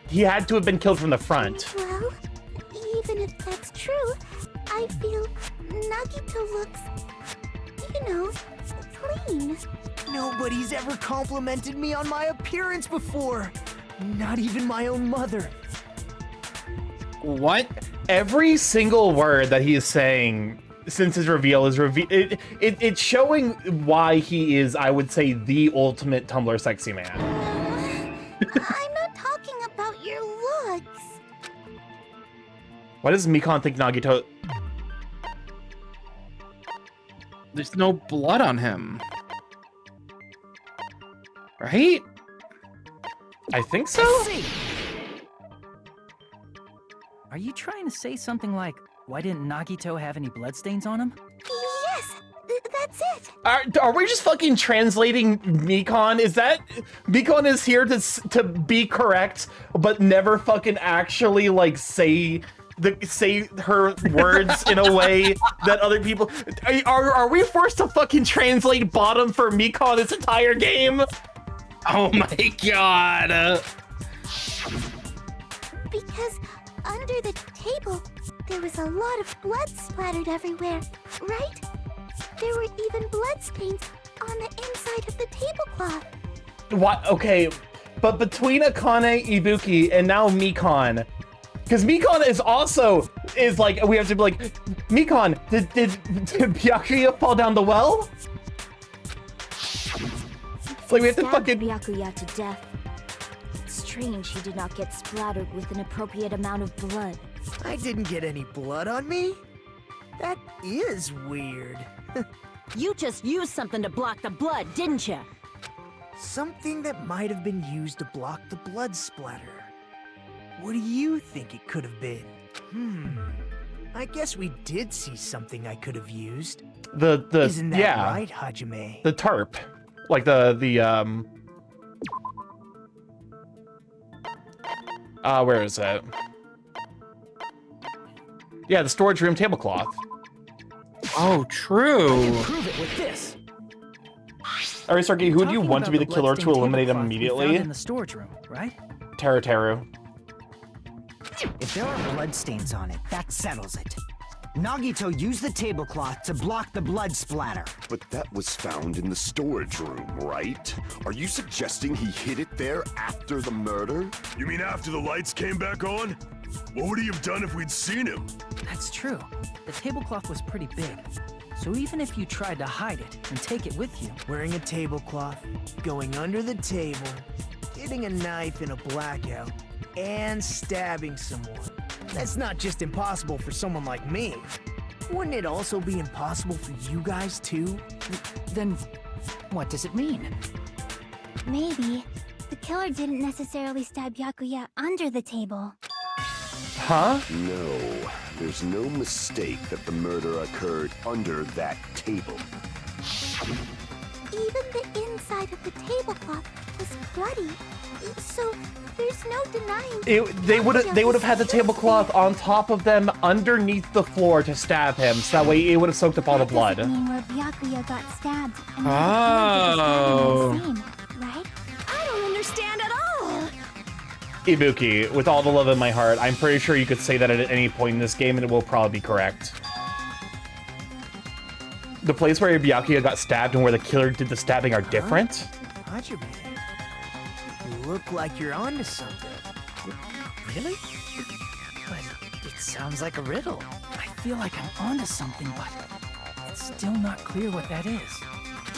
A: He had to have been killed from the front.
F: Well, even if that's true, I feel Nagito looks, clean.
D: Nobody's ever complimented me on my appearance before. Not even my own mother.
B: What?
A: Every single word that he is saying since his reveal is it's showing why he is, I would say, the ultimate Tumblr sexy man.
F: I'm not talking about your looks.
A: Why does Mikon think Nagito?
B: There's no blood on him. Right?
A: I think so.
K: Are you trying to say something like, why didn't Nagito have any bloodstains on him?
F: Yes, that's it.
A: Are we just fucking translating Mikon? Is that Mikon is here to be correct, but never fucking actually like say her words in a way that other people are we forced to fucking translate bottom for Mikon this entire game?
B: Oh my god.
F: Because under the table, there was a lot of blood splattered everywhere, right? There were even bloodstains on the inside of the tablecloth.
A: What? Okay, but between Akane, Ibuki, and now Mikon, because Mikon is like, we have to be like, Mikon, did Byakuya fall down the well? Like we have to fucking
F: Byakuya to death. It's strange he did not get splattered with an appropriate amount of blood.
D: I didn't get any blood on me? That is weird.
C: You just used something to block the blood, didn't you?
D: Something that might have been used to block the blood splatter. What do you think it could have been? I guess we did see something I could have used. Isn't that right, Hajime?
A: The tarp. Like where is it? Yeah, the storage room tablecloth.
B: Oh, true.
K: Prove it with this.
A: All right, Starky, who do you
K: Talking
A: want to be the
K: about
A: killer to
K: bloodstained
A: eliminate him
K: tablecloth we
A: immediately?
K: found in the storage room, right?
A: Teru.
M: If there are bloodstains on it, that settles it. Nagito used the tablecloth to block the blood splatter.
J: But that was found in the storage room, right? Are you suggesting he hid it there after the murder?
I: You mean after the lights came back on? What would he have done if we'd seen him?
K: That's true. The tablecloth was pretty big. So even if you tried to hide it and take it with you,
D: Wearing a tablecloth, going under the table, getting a knife in a blackout, and stabbing someone. That's not just impossible for someone like me. Wouldn't it also be impossible for you guys too?
K: then what does it mean?
E: Maybe the killer didn't necessarily stab Byakuya under the table.
A: Huh?
J: No, there's no mistake that the murder occurred under that table.
E: Even the inside of the tablecloth was bloody, so there's no denying.
A: They would have had the tablecloth on top of them underneath the floor to stab him, so that way it would have soaked up all the blood.
E: That doesn't mean where Byakuya got stabbed and
B: Oh.
E: the same, right?
F: I don't understand at all.
A: Ibuki, with all the love in my heart, I'm pretty sure you could say that at any point in this game and it will probably be correct. The place where Byakuya got stabbed and where the killer did the stabbing are different?
D: Hajime, you look like you're onto something.
K: Really? But it sounds like a riddle. I feel like I'm onto something, but it's still not clear what that is.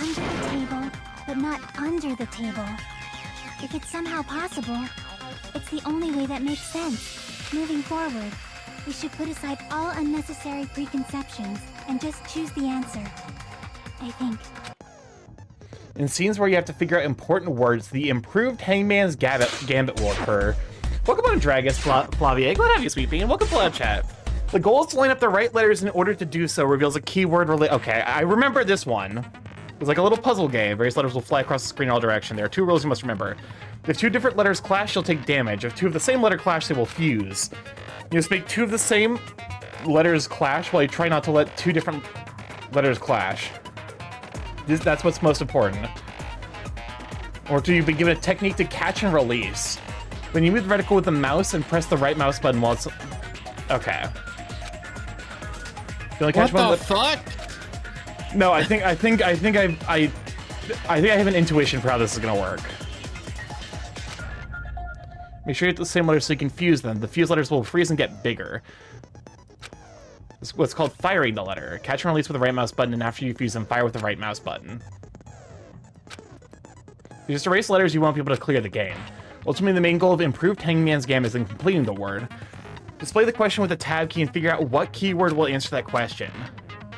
E: Under the table, but not under the table. If it's somehow possible, it's the only way that makes sense. Moving forward, we should put aside all unnecessary preconceptions and just choose the answer. I think.
A: In scenes where you have to figure out important words, the improved Hangman's Gambit will occur. Welcome on, Dragus Flavier. Glad to have you, sweet bean. Welcome to Live Chat. The goal is to line up the right letters in order to do so. Reveals a keyword related. Okay, I remember this one. It's like a little puzzle game. Various letters will fly across the screen in all directions. There are 2 rules you must remember. If 2 different letters clash, you'll take damage. If 2 of the same letter clash, they will fuse. You must make 2 of the same letters clash while you try not to let 2 different letters clash. That's what's most important. Or do you be given a technique to catch and release? When you move the reticle with the mouse and press the right mouse button while it's... Okay. You only catch
B: What
A: one
B: the fuck?
A: No, I think I have an intuition for how this is gonna work. Make sure you get the same letters so you can fuse them. The fused letters will freeze and get bigger. It's what's called firing the letter. Catch and release with the right mouse button, and after you fuse them, fire with the right mouse button. If you just erase letters, you won't be able to clear the game. Ultimately, the main goal of improved Hangman's Gambit is in completing the word. Display the question with the tab key and figure out what keyword will answer that question.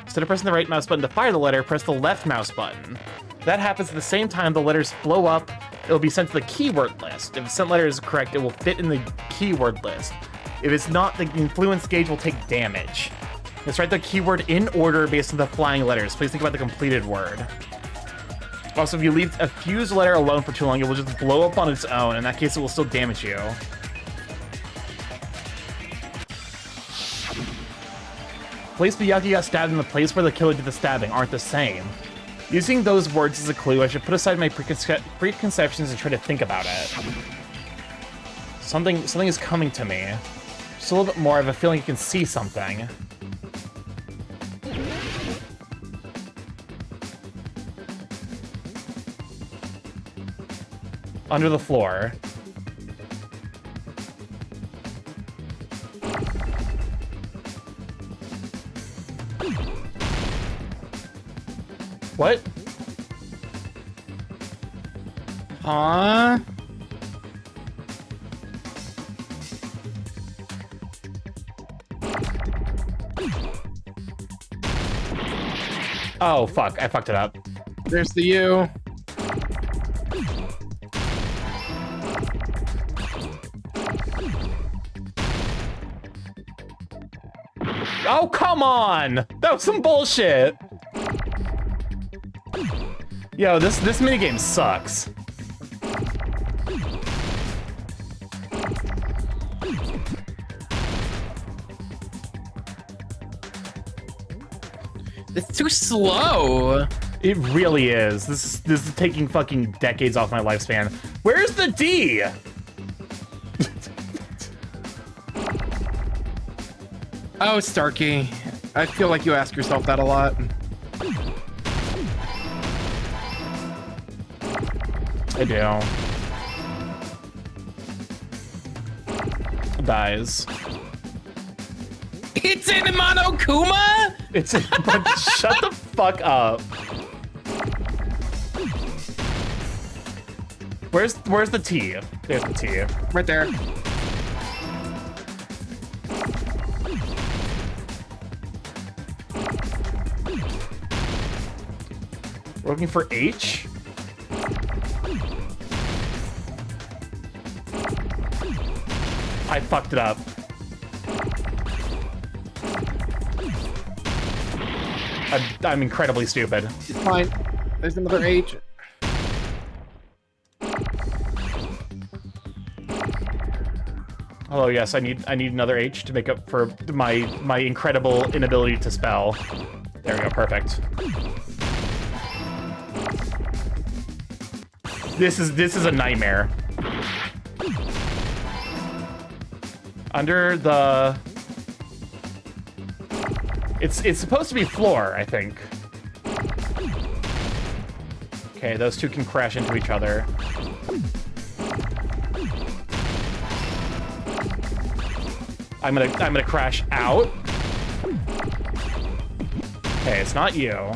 A: Instead of pressing the right mouse button to fire the letter, press the left mouse button. If that happens at the same time, the letters blow up. It'll be sent to the keyword list. If the sent letter is correct, it will fit in the keyword list. If it's not, the influence gauge will take damage. Let's write the keyword in order based on the flying letters. Please think about the completed word. Also, if you leave a fused letter alone for too long, it will just blow up on its own. In that case, it will still damage you. Place Byakuya got stabbed and the place where the killer did the stabbing aren't the same. Using those words as a clue, I should put aside my preconceptions and try to think about it. Something is coming to me. Just a little bit more. I have a feeling you can see something. Under the floor. What?
B: Huh?
A: Oh, fuck. I fucked it up.
B: There's the U.
A: Oh, come on! That was some bullshit! Yo, this minigame sucks.
B: It's too slow.
A: It really is. This is taking fucking decades off my lifespan. Where's the D?
B: Oh, Starky. I feel like you ask yourself that a lot.
A: I do. Dies.
B: It's in Monokuma?
A: It's in, but shut the fuck up. Where's the T? There's the T.
B: Right there.
A: We're looking for H? I fucked it up. I'm incredibly stupid.
B: It's fine. There's another H.
A: Oh yes, I need another H to make up for my incredible inability to spell. There we go, perfect. This is a nightmare. Under the... It's supposed to be floor, I think. Okay, those two can crash into each other. I'm gonna crash out. Okay, it's not you.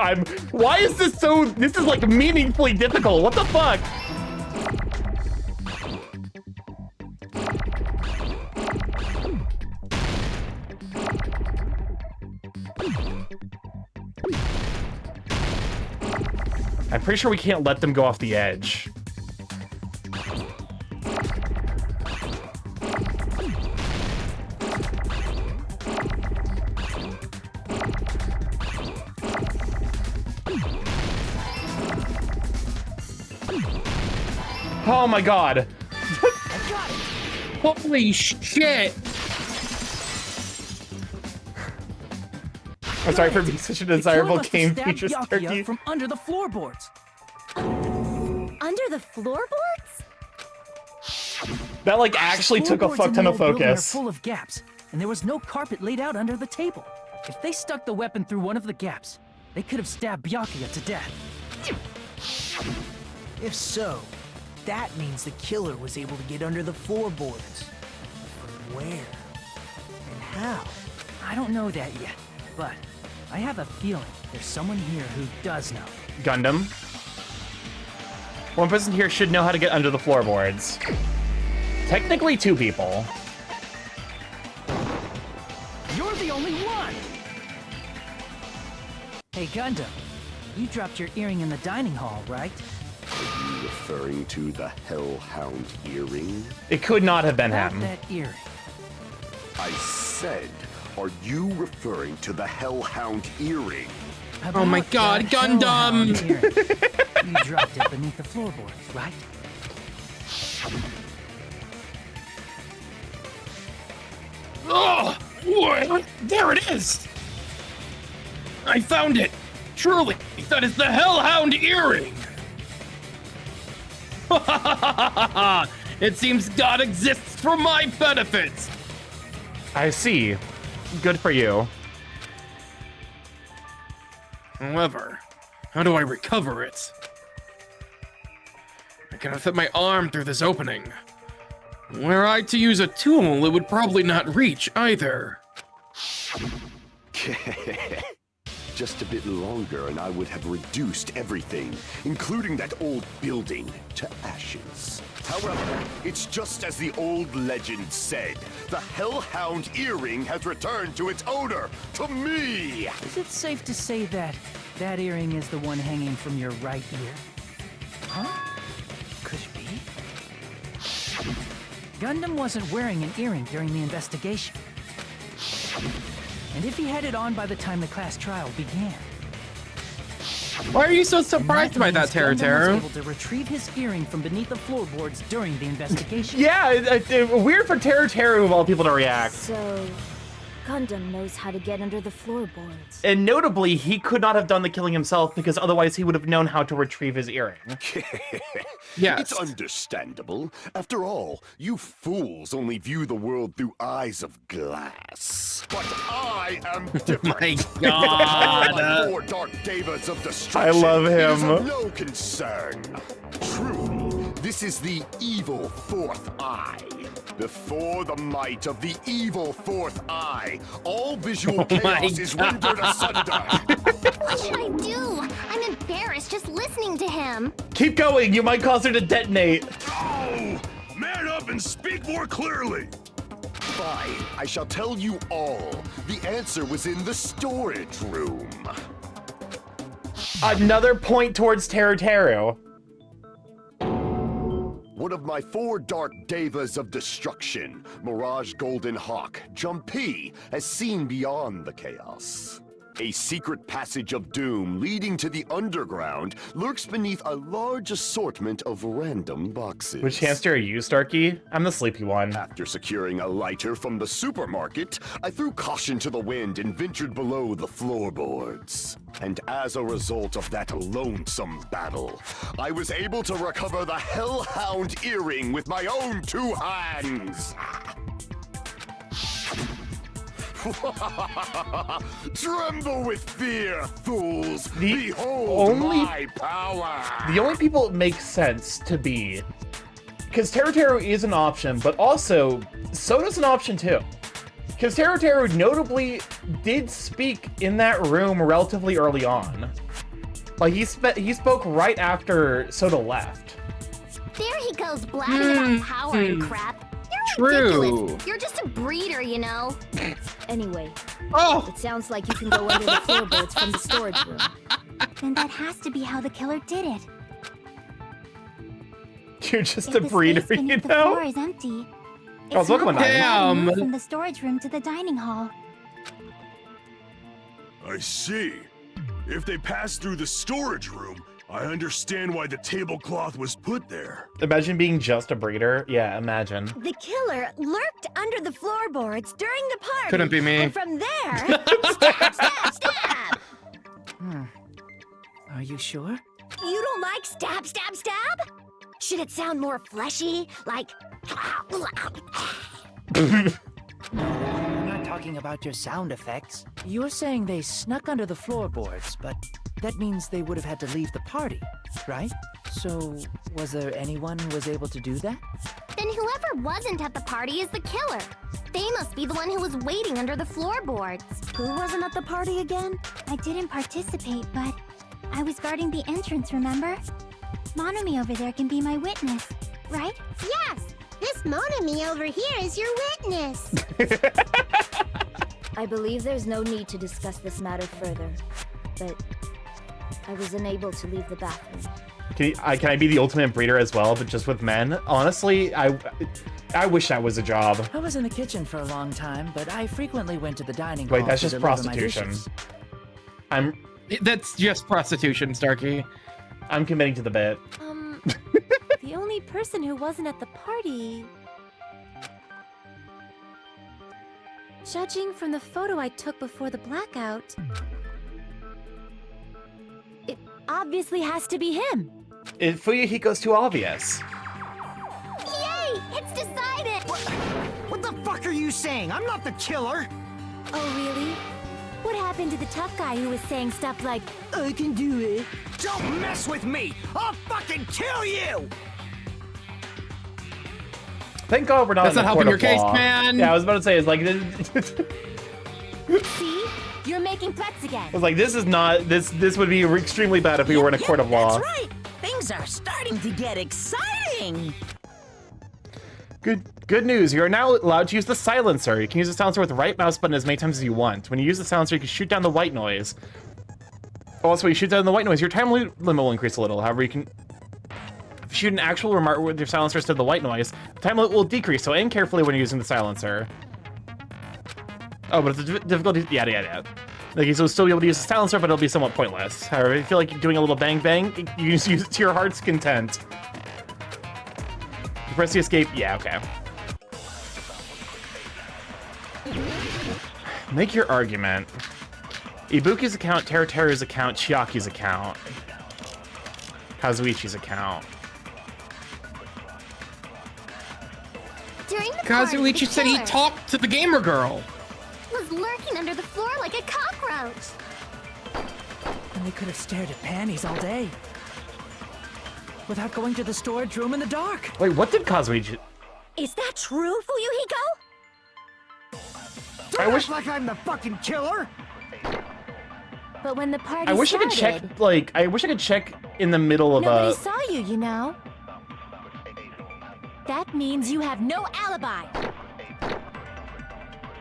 A: I'm why is this so, this is like meaningfully difficult, what the fuck? I'm pretty sure we can't let them go off the edge. Oh my god.
B: Holy shit.
A: I'm sorry for being such a desirable game feature
K: Starky from under the floorboards.
F: Under the floorboards?
A: That like actually took a fuck ton of focus.
K: Full of gaps, and there was no carpet laid out under the table. If they stuck the weapon through one of the gaps, they could have stabbed Byakuya to death.
D: If so, that means the killer was able to get under the floorboards. But where? And how?
K: I don't know that yet, but I have a feeling there's someone here who does know.
A: Gundam. One person here should know how to get under the floorboards. Technically two people.
K: You're the only one! Hey Gundam, you dropped your earring in the dining hall, right?
J: Are you referring to the Hellhound earring?
A: It could not have been him.
K: That earring.
J: I said, are you referring to the Hellhound earring?
B: Oh my god, Gundam!
K: You dropped it beneath the floorboards, right?
B: Oh, what? There it is! I found it! Truly, that is the Hellhound earring! It seems God exists for my benefits!
A: I see. Good for you.
B: However, how do I recover it? I cannot fit my arm through this opening. Were I to use a tool, it would probably not reach either.
J: Just a bit longer and I would have reduced everything, including that old building, to ashes. However, it's just as the old legend said. The Hellhound earring has returned to its owner, to me!
K: Is it safe to say that that earring is the one hanging from your right ear? Huh? Could it be? Gundam wasn't wearing an earring during the investigation. And if he had it on by the time the class trial began,
B: Why are you so surprised by that,
K: Gundam was
B: Teru?
K: able to retrieve his earring from beneath the floorboards during the investigation.
A: Yeah, weird for Teru of all people to react.
F: So, Gundam knows how to get under the floorboards.
A: And notably, he could not have done the killing himself because otherwise he would have known how to retrieve his earring.
B: Yes.
J: It's understandable. After all, you fools only view the world through eyes of glass. But I am different.
B: My God.
J: My 4 dark devas of
A: I
J: destruction
A: love
J: is
A: him.
J: of no concern. Truly, this is the evil 4th eye. Before the might of the evil 4th eye, all visual chaos is rendered asunder.
E: What should I do? I'm embarrassed just listening to him.
A: Keep going, you might cause her to detonate.
I: Oh! Man up and speak more clearly!
J: Fine, I shall tell you all. The answer was in the storage room.
A: Another point towards Teru.
J: One of my 4 dark devas of destruction, Mirage Golden Hawk, Jumpy, has seen beyond the chaos. A secret passage of doom leading to the underground lurks beneath a large assortment of random boxes.
A: Which hamster are you, Starky? I'm the sleepy one.
J: After securing a lighter from the supermarket, I threw caution to the wind and ventured below the floorboards. And as a result of that lonesome battle, I was able to recover the Hellhound earring with my own 2 hands. Tremble with fear, fools! Behold my power!
A: The only people it makes sense to be, because Teru is an option, but also Soda's an option too. Because Teru notably did speak in that room relatively early on. Like he spoke right after Soda left.
E: There he goes blabbing about power and crap. You're
B: True.
E: ridiculous. You're just a breeder, you know.
F: Anyway,
B: Oh!
F: it sounds like you can go under the floorboards from the storage room.
E: Then that has to be how the killer did it.
A: You're just
E: If
A: a
E: the
A: breeder,
E: space
A: you
E: beneath the floor
A: know?
E: is empty,
A: Oh,
E: it's
A: look
E: not
A: at
E: that
A: mine.
E: long move
B: Damn.
E: from the storage room to the dining hall.
I: I see. If they passed through the storage room, I understand why the tablecloth was put there.
A: Imagine being just a breeder. Yeah, imagine.
C: The killer lurked under the floorboards during the party.
B: Couldn't be me.
C: And from there, stab, stab, stab.
K: Are you sure?
C: You don't like stab, stab, stab? Should it sound more fleshy? Like...
K: I'm not talking about your sound effects. You were saying they snuck under the floorboards, but that means they would have had to leave the party, right? So, was there anyone who was able to do that?
E: Then whoever wasn't at the party is the killer. They must be the one who was waiting under the floorboards.
C: Who wasn't at the party again?
E: I didn't participate, but I was guarding the entrance, remember? Monomi over there can be my witness, right?
F: Yes! This Monomi over here is your witness! I believe there's no need to discuss this matter further, but I was unable to leave the bathroom.
A: Can I be the ultimate breeder as well, but just with men? Honestly, I wish that was a job.
K: I was in the kitchen for a long time, but I frequently went to the dining
A: Wait,
K: hall
A: that's
K: to
A: just
K: deliver my
A: prostitution.
K: dishes.
B: That's just prostitution, Starky.
A: I'm committing to the bit.
F: The only person who wasn't at the party... Judging from the photo I took before the blackout... It obviously has to be him.
A: Fuyuhiko's too obvious.
E: Yay! It's decided!
M: What the fuck are you saying? I'm not the killer!
F: Oh, really? What happened to the tough guy who was saying stuff like,
M: I can do it. Don't mess with me! I'll fucking kill you!
A: Thank God we're not
B: That's
A: in
B: not
A: a court
B: helping your
A: of
B: case,
A: law.
B: man.
A: Yeah, I was about to say, it's like,
F: see? You're making threats again.
A: I was like, this is not, this would be extremely bad if we were in a court of law.
C: That's right. Things are starting to get exciting.
A: Good news, you are now allowed to use the silencer. You can use the silencer with the right mouse button as many times as you want. When you use the silencer, you can shoot down the white noise. Also, when you shoot down the white noise, your time limit will increase a little. However, you can... If you shoot an actual remark with your silencer instead of the white noise, the time limit will decrease, so aim carefully when you're using the silencer. Oh, but if the difficulty... Yeah. Like, he'll still be able to use the silencer, but it'll be somewhat pointless. However, if you feel like you're doing a little bang bang, you just use it to your heart's content. You press the escape. Yeah, okay. Make your argument. Ibuki's account, Teruteru's account, Chiaki's account, Kazuichi's account.
F: During the
B: Kazuichi
F: party,
B: said
F: the
B: he
F: killer
B: talked to the gamer girl.
F: was lurking under the floor like a cockroach.
K: And they could have stared at panties all day. Without going to the storage room in the dark.
A: Wait, what did Kazuichi...
C: Is that true, Fuyuhiko?
M: Don't act like I'm the fucking killer!
F: But when the party
A: I wish I could check, like, I wish I could check in the middle of
F: nobody
A: a...
F: saw you, you know. That means you have no alibi.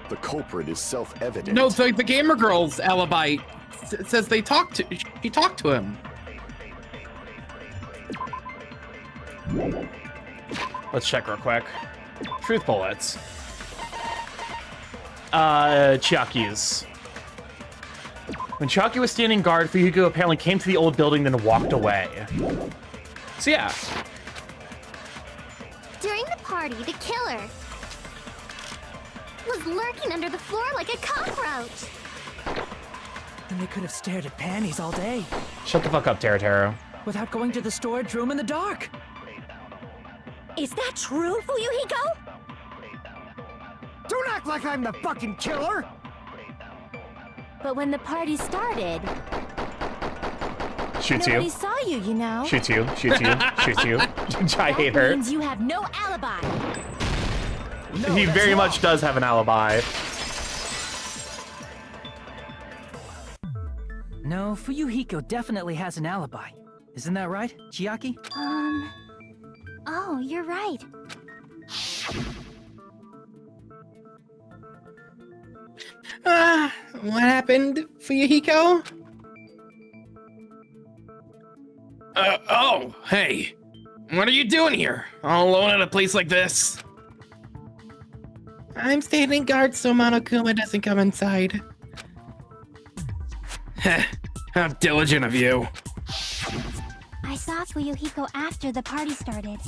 J: The culprit is self-evident.
B: No, it's like the gamer girl's alibi says she talked to him.
A: Let's check real quick. Truth bullets. Chiaki's. When Chiaki was standing guard, Fuyuhiko apparently came to the old building, then walked away. So yeah.
F: During the party, the killer was lurking under the floor like a cockroach.
K: And they could have stared at panties all day.
A: Shut the fuck up, Teruteru.
K: Without going to the storage room in the dark.
C: Is that true, Fuyuhiko?
M: Don't act like I'm the fucking killer!
F: But when the party started,
A: Shoots
F: nobody
A: you.
F: saw you, you know.
A: Shoots you. Shoots you. Shoots you. I hate
F: That
A: her.
F: means you have no alibi.
M: No,
A: He
M: that's
A: very
M: wrong.
A: much does have an alibi.
K: No, Fuyuhiko definitely has an alibi. Isn't that right, Chiaki?
E: Oh, you're right.
B: What happened, Fuyuhiko? Oh, hey. What are you doing here? All alone at a place like this? I'm standing guard so Monokuma doesn't come inside. Heh, how diligent of you.
E: I saw Fuyuhiko after the party started.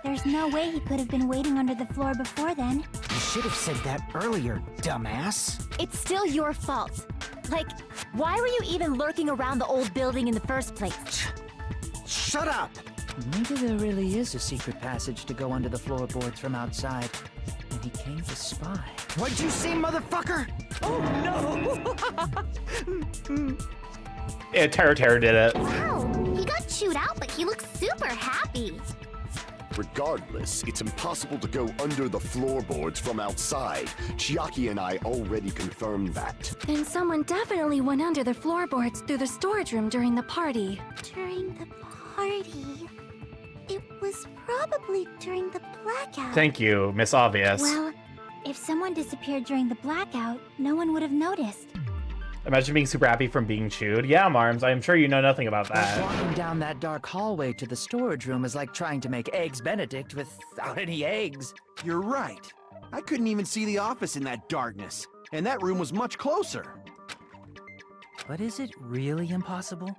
E: There's no way he could have been waiting under the floor before then.
M: You should have said that earlier, dumbass.
F: It's still your fault. Like, why were you even lurking around the old building in the first place?
M: Shut up!
K: Maybe there really is a secret passage to go under the floorboards from outside. And he came to spy.
M: What'd you see, motherfucker? Oh no!
A: Yeah, Teruteru did it.
F: Wow, he got chewed out, but he looks super happy.
J: Regardless, it's impossible to go under the floorboards from outside. Chiaki and I already confirmed that.
G: Then someone definitely went under the floorboards through the storage room during the party.
E: During the party. It was probably during the blackout.
A: Thank you, Miss Obvious.
E: Well, if someone disappeared during the blackout, no one would have noticed.
A: Imagine being super happy from being chewed. Yeah, Marms, I'm sure you know nothing about that.
K: Walking down that dark hallway to the storage room is like trying to make Eggs Benedict without any eggs.
L: You're right. I couldn't even see the office in that darkness, and that room was much closer.
K: But is it really impossible?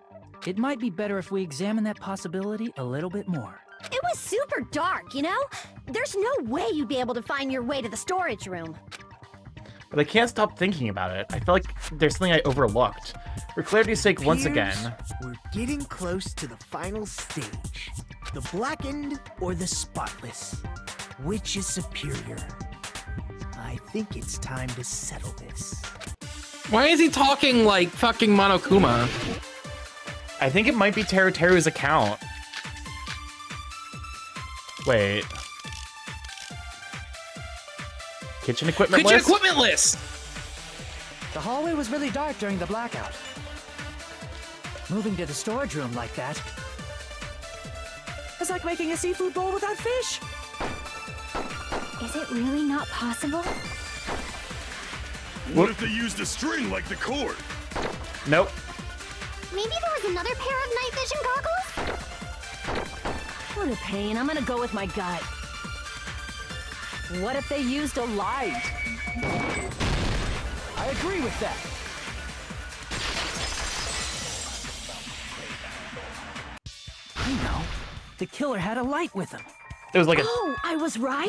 K: It might be better if we examine that possibility a little bit more.
F: It was super dark, you know? There's no way you'd be able to find your way to the storage room.
A: But I can't stop thinking about it. I feel like there's something I overlooked. For clarity's sake, once again.
D: We're getting close to the final stage. The blackened or the spotless? Which is superior? I think it's time to settle this.
B: Why is he talking like fucking Monokuma?
A: I think it might be Teruteru's account. Wait. Kitchen equipment
B: Kitchen
A: list?
B: equipment list!
K: The hallway was really dark during the blackout. Moving to the storage room like that is like making a seafood bowl without fish.
E: Is it really not possible?
I: What if they used a string like the cord?
A: Nope.
F: Maybe there was another pair of night vision goggles?
C: What a pain. I'm gonna go with my gut. What if they used a light?
M: I agree with that.
K: I know. The killer had a light with him.
A: It was like
F: Oh, I was right?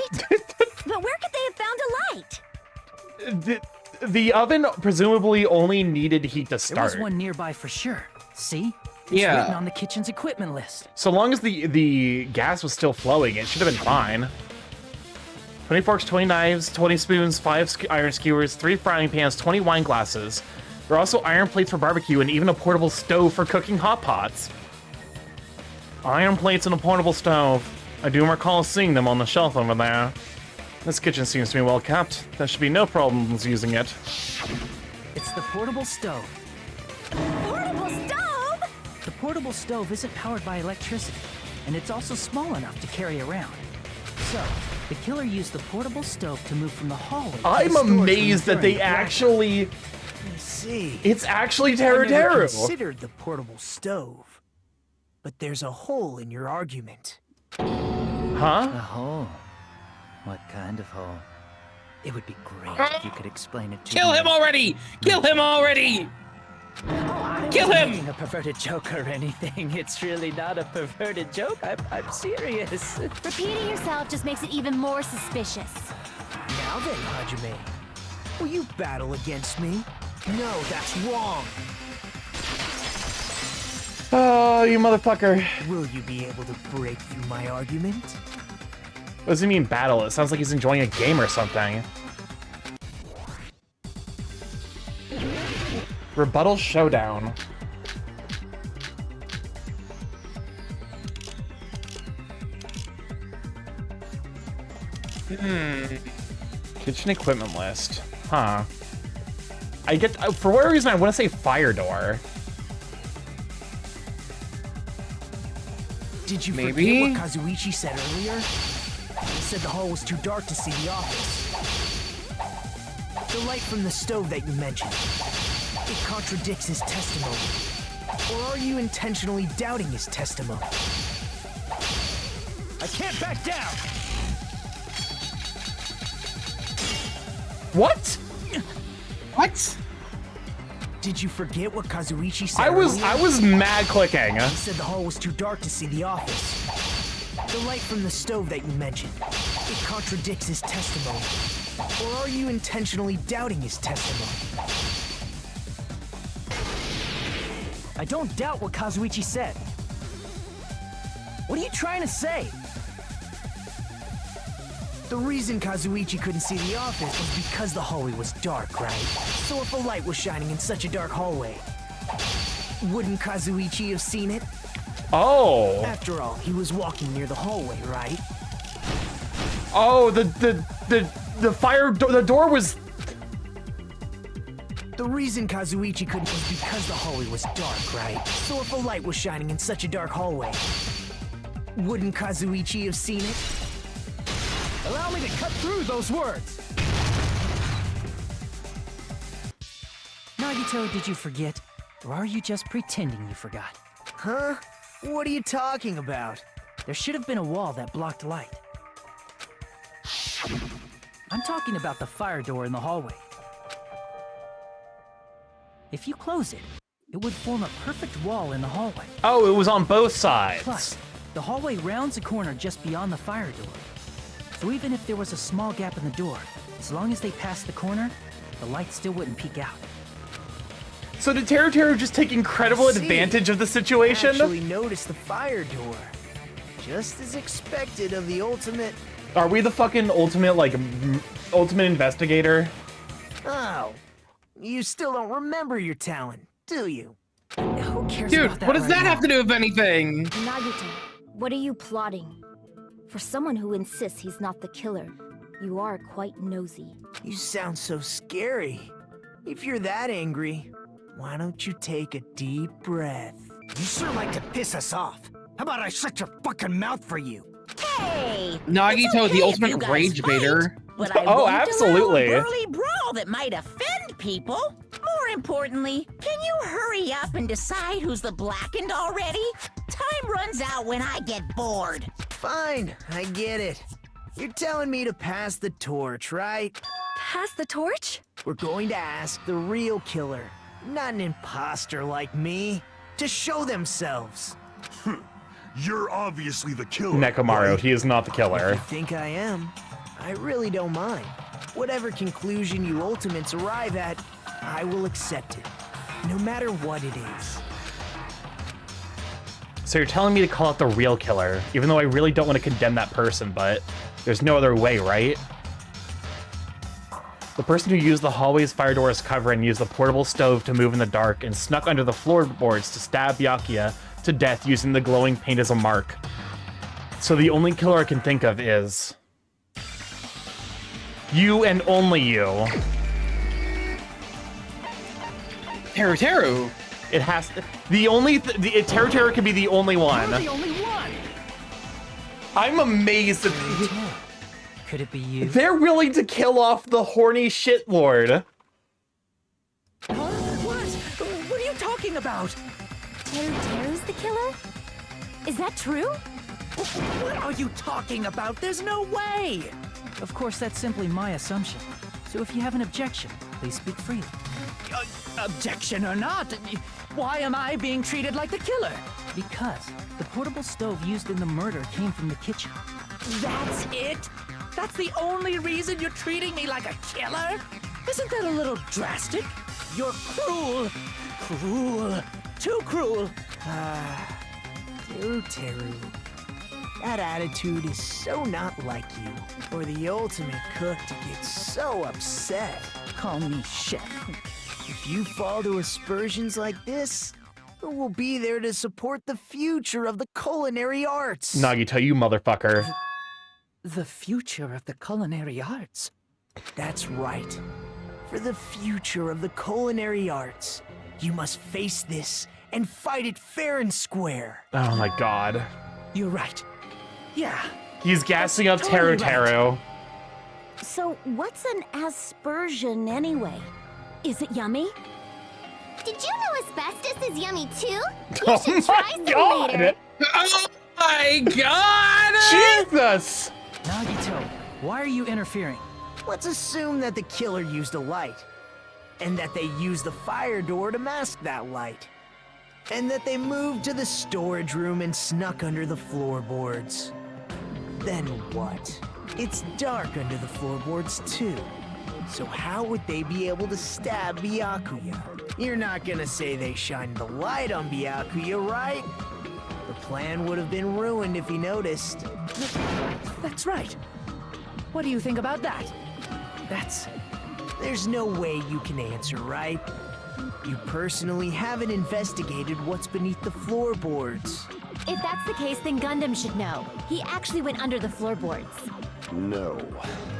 F: But where could they have found a light?
A: the oven presumably only needed heat to
K: There
A: start.
K: was one nearby for sure. See? It's
B: Yeah.
K: written on the kitchen's equipment list.
A: So long as the gas was still flowing, it should have been fine. 20 forks, 20 knives, 20 spoons, 5 iron skewers, 3 frying pans, 20 wine glasses. There are also iron plates for barbecue and even a portable stove for cooking hot pots. Iron plates and a portable stove. I do recall seeing them on the shelf over there. This kitchen seems to be well kept. There should be no problems using it.
K: It's the portable stove.
F: Portable stove?
K: The portable stove isn't powered by electricity, and it's also small enough to carry around. So, the killer used the portable stove to move from the hallway to
A: I'm
K: the storage room
A: amazed that
K: during
A: they
K: the blackout.
A: actually...
D: I see.
A: It's actually
D: I
A: Teru
D: never
A: Teru.
D: considered the portable stove. But there's a hole in your argument.
A: Huh?
K: A hole? What kind of hole? It would be great if you could explain it to
B: Kill
K: me.
B: him already! Kill him already!
K: I'm
B: Kill
K: not
B: him!
K: making a perverted joke or anything. It's really not a perverted joke. I'm serious.
F: Repeating yourself just makes it even more suspicious.
D: Now then, Hajime, will you battle against me? No, that's wrong.
A: Oh, you motherfucker.
D: Will you be able to break through my argument?
A: What does he mean battle? It sounds like he's enjoying a game or something. Rebuttal showdown. Kitchen equipment list. Huh. I get, for whatever reason, I want to say fire door.
D: Did you
B: Maybe?
D: forget what Kazuichi said earlier? He said the hall was too dark to see the office. The light from the stove that you mentioned. It contradicts his testimony. Or are you intentionally doubting his testimony?
M: I can't back down!
A: What?
B: What?
D: Did you forget what Kazuichi said
A: I was
D: earlier?
A: mad clicking.
D: He said the hall was too dark to see the office. The light from the stove that you mentioned. It contradicts his testimony. Or are you intentionally doubting his testimony?
K: I don't doubt what Kazuichi said. What are you trying to say?
D: The reason Kazuichi couldn't see the office was because the hallway was dark, right? So if a light was shining in such a dark hallway, wouldn't Kazuichi have seen it?
A: Oh.
D: After all, he was walking near the hallway, right?
A: Oh, the fire door, the door was...
D: The reason Kazuichi couldn't was because the hallway was dark, right? So if a light was shining in such a dark hallway, wouldn't Kazuichi have seen it?
M: Allow me to cut through those words!
K: Nagito, did you forget? Or are you just pretending you forgot?
D: Huh? What are you talking about?
K: There should have been a wall that blocked light. I'm talking about the fire door in the hallway. If you close it, it would form a perfect wall in the hallway.
A: Oh, it was on both sides.
K: Plus, the hallway rounds a corner just beyond the fire door. So even if there was a small gap in the door, as long as they passed the corner, the light still wouldn't peek out.
A: So did Teru Teru just take incredible
D: I see.
A: advantage of the situation?
D: Actually noticed the fire door. Just as expected of the ultimate...
A: Are we the fucking ultimate, like, ultimate investigator?
D: Oh. You still don't remember your talent, do you?
K: Who cares
B: Dude,
K: about that
B: what does
K: right
B: that
K: now?
B: have to do with anything?
F: Nagito, what are you plotting? For someone who insists he's not the killer, you are quite nosy.
D: You sound so scary. If you're that angry, why don't you take a deep breath?
M: You sure like to piss us off. How about I shut your fucking mouth for you?
C: Hey!
B: Nagito,
C: it's okay
B: the
C: if
B: ultimate
C: you guys
B: rage
C: fight,
B: baiter.
C: But I
A: Oh,
C: won't
A: absolutely.
C: allow a burly brawl that might offend people. More importantly, can you hurry up and decide who's the blackened already? Time runs out when I get bored.
D: Fine, I get it. You're telling me to pass the torch, right?
G: Pass the torch?
D: We're going to ask the real killer, not an imposter like me, to show themselves.
I: You're obviously the killer.
A: Nekomaru,
I: right?
A: he is not the
D: If
A: killer.
D: you think I am, I really don't mind. Whatever conclusion you ultimates arrive at, I will accept it, no matter what it is.
A: So you're telling me to call out the real killer, even though I really don't want to condemn that person, but there's no other way, right? The person who used the hallway's fire door as cover and used the portable stove to move in the dark and snuck under the floorboards to stab Byakuya to death using the glowing paint as a mark. So the only killer I can think of is... you and only you.
B: Teru.
A: It has to... Teru can be the only one.
K: You're the only one!
A: I'm amazed at...
K: Could it be you?
A: They're willing to kill off the horny shit lord.
D: What are you talking about?
F: Teru's the killer? Is that true?
K: What are you talking about? There's no way! Of course, that's simply my assumption. So if you have an objection, please speak freely. Objection or not, why am I being treated like the killer? Because the portable stove used in the murder came from the kitchen. That's it? That's the only reason you're treating me like a killer? Isn't that a little drastic? You're cruel. Cruel. Too cruel.
D: Teru. That attitude is so not like you. For the ultimate cook to get so upset.
K: Call me chef.
D: If you fall to aspersions like this, who will be there to support the future of the culinary arts?
A: Nagito, you motherfucker.
K: The future of the culinary arts?
D: That's right. For the future of the culinary arts, you must face this and fight it fair and square.
A: Oh my god.
K: You're right. Yeah.
A: He's gassing up Teru.
F: So what's an aspersion anyway? Is it yummy?
E: Did you know asbestos is yummy too? You
A: Oh
E: should try
A: my
E: some
A: god!
E: later.
B: Oh my god!
A: Jesus!
K: Nagito, why are you interfering?
D: Let's assume that the killer used a light, and that they used the fire door to mask that light, and that they moved to the storage room and snuck under the floorboards. Then what? It's dark under the floorboards too. So how would they be able to stab Byakuya? You're not gonna say they shined the light on Byakuya, right? The plan would have been ruined if he noticed.
K: That's right. What do you think about that?
D: There's no way you can answer, right? You personally haven't investigated what's beneath the floorboards.
F: If that's the case, then Gundam should know. He actually went under the floorboards.
J: No.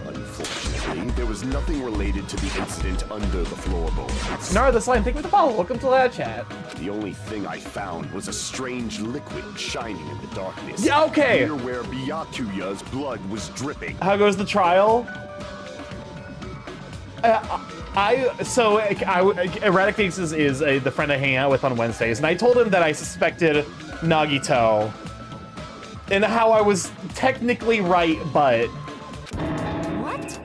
J: Unfortunately, there was nothing related to the incident under the floorboards.
A: Nara the Slime, thank you for the follow. Welcome to Loud Chat.
J: The only thing I found was a strange liquid shining in the darkness.
A: Yeah, okay.
J: Near where Byakuya's blood was dripping.
A: How goes the trial? Erratic Faces is the friend I hang out with on Wednesdays, and I told him that I suspected Nagito, and how I was technically right, but
F: What?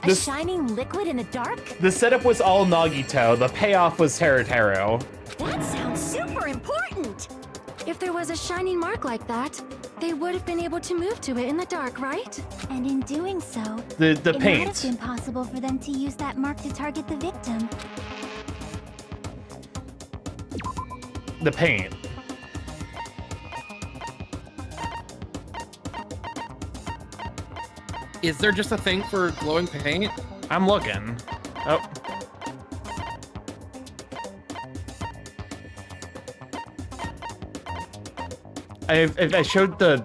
F: A shining liquid in the dark?
A: the setup was all Nagito. The payoff was Teru.
F: That sounds super important!
G: If there was a shining mark like that, they would have been able to move to it in the dark, right?
E: And in doing so,
A: The
E: it might
A: paint.
E: have been possible for them to use that mark to target the victim.
A: The paint.
B: Is there just a thing for glowing paint?
A: I'm looking. Oh. I showed the...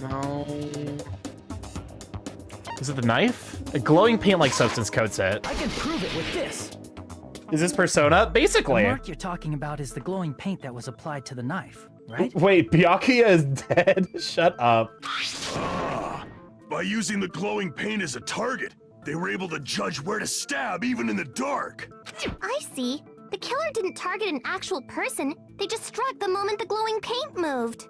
B: No.
A: Is it the knife? A glowing paint-like substance coats it.
K: I can prove it with this.
A: Is this Persona? Basically.
K: The mark you're talking about is the glowing paint that was applied to the knife, right?
A: Wait, Byakuya is dead? Shut up.
I: By using the glowing paint as a target, they were able to judge where to stab even in the dark.
E: I see. The killer didn't target an actual person. They just struck the moment the glowing paint moved.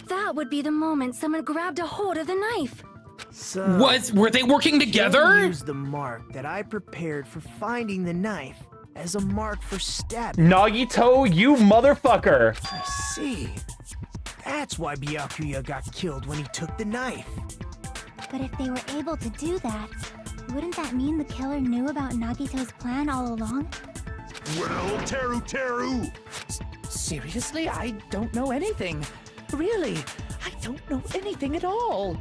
G: That would be the moment someone grabbed a hold of the knife.
D: So,
B: Were they working
D: the killer
B: together?
D: used the mark that I prepared for finding the knife as a mark for stabbing.
A: Nagito, you motherfucker!
D: I see. That's why Byakuya got killed when he took the knife.
E: But if they were able to do that, wouldn't that mean the killer knew about Nagito's plan all along?
I: Well, Teru!
K: Seriously, I don't know anything. Really, I don't know anything at all.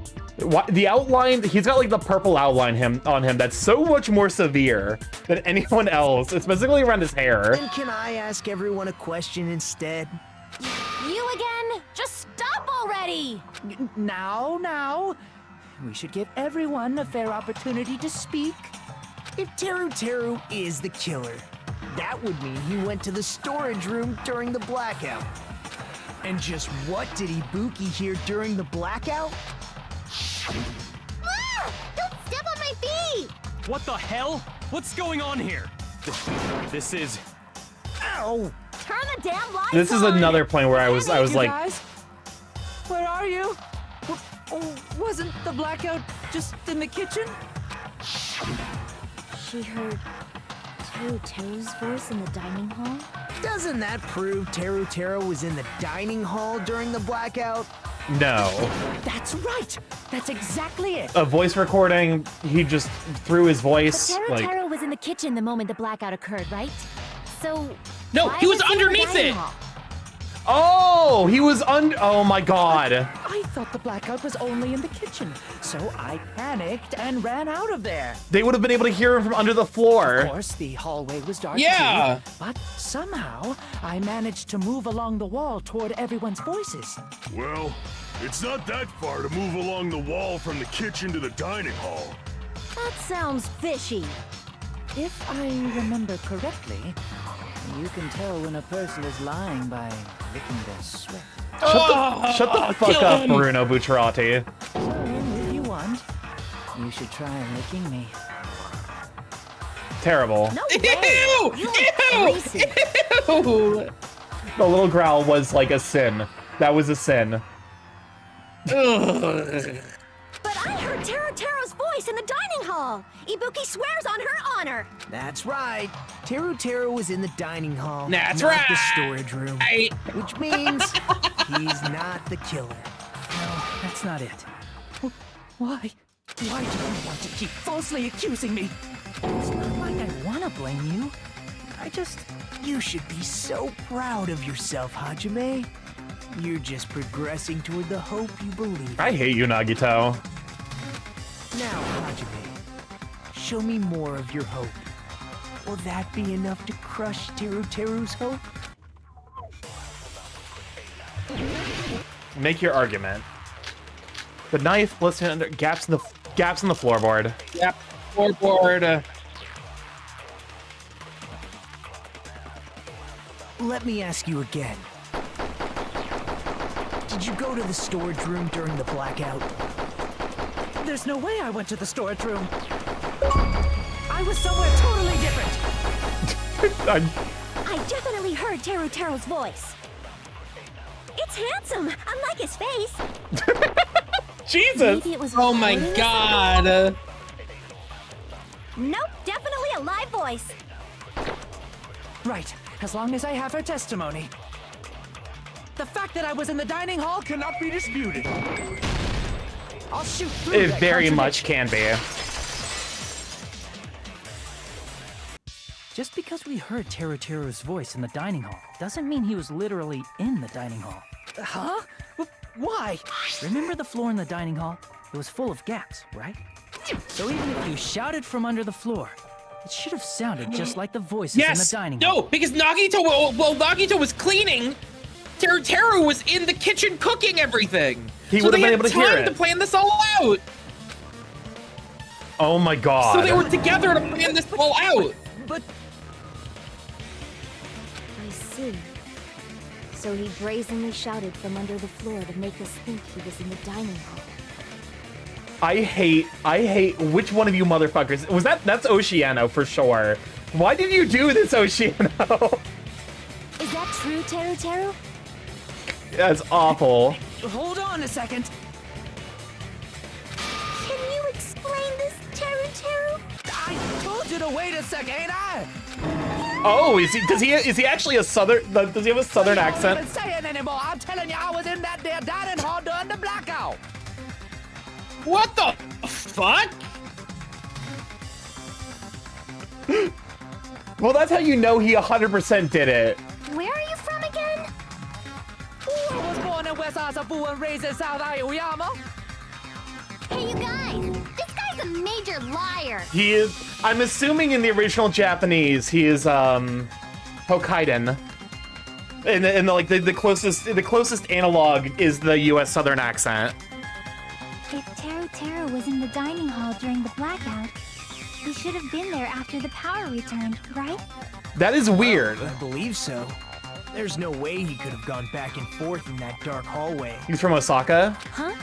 A: The outline, he's got like the purple outline on him that's so much more severe than anyone else, especially around his hair.
D: Then can I ask everyone a question instead?
F: You again? Just stop already!
K: Now. We should give everyone a fair opportunity to speak.
D: If Teru is the killer, that would mean he went to the storage room during the blackout. And just what did Ibuki hear during the blackout?
F: Ah! Don't step on my feet!
N: What the hell? What's going on here? This is...
D: Ow!
F: Turn the damn lights
A: This is
F: on!
A: another point where I was
K: You
A: like,
K: guys? Where are you? Wasn't the blackout just in the kitchen?
F: She heard Teru's voice in the dining hall?
D: Doesn't that prove Teru was in the dining hall during the blackout?
A: no.
K: That's right! That's exactly it!
A: A voice recording, he just threw his voice.
F: But
A: Like,
F: Teru was in the kitchen the moment the blackout occurred, right? So...
B: No,
F: why
B: he was
F: in the
B: underneath
F: dining
B: it!
F: hall?
A: oh, he was oh my god.
K: I thought the blackout was only in the kitchen, so I panicked and ran out of there.
A: They would have been able to hear him from under the floor.
K: Of course, the hallway was dark
B: Yeah.
K: too, but somehow I managed to move along the wall toward everyone's voices.
I: Well, it's not that far to move along the wall from the kitchen to the dining hall.
F: That sounds fishy.
K: If I remember correctly, you can tell when a person is lying by licking their sweat.
A: Shut the fuck
B: kill
A: up,
B: him.
A: Bruno Bucciarati.
K: So, if you want, you should try licking me.
A: Terrible.
F: No
B: Ew!
F: way! You look crazy.
B: Ew!
A: The little growl was like a sin. That was a sin.
B: Ugh.
F: But I heard Teru's voice in the dining hall! Ibuki swears on her honor!
D: That's right. Teru was in the dining hall,
B: That's
D: not
B: right.
D: the storage room. Which means he's not the killer.
K: No, that's not it. Why? Why do you want to keep falsely accusing me? It's not like I want to blame you. I just...
D: You should be so proud of yourself, Hajime. You're just progressing toward the hope you believe.
A: I hate you, Nagito.
D: Now, Hajime, show me more of your hope. Will that be enough to crush Teru's hope?
A: Make your argument. The knife listed under gaps in the floorboard.
B: Yep, floorboard.
D: Let me ask you again. Did you go to the storage room during the blackout?
K: There's no way I went to the storage room. I was somewhere totally different.
F: I definitely heard Teru's voice. It's handsome, unlike his face.
A: Jesus!
F: Maybe it was
B: Oh my
F: recording or
B: god.
F: something? Nope, definitely a live voice.
K: Right, as long as I have her testimony. The fact that I was in the dining hall cannot be disputed. I'll shoot through
A: It
K: that
A: very
K: contradiction.
A: much can be.
K: Just because we heard Teru's voice in the dining hall doesn't mean he was literally in the dining hall. Huh? Why? Remember the floor in the dining hall? It was full of gaps, right? So even if you shouted from under the floor, it should have sounded just like the voices in the dining hall.
B: No, because Nagito, while Nagito was cleaning, Teru was in the kitchen cooking everything.
A: He
B: so
A: would have
B: they
A: been able
B: had
A: to hear
B: time
A: it.
B: to plan this all out.
A: Oh my god.
B: So they were together to plan this all out.
K: But
F: I see. So he brazenly shouted from under the floor to make us think he was in the dining hall.
A: I hate which one of you motherfuckers. That's Oceano for sure. Why did you do this, Oceano?
F: Is that true, Teru?
A: That's awful.
K: hold on a second.
F: Can you explain this, Teru?
K: I told you to wait a second, ain't I?
A: Oh, is he actually a southern? Does he have a southern accent?
K: I'm not even saying anymore. I'm telling you, I was in that there dining hall during the blackout.
B: What the fuck?
A: Well, that's how you know he 100% did it.
E: Where are you from again?
K: Ooh, I was born in West Asafu and raised in South Aoyama.
E: Hey, you guys! This guy's a major liar!
A: He is. I'm assuming in the original Japanese, he is Hokkaidan. And the closest analog is the U.S. Southern accent.
E: If Teru Teru was in the dining hall during the blackout, he should have been there after the power returned, right?
A: That is weird.
D: I believe so. There's no way he could have gone back and forth in that dark hallway.
A: He's from Osaka.
E: Huh?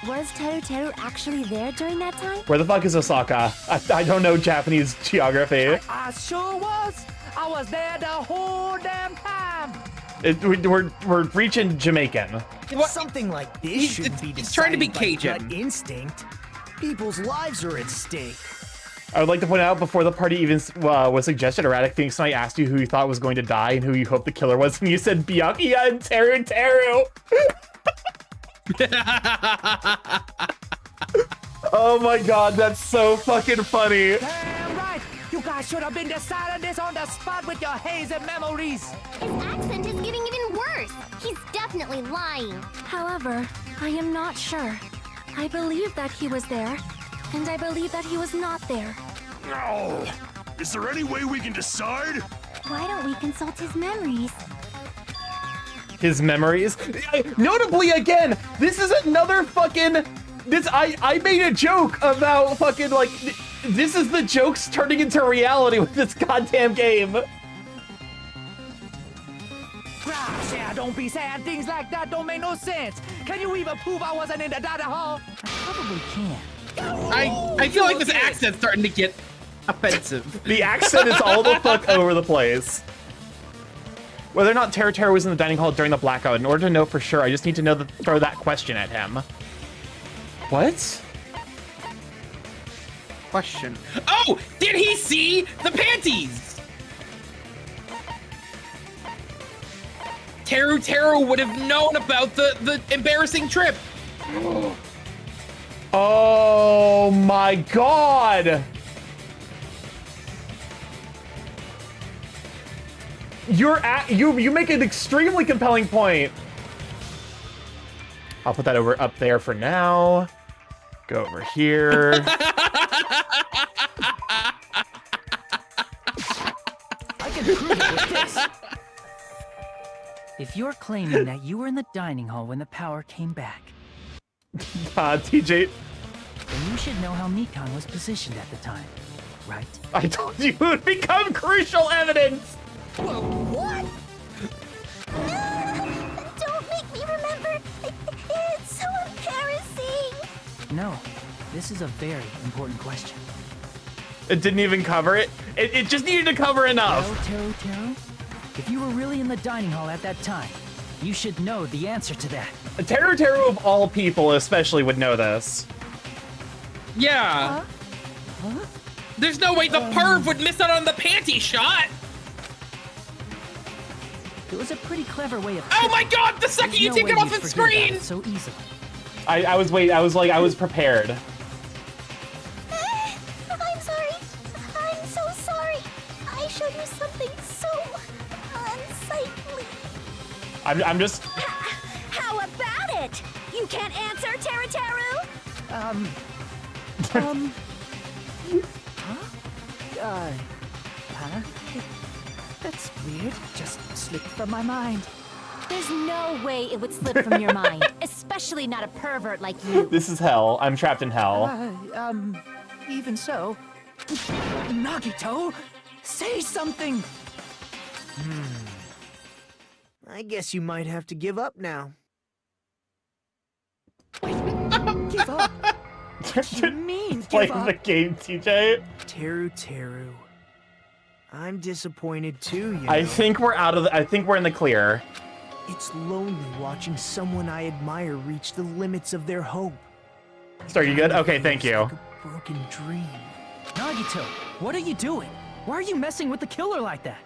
E: Was Teru Teru actually there during that time?
A: Where the fuck is Osaka? I don't know Japanese geography.
K: I sure was. I was there the whole damn time.
A: We're reaching Jamaican.
D: Something like this shouldn't be
B: He's trying to be
D: decided by
B: Cajun.
D: gut instinct. People's lives are at stake.
A: I would like to point out, before the party even was suggested, Erratic Phoenix and I asked you who you thought was going to die and who you hoped the killer was, and you said Byakuya and Teru Teru. Oh my god, that's so fucking funny.
K: Damn right. You guys should have been deciding this on the spot with your hazy memories.
E: His accent is getting even worse. He's definitely lying.
G: However, I am not sure. I believe that he was there, and I believe that he was not there.
I: Oh, is there any way we can decide?
E: Why don't we consult his memories?
A: His memories. Notably, again, this is another fucking. I made a joke about fucking like. This is the jokes turning into reality with this goddamn game.
K: Gosh, yeah, don't be saying things like that. Don't make no sense. Can you even prove I wasn't in the dining hall?
D: I probably can't.
B: I feel like this accent's starting to get offensive.
A: The accent is all the fuck over the place. Whether or not Teru Teru was in the dining hall during the blackout, in order to know for sure, I just need to know throw that question at him. What?
B: Question. Oh, did he see the panties? Teru Teru would have known about the embarrassing trip.
A: Oh my god! You make an extremely compelling point. I'll put that up there for now. Go over here.
K: I can prove it with this. If you're claiming that you were in the dining hall when the power came back,
A: TJ.
K: then you should know how Mikan was positioned at the time, right?
A: I told you it would become crucial evidence.
E: What? Don't make me remember. It's so embarrassing.
K: No, this is a very important question.
A: It didn't even cover it. It just needed to cover enough.
K: Teru Teru, if you were really in the dining hall at that time, you should know the answer to that.
A: Teru Teru of all people especially would know this.
B: Yeah.
K: Huh?
B: There's no way the perv would miss out on the panty shot.
K: It was a pretty clever way of.
B: Oh my god! The second you take it off the screen.
K: So easily.
A: I was prepared.
E: I'm sorry. I'm so sorry. I showed you something so unsightly.
A: I'm just.
C: How about it? You can't answer, Teru Teru?
K: Huh? That's weird. Just slipped from my mind.
F: There's no way it would slip from your mind, especially not a pervert like you.
A: This is hell. I'm trapped in hell.
K: Even so. Nagito, say something!
D: I guess you might have to give up now.
K: Give up? What do you mean,
A: Play
K: give up?
A: the game, TJ.
D: Teru Teru. I'm disappointed too, you know.
A: I think we're in the clear.
D: It's lonely watching someone I admire reach the limits of their hope.
A: Are you good? Okay, thank you.
D: Like a broken dream.
K: Nagito, what are you doing? Why are you messing with the killer like that?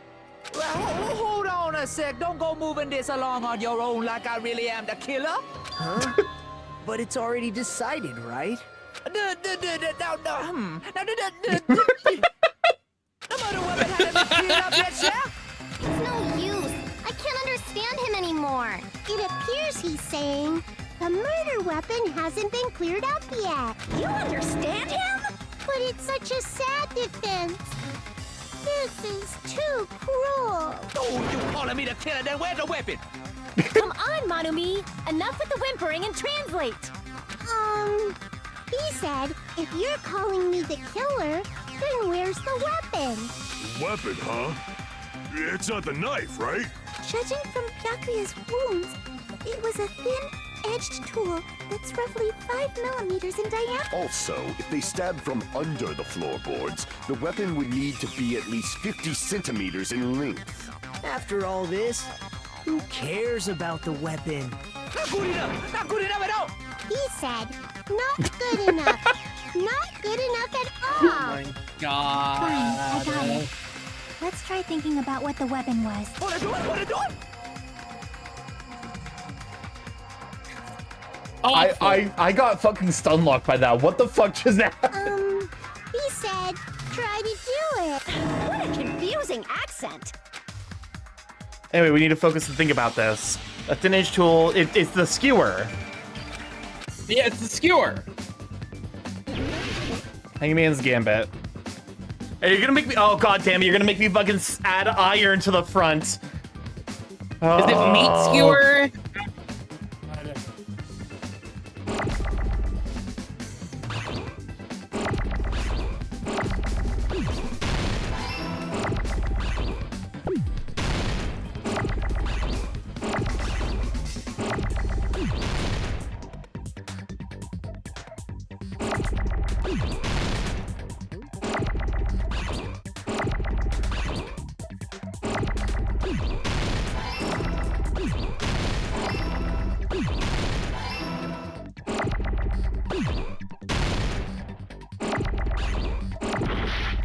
M: Well, hold on a sec. Don't go moving this along on your own like I really am the killer.
D: Huh? But it's already decided, right?
M: No, murder weapon hasn't been cleared up yet, Chef?
F: It's no use. I can't understand him anymore.
O: It appears he's saying the murder weapon hasn't been cleared up yet.
C: You understand him?
O: But it's such a sad defense. This is too cruel.
M: Oh, you calling me the killer? Then where's the weapon?
F: Come on, Manumi. Enough with the whimpering and translate.
O: He said, if you're calling me the killer, then where's the weapon?
I: Weapon, huh? It's not the knife, right?
O: Judging from Byakuya's wounds, it was a thin-edged tool that's roughly 5 millimeters in diameter.
J: Also, if they stabbed from under the floorboards, the weapon would need to be at least 50 centimeters in length.
D: After all this, who cares about the weapon?
M: Not good enough! Not good enough at all!
O: He said, not good enough. Not good enough at all.
B: Oh my god.
E: Fine, I got it. Let's try thinking about what the weapon was.
M: What are you doing? What are you doing?
A: I got fucking stun locked by that. What the fuck just happened?
O: He said, try to do it.
C: What a confusing accent.
A: Anyway, we need to focus and think about this. A thin edge tool, it's the skewer.
B: Yeah, it's the skewer.
A: Hangman's Gambit. Are you gonna make me? Oh god damn it! You're gonna make me fucking add iron to the front.
B: Is it meat skewer?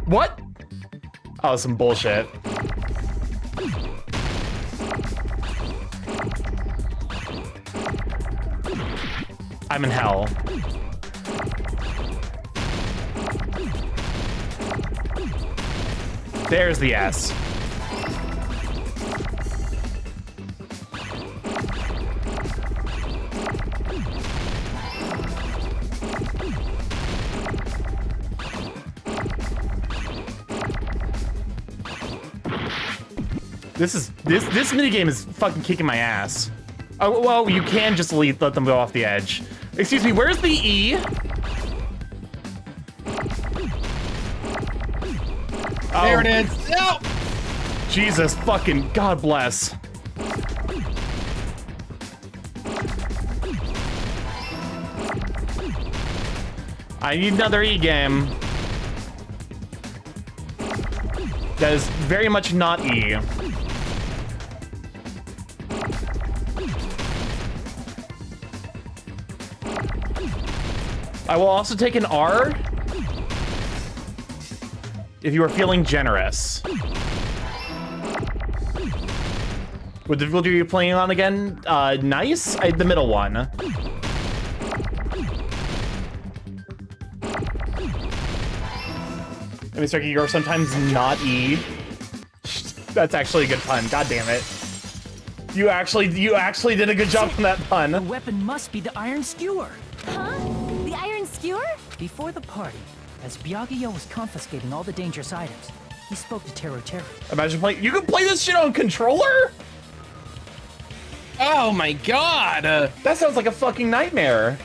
A: What? Oh, some bullshit. I'm in hell. There's the S. This minigame is fucking kicking my ass. Oh, well, you can just let them go off the edge. Excuse me, where's the E?
B: There it is. No!
A: Jesus fucking God bless. I need another E game. That is very much not E. I will also take an R if you are feeling generous. What difficulty are you playing on again? Nice? The middle one. I mean, Starky, you're sometimes not E. That's actually a good pun. God damn it. You actually did a good job on that pun.
K: The weapon must be the iron skewer.
F: Huh? The iron skewer?
K: Before the party, as Byakuya was confiscating all the dangerous items, he spoke to Teru Teru.
A: Imagine playing. You can play this shit on controller?
B: Oh my god!
A: That sounds like a fucking nightmare.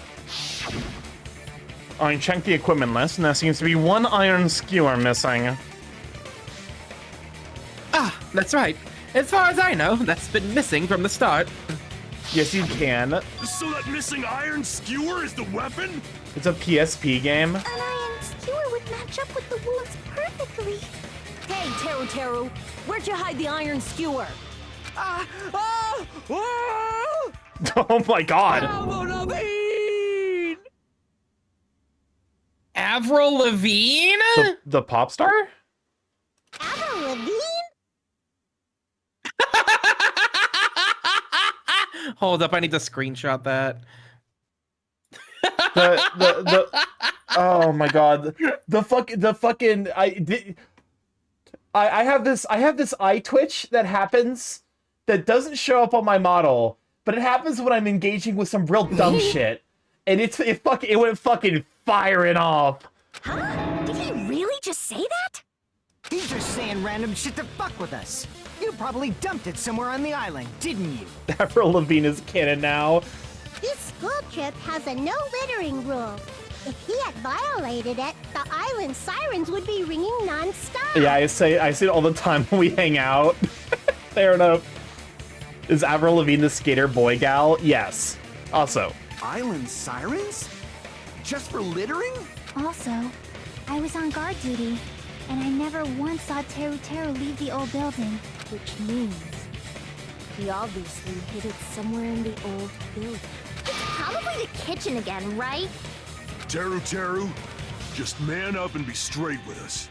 A: I checked the equipment list, and there seems to be one iron skewer missing.
B: Ah, that's right. As far as I know, that's been missing from the start.
A: Yes, you can.
I: So that missing iron skewer is the weapon?
A: It's a PSP game.
O: An iron skewer would match up with the wounds perfectly.
F: Hey, Teru Teru, where'd you hide the iron skewer?
A: Oh my god.
B: Avril Lavigne?
A: The pop star?
O: Avril Lavigne?
B: Hold up, I need to screenshot that.
A: Oh my god. I have this eye twitch that happens that doesn't show up on my model, but it happens when I'm engaging with some real dumb shit. And it went fucking firing off.
O: Huh? Did he really just say that?
M: He's just saying random shit to fuck with us. You probably dumped it somewhere on the island, didn't you?
A: Avril Lavigne is canon now.
O: This school trip has a no littering rule. If he had violated it, the island sirens would be ringing non-stop.
A: Yeah, I say it all the time when we hang out. Fair enough. Is Avril Lavigne the skater boy gal? Yes. Also.
L: Island sirens? Just for littering?
E: Also, I was on guard duty, and I never once saw Teru Teru leave the old building.
F: Which means he obviously hid it somewhere in the old building.
O: It's probably the kitchen again, right?
I: Teru Teru, just man up and be straight with us.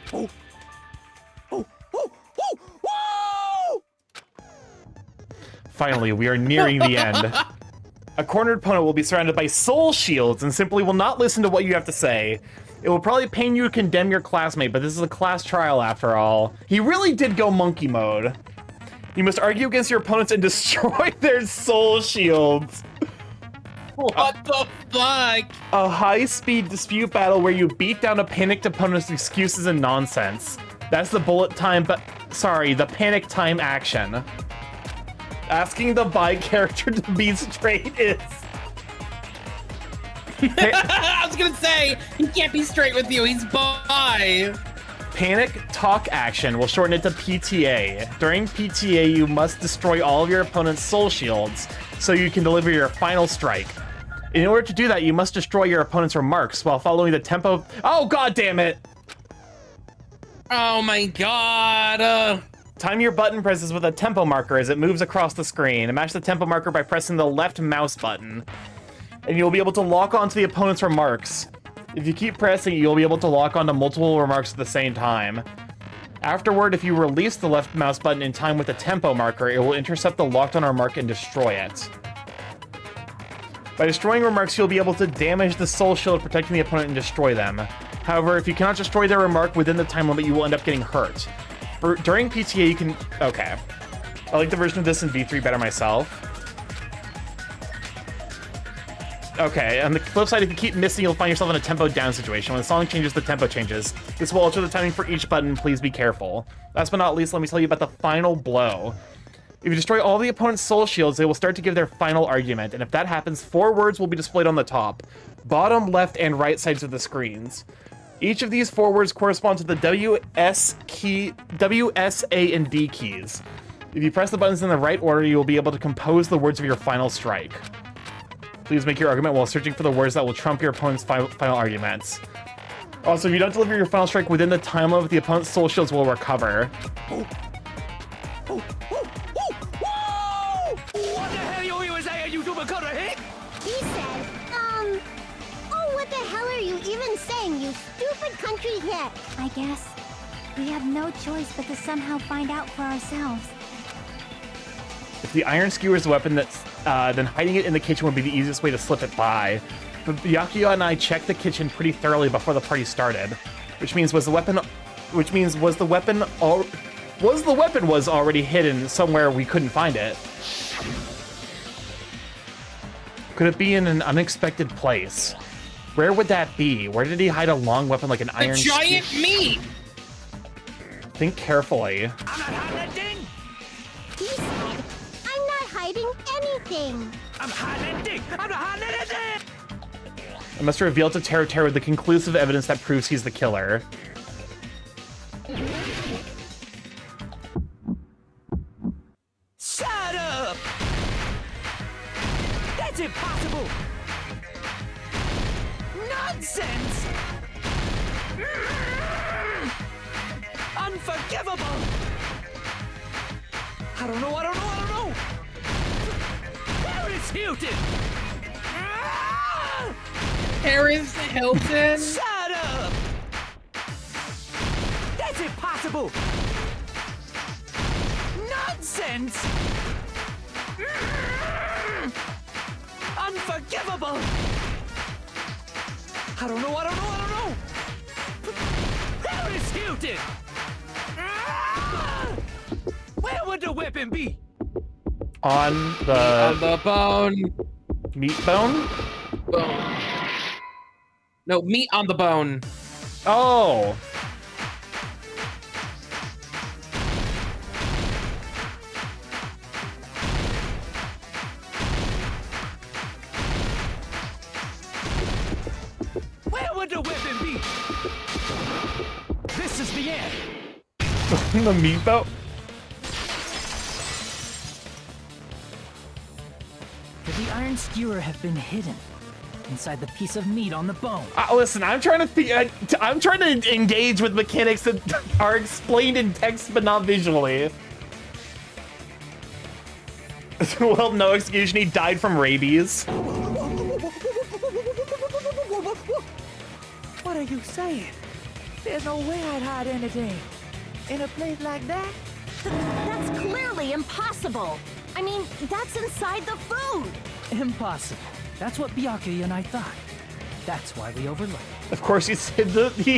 A: Finally, we are nearing the end. A cornered opponent will be surrounded by soul shields and simply will not listen to what you have to say. It will probably pain you to condemn your classmate, but this is a class trial after all. He really did go monkey mode. You must argue against your opponents and destroy their soul shields.
B: What the fuck?
A: A high-speed dispute battle where you beat down a panicked opponent's excuses and nonsense. That's the the panic time action. Asking the bi character to be straight is...
B: I was gonna say, he can't be straight with you, he's bi.
A: Panic talk action will shorten it to PTA. During PTA, you must destroy all of your opponent's soul shields so you can deliver your final strike. In order to do that, you must destroy your opponent's remarks while following the tempo... Oh, god damn it!
B: Oh my god!
A: Time your button presses with a tempo marker as it moves across the screen, and match the tempo marker by pressing the left mouse button. And you'll be able to lock onto the opponent's remarks. If you keep pressing, you'll be able to lock onto multiple remarks at the same time. Afterward, if you release the left mouse button in time with the tempo marker, it will intercept the locked on remark and destroy it. By destroying remarks, you'll be able to damage the soul shield protecting the opponent and destroy them. However, if you cannot destroy their remark within the time limit, you will end up getting hurt. During PTA, you can... Okay. I like the version of this in V3 better myself. Okay, on the flip side, if you keep missing, you'll find yourself in a tempo down situation. When the song changes, the tempo changes. This will alter the timing for each button. Please be careful. Last but not least, let me tell you about the final blow. If you destroy all the opponent's soul shields, they will start to give their final argument, and if that happens, 4 words will be displayed on the top, bottom, left, and right sides of the screens. Each of these 4 words correspond to the W, S, A, and D keys. If you press the buttons in the right order, you will be able to compose the words of your final strike. Please make your argument while searching for the words that will trump your opponent's final arguments. Also, if you don't deliver your final strike within the time limit, the opponent's soul shields will recover.
M: What the hell are you saying, you super hick?
O: He said, oh, what the hell are you even saying, you stupid country hit?
E: I guess we have no choice but to somehow find out for ourselves.
A: If the iron skewer is the weapon, then hiding it in the kitchen would be the easiest way to slip it by. But Byakuya and I checked the kitchen pretty thoroughly before the party started, which means was the weapon was already hidden somewhere we couldn't find it. Could it be in an unexpected place? Where would that be? Where did he hide a long weapon like an iron skewer?
B: A giant meat!
A: Think carefully.
O: He said, I'm not hiding anything.
M: I'm hiding anything! I'm not hiding anything!
A: I must reveal to Teru Teru the conclusive evidence that proves he's the killer.
M: Shut up! That's impossible! Nonsense! Unforgivable! I don't know! Paris Hilton!
B: Paris Hilton?
M: Shut up!
K: That's impossible! Nonsense! Unforgivable! I don't know! Executed! Where would the weapon be?
A: On the
B: bone.
A: Meat bone?
B: Bone. No, meat on the bone.
A: Oh.
K: Where would the weapon be? This is the end.
A: The meat bone?
K: Could the iron skewer have been hidden inside the piece of meat on the bone?
A: Listen, I'm trying to engage with mechanics that are explained in text but not visually. Well, no execution. He died from rabies.
D: What are you saying? There's no way I'd hide anything in a place like that.
C: That's clearly impossible. I mean, that's inside the food.
K: Impossible. That's what Byakuya and I thought. That's why we overlooked.
A: Of course, he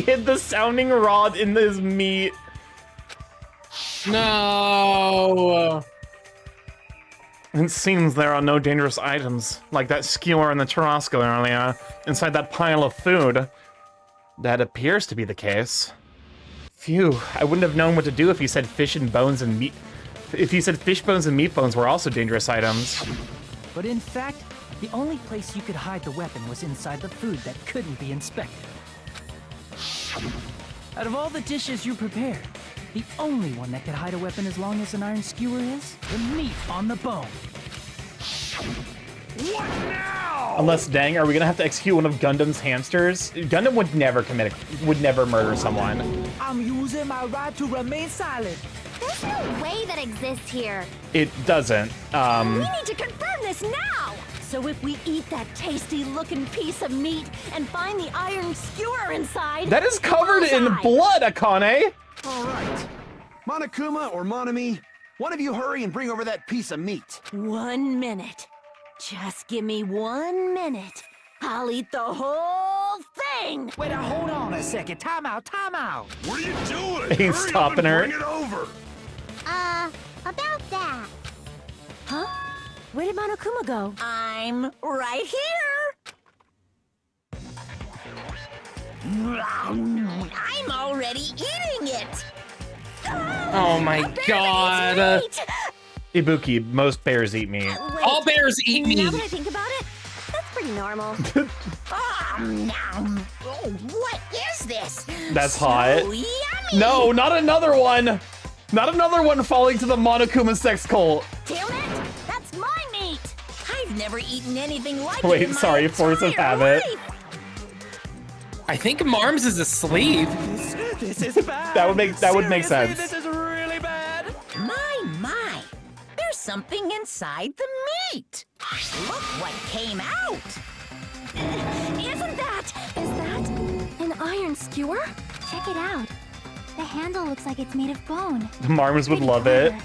A: hid the sounding rod in his meat.
B: No.
A: It seems there are no dangerous items, like that skewer in the churrasco earlier, inside that pile of food. That appears to be the case. Phew, I wouldn't have known what to do if he said fish and bones and meat. If he said fish bones and meat bones were also dangerous items.
K: But in fact, the only place you could hide the weapon was inside the food that couldn't be inspected. Out of all the dishes you prepared, the only one that could hide a weapon as long as an iron skewer is the meat on the bone.
I: What now?
A: Unless, dang, are we gonna have to execute one of Gundam's hamsters? Gundam would never murder someone.
D: I'm using my right to remain silent.
F: There's no way that exists here.
A: It doesn't.
C: We need to confirm this now. So if we eat that tasty-looking piece of meat and find the iron skewer inside,
A: That is covered in blood, Akane.
L: All right. Monokuma or Monami, one of you hurry and bring over that piece of meat.
C: 1 minute. Just give me 1 minute. I'll eat the whole thing.
D: Wait, hold on a second. Time out.
I: What are you doing?
A: Ain't
I: Hurry
A: stopping
I: up and
A: her.
I: Bring it over.
O: About that.
F: Huh? Where did Monokuma go?
C: I'm right here. I'm already eating it.
B: Oh my god.
A: Ibuki, most bears eat meat.
B: All bears eat
F: Now
B: meat.
F: that I think about it, that's pretty normal.
C: What is this?
A: That's
C: So
A: hot.
C: yummy.
A: No, not another one. Not another one falling to the Monokuma sex cult.
C: Damn it! That's my meat. I've never eaten anything like it.
A: Wait,
C: in my
A: sorry, force of
C: entire
A: habit.
C: life.
B: I think Marms is asleep.
D: This is bad.
A: That would make
D: Seriously,
A: sense.
D: This is really bad.
C: My. There's something inside the meat. Look what came out. Isn't that?
F: Is that an iron skewer?
E: Check it out. The handle looks like it's made of bone.
A: The Marmors would
E: Pretty
A: love it.
E: clever.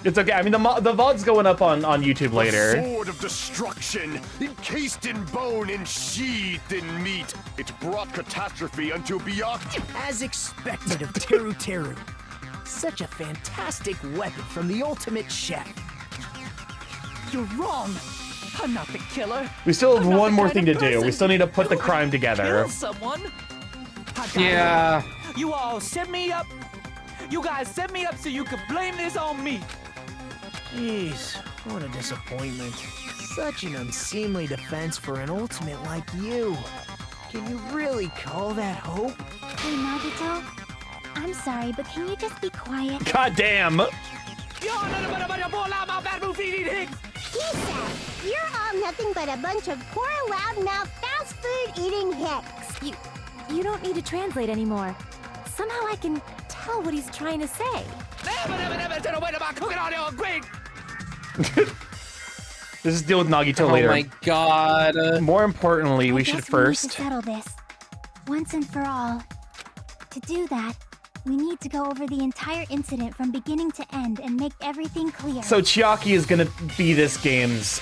A: It's okay. I mean, the VOD's going up on YouTube later.
J: Sword of destruction, encased in bone and sheathed in meat. It brought catastrophe unto Byakuya.
D: As expected of Teru Teru. Such a fantastic weapon from the ultimate chef. You're wrong. I'm not the killer.
A: We still have
D: I'm not
A: one
D: the
A: more
D: kind
A: thing to
D: of
A: do. We
D: person
A: still need to put the
D: who
A: crime
D: would
A: together.
D: Kill someone. I got
B: Yeah.
D: it. You all set me up. You guys set me up so you could blame this on me. Jeez, what a disappointment. Such an unseemly defense for an ultimate like you. Can you really call that hope?
E: Hey, Nagito. I'm sorry, but can you just be quiet?
A: God damn.
O: He said, you're all nothing but a bunch of poor, loudmouth, fast food eating hicks.
F: You don't need to translate anymore. Somehow I can tell what he's trying to say.
A: Let's just deal with Nagito
B: Oh
A: later.
B: my god.
A: More importantly, we
E: I
A: should
E: guess we need to
A: first.
E: settle this once and for all. To do that, We need to go over the entire incident from beginning to end and make everything clear.
A: So Chiaki is gonna be this game's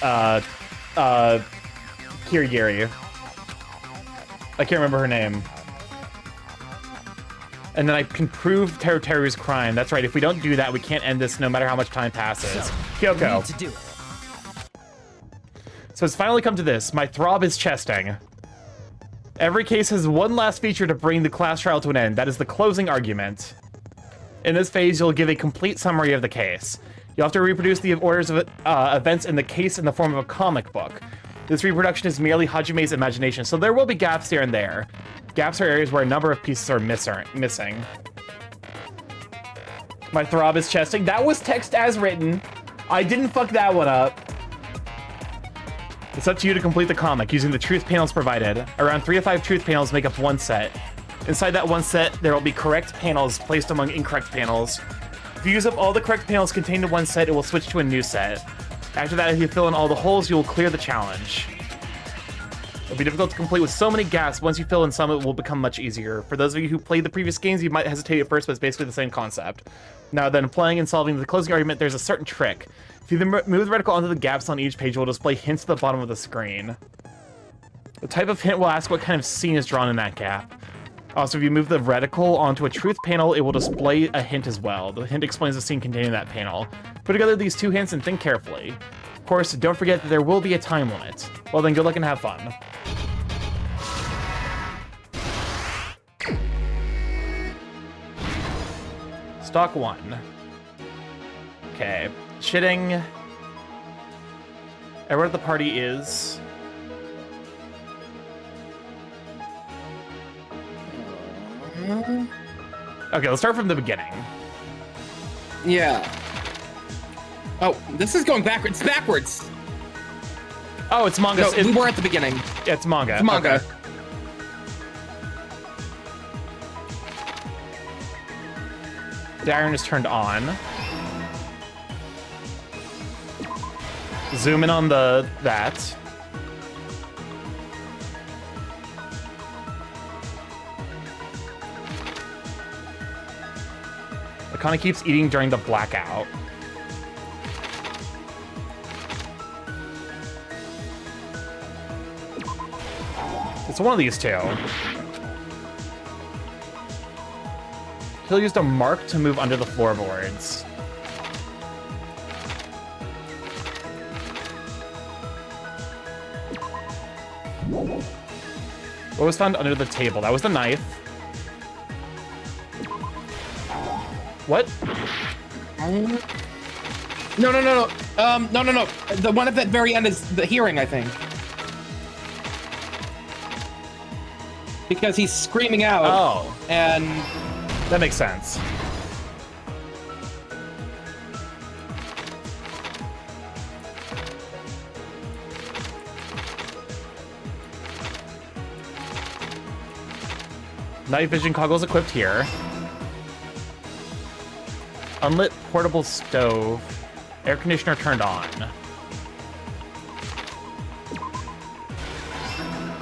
A: Kirigiri. I can't remember her name. And then I can prove Teru's crime. That's right, if we don't do that, we can't end this no matter how much time passes.
K: So,
A: Kyoko.
K: we need to do it.
A: So it's finally come to this. My throb is chesting. Every case has one last feature to bring the class trial to an end. That is the closing argument. In this phase, you'll give a complete summary of the case. You'll have to reproduce the orders of events in the case in the form of a comic book. This reproduction is merely Hajime's imagination, so there will be gaps here and there. Gaps are areas where a number of pieces are missing. My throb is chesting. That was text as written. I didn't fuck that one up. It's up to you to complete the comic using the truth panels provided. Around 3 to 5 truth panels make up one set. Inside that one set, there will be correct panels placed among incorrect panels. If you use up all the correct panels contained in one set, it will switch to a new set. After that, if you fill in all the holes, you will clear the challenge. It'll be difficult to complete with so many gaps. Once you fill in some, it will become much easier. For those of you who played the previous games, you might hesitate at first, but it's basically the same concept. Now then, playing and solving the closing argument, there's a certain trick. If you then move the reticle onto the gaps on each page, it will display hints at the bottom of the screen. The type of hint will ask what kind of scene is drawn in that gap. Also, if you move the reticle onto a truth panel, it will display a hint as well. The hint explains the scene containing that panel. Put together these two hints and think carefully. Of course, don't forget that there will be a time limit. Well then, good luck and have fun. Stock 1. Okay. Shitting. Everyone at the party is... Okay, let's start from the beginning.
B: Yeah. Oh, this is going backwards. It's backwards.
A: Oh, it's manga.
B: No, we were at the beginning.
A: Yeah, it's manga.
B: It's manga.
A: Okay. The iron is turned on. Zoom in on that. It kind of keeps eating during the blackout. It's one of these two. He'll use a mark to move under the floorboards. What was found under the table? That was the knife. What?
B: No. No. The one at the very end is the hearing, I think. Because he's screaming out.
A: Oh.
B: And...
A: That makes sense. Night vision goggles equipped here. Unlit portable stove. Air conditioner turned on.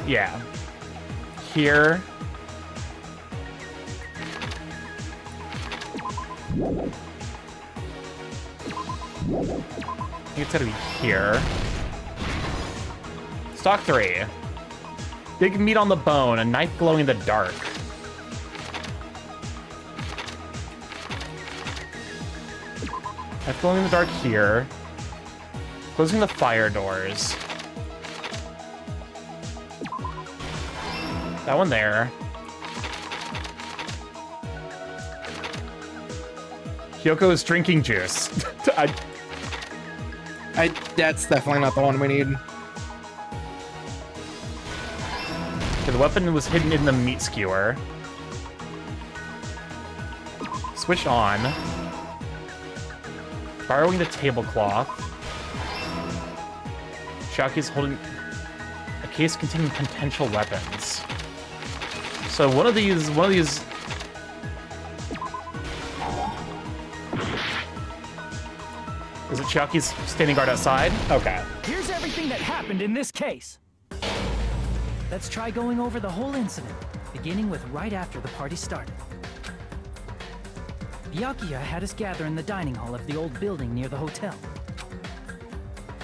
A: Yeah. Here. I think it's gotta be here. Stock 3. Big meat on the bone, a knife glowing in the dark. Knife glowing in the dark here. Closing the fire doors. That one there. Kyoko is drinking juice.
B: That's definitely not the one we need.
A: Okay, the weapon was hidden in the meat skewer. Switched on. Borrowing the tablecloth. Shaki's holding a case containing potential weapons. So one of these Is it Chiaki's standing guard outside? Okay.
K: Here's everything that happened in this case. Let's try going over the whole incident, beginning with right after the party started. Byakuya had us gather in the dining hall of the old building near the hotel.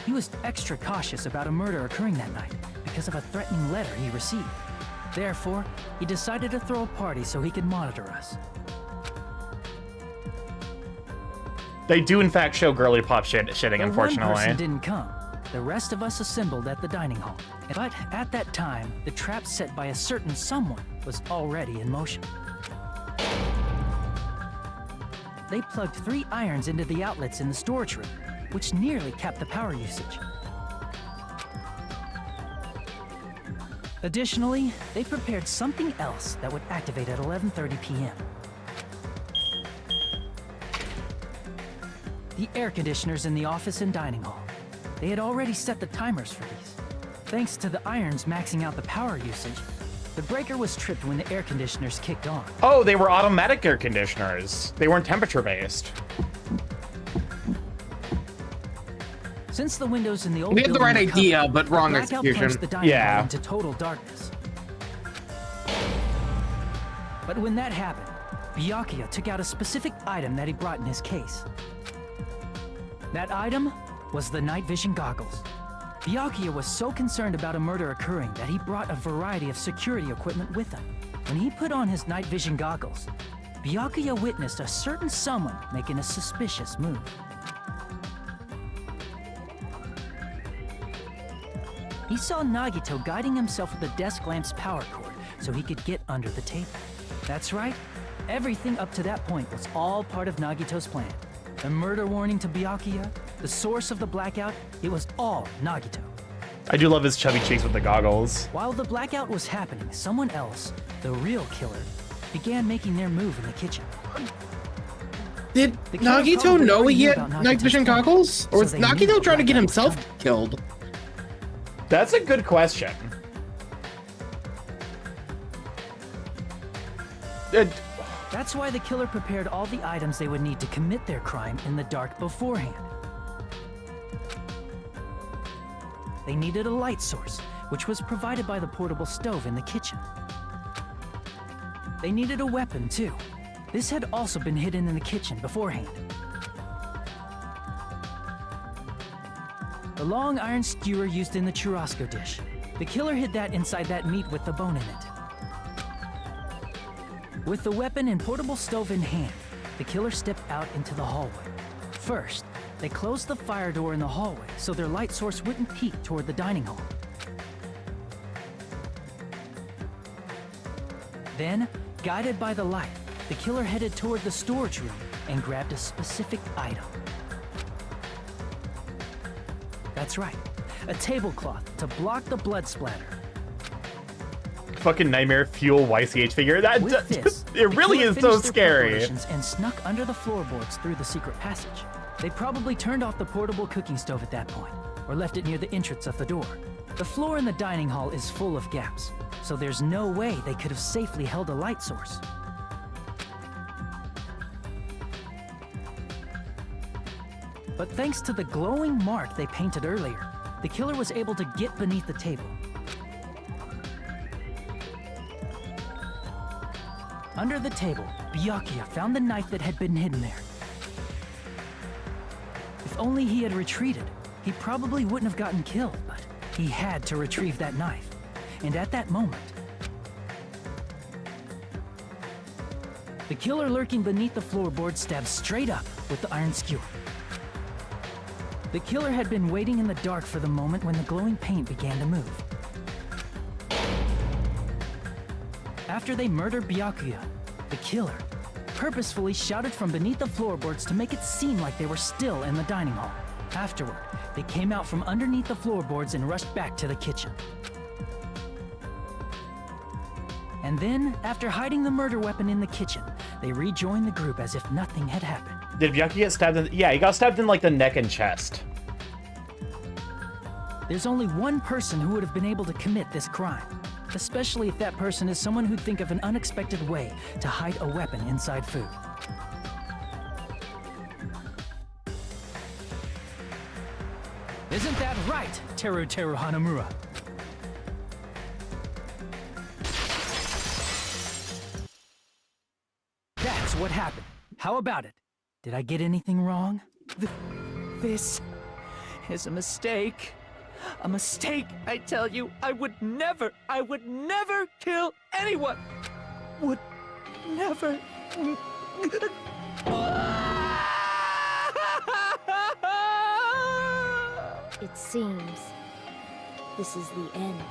K: He was extra cautious about a murder occurring that night because of a threatening letter he received. Therefore, he decided to throw a party so he could monitor us.
A: They do, in fact, show girly pop shitting,
K: Though
A: unfortunately.
K: one person didn't come. The rest of us assembled at the dining hall. But at that time, the trap set by a certain someone was already in motion. They plugged 3 irons into the outlets in the storage room, which nearly capped the power usage. Additionally, they prepared something else that would activate at 11:30 p.m. The air conditioners in the office and dining hall. They had already set the timers for these. Thanks to the irons maxing out the power usage, the breaker was tripped when the air conditioners kicked on.
A: Oh, they were automatic air conditioners. They weren't temperature-based.
K: Since the windows in the old
B: We had the
K: building
B: right
K: were covered,
B: idea, but wrong
K: the blackout
B: execution.
K: plunged the dining
A: Yeah.
K: hall into total darkness. But when that happened, Byakuya took out a specific item that he brought in his case. That item was the night vision goggles. Byakuya was so concerned about a murder occurring that he brought a variety of security equipment with him. When he put on his night vision goggles, Byakuya witnessed a certain someone making a suspicious move. He saw Nagito guiding himself with the desk lamp's power cord so he could get under the table. That's right, everything up to that point was all part of Nagito's plan. The murder warning to Byakuya, the source of the blackout, it was all Nagito.
A: I do love his chubby cheeks with the goggles.
K: While the blackout was happening, someone else, the real killer, began making their move in the kitchen.
B: Did
K: The killer
B: Nagito
K: probably
B: know
K: already
B: he
K: knew
B: had
K: about
B: night
K: Nagito's
B: vision
K: plan,
B: goggles? Or
K: so
B: was
K: they knew
B: Nagito
K: the
B: trying to get
K: blackout was
B: himself
K: coming.
B: killed?
A: That's a good question.
K: That's why the killer prepared all the items they would need to commit their crime in the dark beforehand. They needed a light source, which was provided by the portable stove in the kitchen. They needed a weapon, too. This had also been hidden in the kitchen beforehand. The long iron skewer used in the churrasco dish. The killer hid that inside that meat with the bone in it. With the weapon and portable stove in hand, the killer stepped out into the hallway. First, they closed the fire door in the hallway so their light source wouldn't peek toward the dining hall. Then, guided by the light, the killer headed toward the storage room and grabbed a specific item. That's right, a tablecloth to block the blood splatter.
A: Fucking nightmare fuel YCH figure.
K: With this,
A: it really
K: the killer
A: is so
K: finished their
A: scary.
K: preparations and snuck under the floorboards through the secret passage. They probably turned off the portable cooking stove at that point, or left it near the entrance of the door. The floor in the dining hall is full of gaps, so there's no way they could have safely held a light source. But thanks to the glowing mark they painted earlier, the killer was able to get beneath the table. Under the table, Byakuya found the knife that had been hidden there. If only he had retreated, he probably wouldn't have gotten killed, but he had to retrieve that knife. And at that moment, the killer lurking beneath the floorboard stabbed straight up with the iron skewer. The killer had been waiting in the dark for the moment when the glowing paint began to move. After they murdered Byakuya, the killer purposefully shouted from beneath the floorboards to make it seem like they were still in the dining hall. Afterward, they came out from underneath the floorboards and rushed back to the kitchen. And then, after hiding the murder weapon in the kitchen, they rejoined the group as if nothing had happened.
A: Did Byakuya get stabbed in? Yeah, he got stabbed in like the neck and chest.
K: There's only one person who would have been able to commit this crime, especially if that person is someone who'd think of an unexpected way to hide a weapon inside food. Isn't that right, Teru Hanamura? That's what happened. How about it? Did I get anything wrong? This is a mistake. A mistake, I tell you. I would never kill anyone. Would never.
F: It seems this is the end.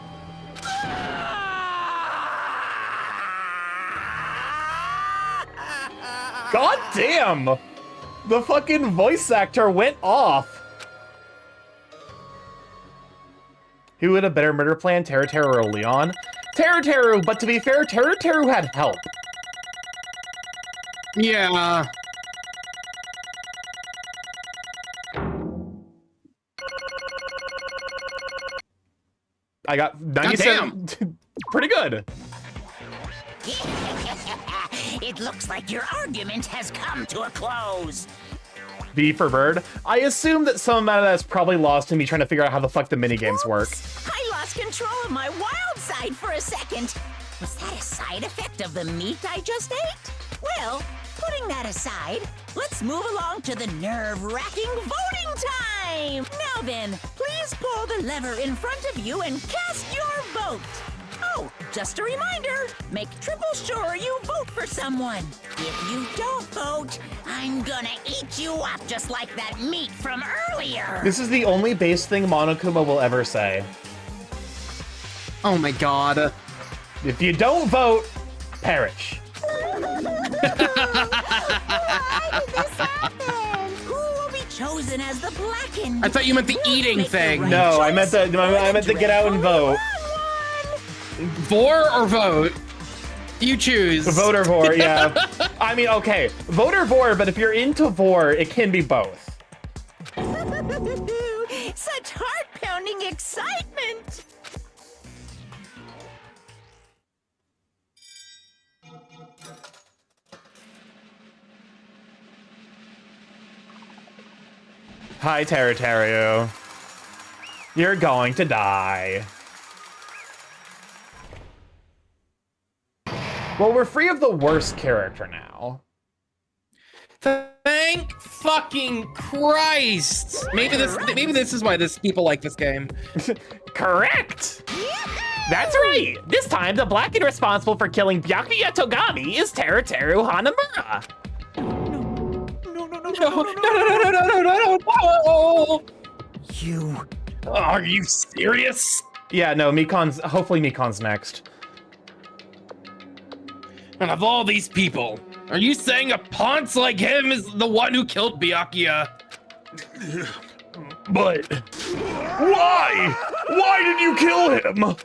A: God damn! The fucking voice actor went off. Who would a better murder plan, Teru or Leon? Teru, but to be fair, Teru had help.
B: Yeah.
A: I got 97. Pretty good.
C: It looks like your argument has come to a close.
A: B for bird. I assume that some amount of that's probably lost in me trying to figure out how the fuck the minigames work.
C: I lost control of my wild side for a second. Was that a side effect of the meat I just ate? Well, putting that aside, let's move along to the nerve-wracking voting time! Now then, please pull the lever in front of you and cast your vote. Oh, just a reminder, make triple sure you vote for someone. If you don't vote, I'm gonna eat you up just like that meat from earlier.
A: This is the only base thing Monokuma will ever say.
B: Oh my god.
A: If you don't vote, perish.
C: Who will be chosen as the blackened?
B: I thought you meant the eating thing.
A: No, I meant to get out and vote.
B: Vor or vote? You choose.
A: Vote or vor, yeah. I mean, okay, vote or vor, but if you're into vor, it can be both.
C: Such heart-pounding excitement!
A: Hi, Teru. You're going to die. Well, we're free of the worst character now.
B: Thank fucking Christ! Maybe this is why people like this game.
A: Correct! That's right! This time, the blackened responsible for killing Byakuya Togami is Teru Hanamura!
B: No!
K: You...
B: Are you serious?
A: Yeah, no, hopefully Mikon's next.
B: And of all these people, are you saying a ponce like him is the one who killed Byakuya?
I: But... why? Why did you kill him?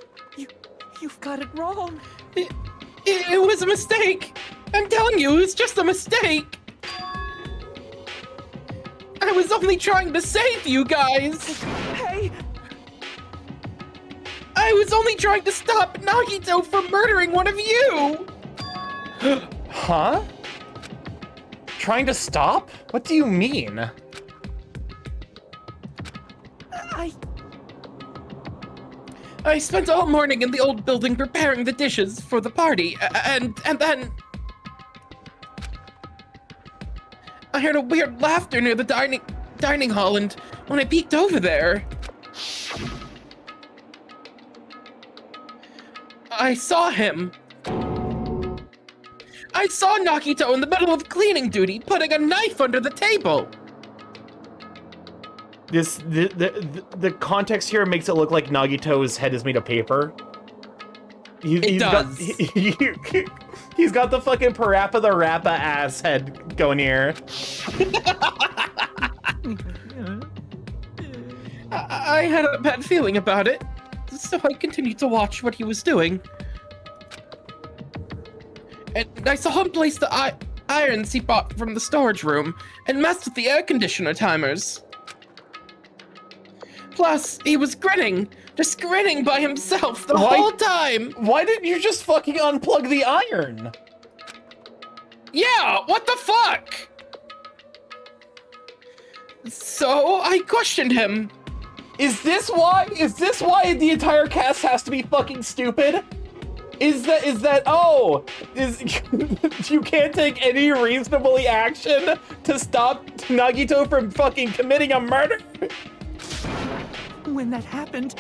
K: You've got it wrong.
B: It was a mistake. I'm telling you, it was just a mistake. I was only trying to save you guys.
K: Hey!
B: I was only trying to stop Nagito from murdering one of you.
A: Huh? Trying to stop? What do you mean?
B: I spent all morning in the old building preparing the dishes for the party, and then I heard a weird laughter near the dining hall, and when I peeked over there, I saw him. I saw Nagito in the middle of cleaning duty, putting a knife under the table.
A: The context here makes it look like Nagito's head is made of paper. It does. He's got the fucking Parappa the Rappa ass head going here.
B: I had a bad feeling about it, so I continued to watch what he was doing. And I saw him place the irons he bought from the storage room and messed with the air conditioner timers. Plus, he was grinning, just grinning by himself the whole time.
A: Why didn't you just fucking unplug the iron?
B: Yeah, what the fuck? So I questioned him.
A: Is this why the entire cast has to be fucking stupid? Is you can't take any reasonably action to stop Nagito from fucking committing a murder?
K: When that happened,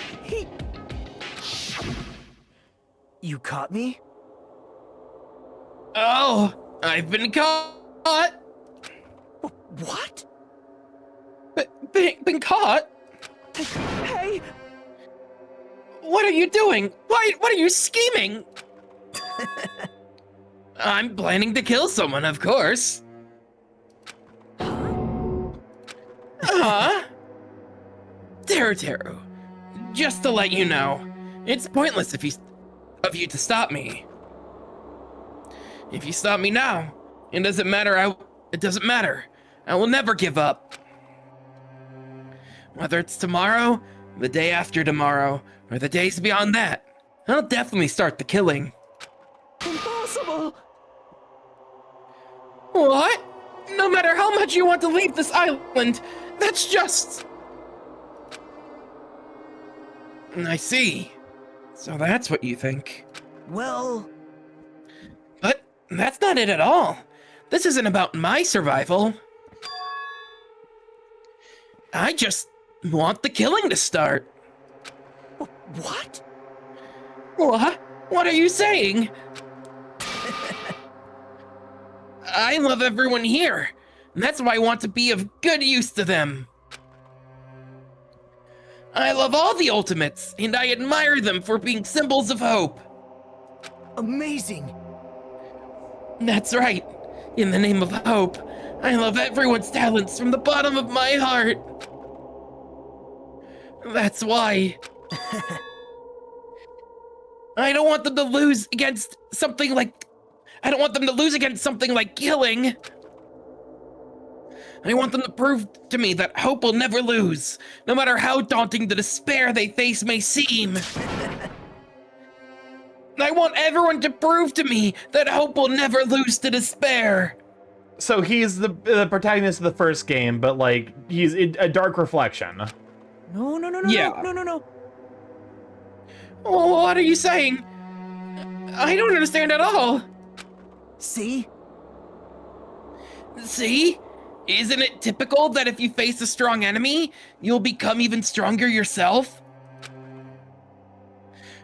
K: You caught me?
B: Oh, I've been caught.
K: What?
B: Been caught?
K: Hey!
B: What are you doing? What are you scheming? I'm planning to kill someone, of course. Teru, just to let you know, it's pointless of you to stop me. If you stop me now, it doesn't matter. It doesn't matter. I will never give up. Whether it's tomorrow, the day after tomorrow, or the days beyond that, I'll definitely start the killing.
K: Impossible!
B: What? No matter how much you want to leave this island, that's just... I see. So that's what you think.
K: Well...
B: But that's not it at all. This isn't about my survival. I just want the killing to start.
K: What?
B: What? What are you saying? I love everyone here, and that's why I want to be of good use to them. I love all the Ultimates, and I admire them for being symbols of hope.
K: Amazing.
B: That's right. In the name of hope, I love everyone's talents from the bottom of my heart. That's why. I don't want them to lose against something like... I don't want them to lose against something like killing. I want them to prove to me that hope will never lose, no matter how daunting the despair they face may seem. I want everyone to prove to me that hope will never lose to despair.
A: So he's the protagonist of the first game, but like he's a dark reflection.
K: No.
B: Yeah.
K: No.
B: What are you saying? I don't understand at all.
K: See?
B: See? Isn't it typical that if you face a strong enemy, you'll become even stronger yourself?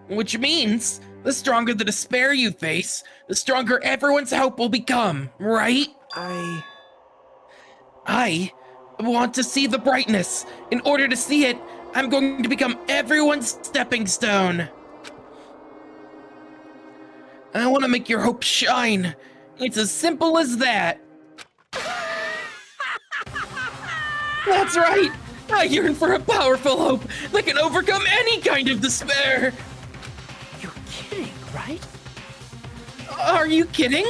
B: Which means, the stronger the despair you face, the stronger everyone's hope will become, right? I want to see the brightness. In order to see it, I'm going to become everyone's stepping stone. I want to make your hope shine. It's as simple as that. That's right! I yearn for a powerful hope that can overcome any kind of despair!
K: You're kidding, right?
B: Are you kidding?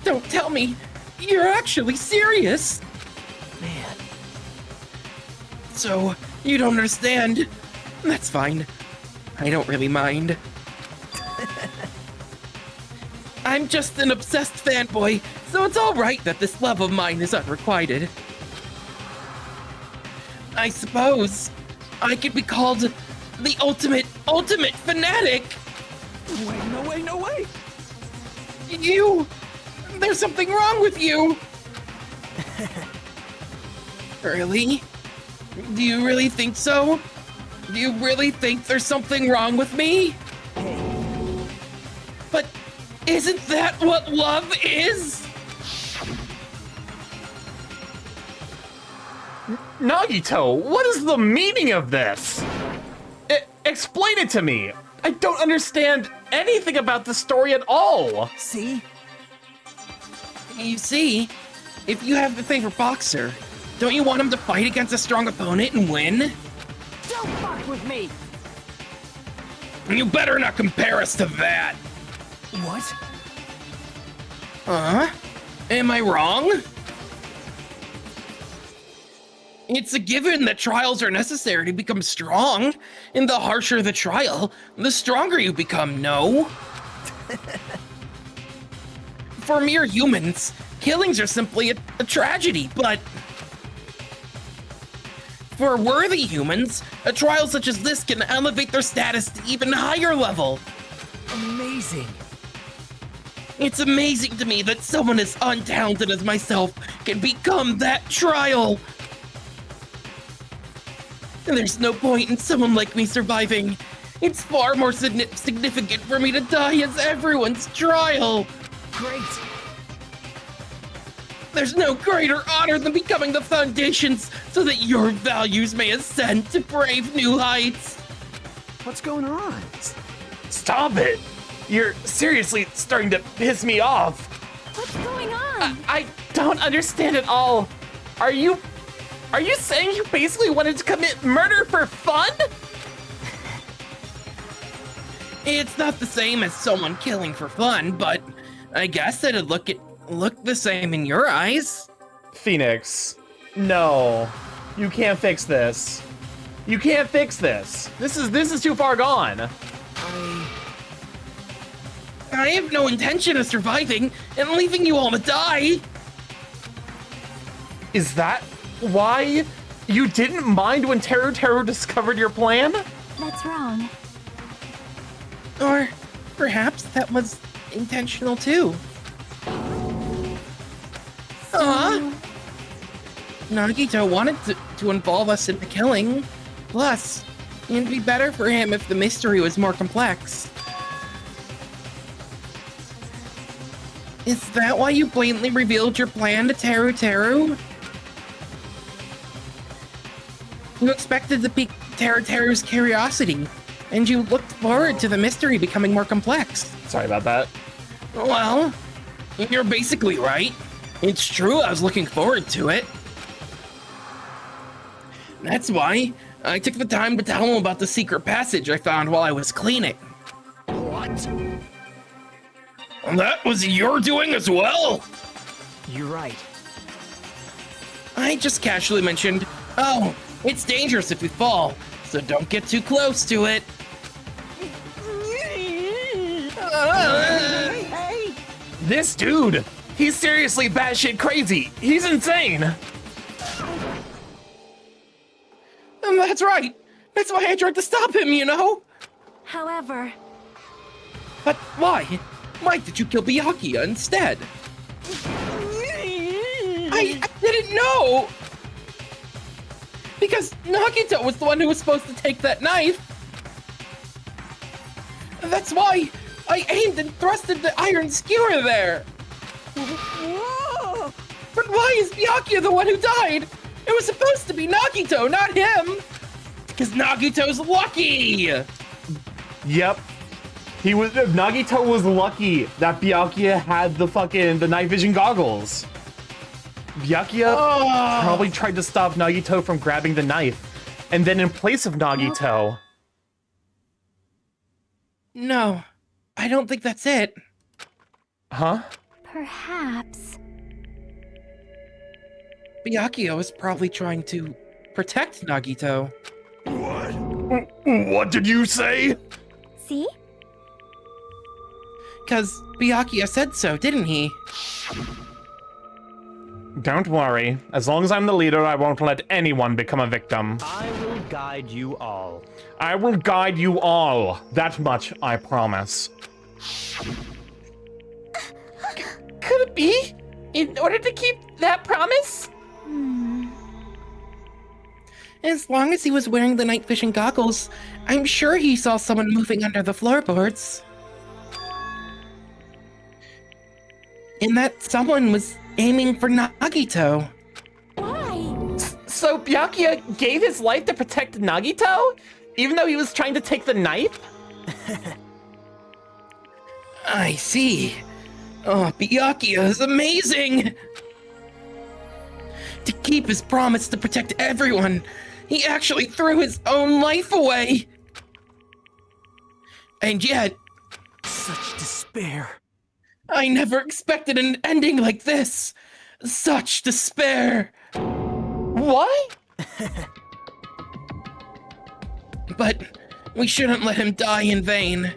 B: Don't tell me. You're actually serious.
K: Man.
B: So, you don't understand. That's fine. I don't really mind. I'm just an obsessed fanboy, so it's alright that this love of mine is unrequited. I suppose I could be called the ultimate fanatic.
K: Wait, no way.
B: There's something wrong with you. Really? Do you really think so? Do you really think there's something wrong with me? But isn't that what love is?
A: Nagito, what is the meaning of this? Explain it to me. I don't understand anything about the story at all.
K: See?
B: You see, if you have a favorite boxer, don't you want him to fight against a strong opponent and win?
M: Don't fuck with me!
B: You better not compare us to that.
K: What?
B: Huh? Am I wrong? It's a given that trials are necessary to become strong. And the harsher the trial, the stronger you become, no? For mere humans, killings are simply a tragedy, but... For worthy humans, a trial such as this can elevate their status to even higher level.
K: amazing.
B: It's amazing to me that someone as untalented as myself can become that trial. And there's no point in someone like me surviving. It's far more significant for me to die as everyone's trial.
K: Great.
B: There's no greater honor than becoming the foundations so that your values may ascend to brave new heights.
L: What's going on?
A: Stop it! You're seriously starting to piss me off.
F: What's going on?
A: I don't understand at all. Are you saying you basically wanted to commit murder for fun?
B: It's not the same as someone killing for fun, but I guess it'd look the same in your eyes.
A: Phoenix, no. You can't fix this. You can't fix this. This is too far gone.
B: I have no intention of surviving and leaving you all to die.
A: Is that why you didn't mind when Teru discovered your plan?
F: That's wrong.
B: Or perhaps that was intentional too. Nagito wanted to involve us in the killing. Plus, it'd be better for him if the mystery was more complex. Is that why you blatantly revealed your plan to Teru? You expected to pique Teru's curiosity, and you looked forward to the mystery becoming more complex.
A: Sorry about that.
B: Well, you're basically right. It's true I was looking forward to it. That's why I took the time to tell him about the secret passage I found while I was cleaning.
J: What?
B: That was your doing as well?
K: You're right.
B: I just casually mentioned, oh, it's dangerous if we fall, so don't get too close to it.
A: This dude, he's seriously batshit crazy. He's insane.
B: That's right. That's why I tried to stop him, you know?
G: However...
B: But why? Why did you kill Byakuya instead? I didn't know! Because Nagito was the one who was supposed to take that knife. That's why I aimed and thrusted the iron skewer there. But why is Byakuya the one who died? It was supposed to be Nagito, not him! Because Nagito's lucky!
A: Yep. Nagito was lucky that Byakuya had the night vision goggles. Byakuya probably tried to stop Nagito from grabbing the knife. And then in place of Nagito...
B: No, I don't think that's it.
A: Huh?
F: Perhaps.
B: Byakuya was probably trying to protect Nagito.
I: What did you say?
F: See?
B: Because Byakuya said so, didn't he?
A: Don't worry. As long as I'm the leader, I won't let anyone become a victim.
N: I will guide you all.
A: I will guide you all. That much, I promise.
P: Could it be? In order to keep that promise?
B: As long as he was wearing the night vision goggles, I'm sure he saw someone moving under the floorboards. And that someone was aiming for Nagito.
F: Why?
A: So Byakuya gave his life to protect Nagito? Even though he was trying to take the knife?
B: I see. Oh, Byakuya is amazing! To keep his promise to protect everyone, he actually threw his own life away! And yet...
K: Such despair.
B: I never expected an ending like this! Such despair!
A: What?
B: But we shouldn't let him die in vain.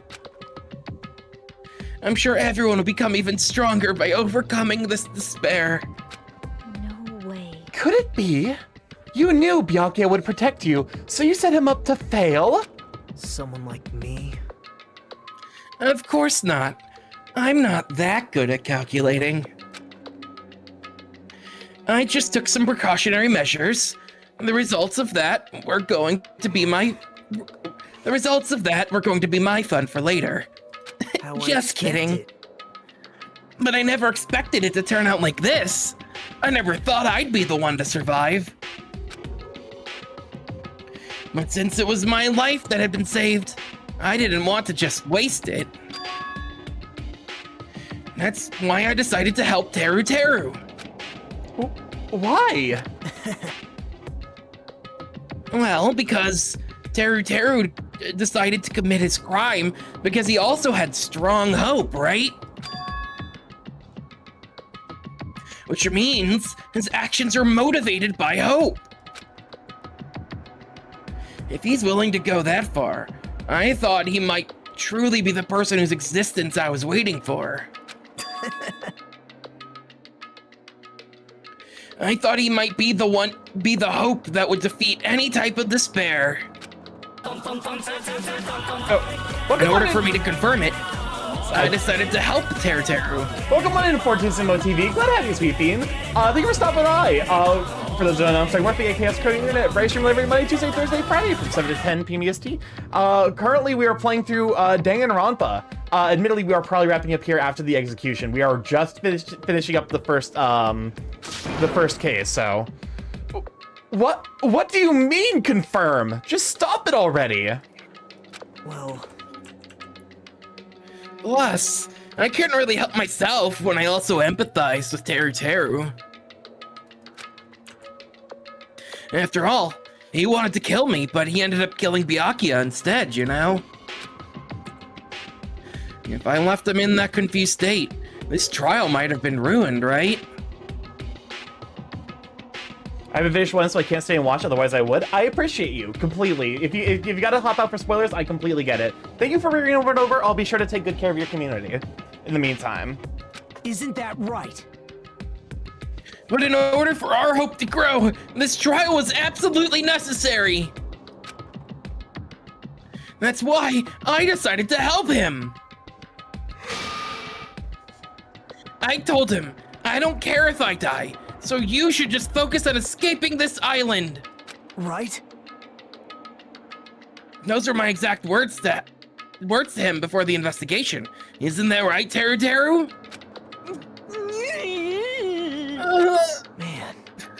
B: I'm sure everyone will become even stronger by overcoming this despair.
F: No way.
A: Could it be? You knew Byakuya would protect you, so you set him up to fail?
K: Someone like me?
B: Of course not. I'm not that good at calculating. I just took some precautionary measures. The results of that were going to be my fun for later. Just kidding. But I never expected it to turn out like this. I never thought I'd be the one to survive. But since it was my life that had been saved, I didn't want to just waste it. That's why I decided to help Teru Teru.
A: Why?
B: Well, because Teru Teru decided to commit his crime because he also had strong hope, right? Which means his actions are motivated by hope. If he's willing to go that far, I thought he might truly be the person whose existence I was waiting for. I thought he might be the hope that would defeat any type of despair. In order for me to confirm it, I decided to help Teru Teru.
A: Welcome on into 14simo TV. Glad to have you, Sweet Bean. Thank you for stopping by. For those who don't know, I'm StarkyMorph, aka Chaos Coding Internet. Bright stream every Monday, Tuesday, Thursday, Friday from 7 to 10 p.m. EST. Currently, we are playing through Danganronpa. Admittedly, we are probably wrapping up here after the execution. We are just finishing up the first case. So, what do you mean confirm? Just stop it already.
D: Well.
B: Plus, I couldn't really help myself when I also empathized with Teru Teru. After all, he wanted to kill me, but he ended up killing Byakuya instead, you know? If I left him in that confused state, this trial might have been ruined, right?
A: I haven't finished one, so I can't stay and watch, otherwise I would. I appreciate you completely. If you gotta hop out for spoilers, I completely get it. Thank you for reading over and over. I'll be sure to take good care of your community in the meantime.
D: Isn't that right?
B: But in order for our hope to grow, this trial was absolutely necessary. That's why I decided to help him. I told him, I don't care if I die, so you should just focus on escaping this island.
D: Right?
B: Those are my exact words to him before the investigation. Isn't that right, Teru Teru?
D: Man.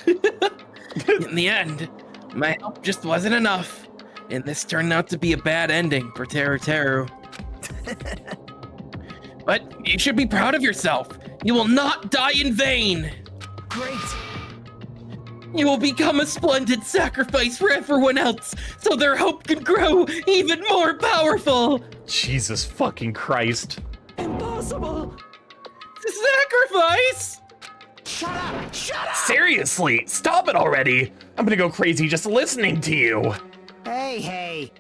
B: In the end, my help just wasn't enough, and this turned out to be a bad ending for Teru Teru. But you should be proud of yourself. You will not die in vain.
D: Great.
B: You will become a splendid sacrifice for everyone else, so their hope can grow even more powerful.
A: Jesus fucking Christ.
B: Impossible. Sacrifice?
D: Shut up! Shut up!
A: Seriously, stop it already. I'm gonna go crazy just listening to you.
M: Hey.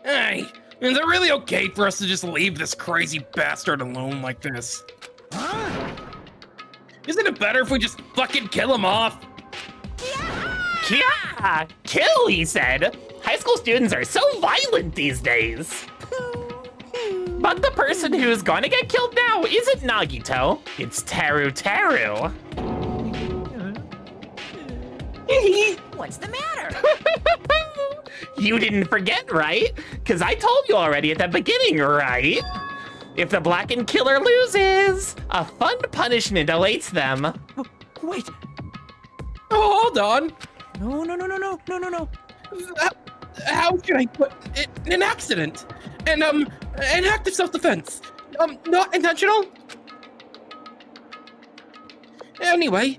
B: Hey, is it really okay for us to just leave this crazy bastard alone like this?
M: Huh?
B: Isn't it better if we just fucking kill him off?
A: Yeah, kill, he said. High school students are so violent these days. But the person who's going to get killed now isn't Nagito, it's Teru Teru.
C: What's the matter?
A: You didn't forget, right? Because I told you already at the beginning, right? If the blackened killer loses, a fun punishment awaits them.
D: Wait.
B: Oh, hold on.
D: No.
B: How should I put it? An accident. And, an act of self-defense. Not intentional? Anyway,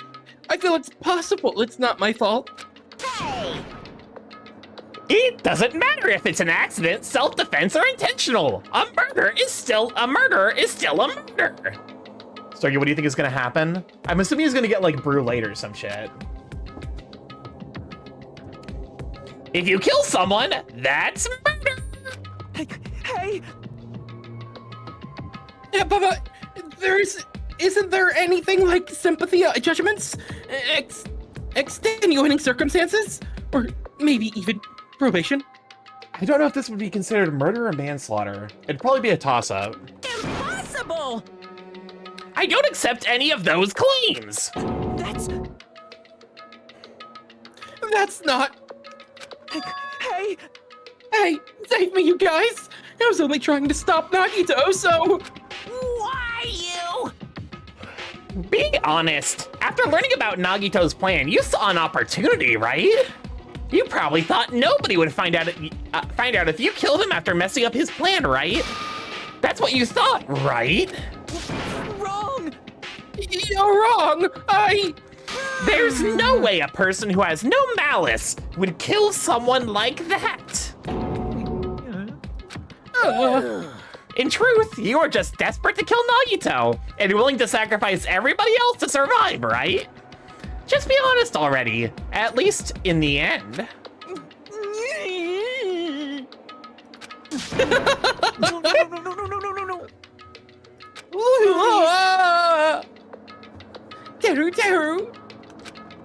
B: I feel it's possible it's not my fault.
C: Hey!
A: It doesn't matter if it's an accident, self-defense, or intentional. A murder is still a murder. Starky, what do you think is gonna happen? I'm assuming he's gonna get like brulate or some shit. If you kill someone, that's murder.
D: Hey!
B: Yeah, but isn't there anything like sympathy judgments? Extenuating circumstances? Or maybe even probation?
A: I don't know if this would be considered murder or manslaughter. It'd probably be a toss-up.
C: Impossible!
P: I don't accept any of those claims.
B: That's not... Hey! Hey, save me, you guys! I was only trying to stop Nagito, so...
C: Why you?
P: Be honest. After learning about Nagito's plan, you saw an opportunity, right? You probably thought nobody would find out if you killed him after messing up his plan, right? That's what you thought, right?
B: Wrong! You're wrong!
P: There's no way a person who has no malice would kill someone like that. In truth, you are just desperate to kill Nagito and willing to sacrifice everybody else to survive, right? Just be honest already, at least in the end.
B: Teru!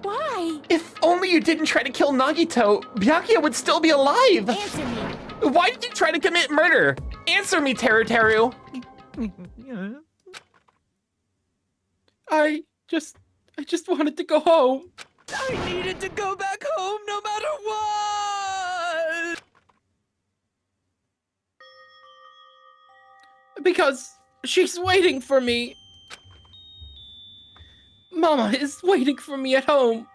C: Why?
P: If only you didn't try to kill Nagito, Byakuya would still be alive.
C: Answer me.
P: Why did you try to commit murder? Answer me, Teru.
B: I just wanted to go home. I needed to go back home no matter what! Because she's waiting for me. Mama is waiting for me at home.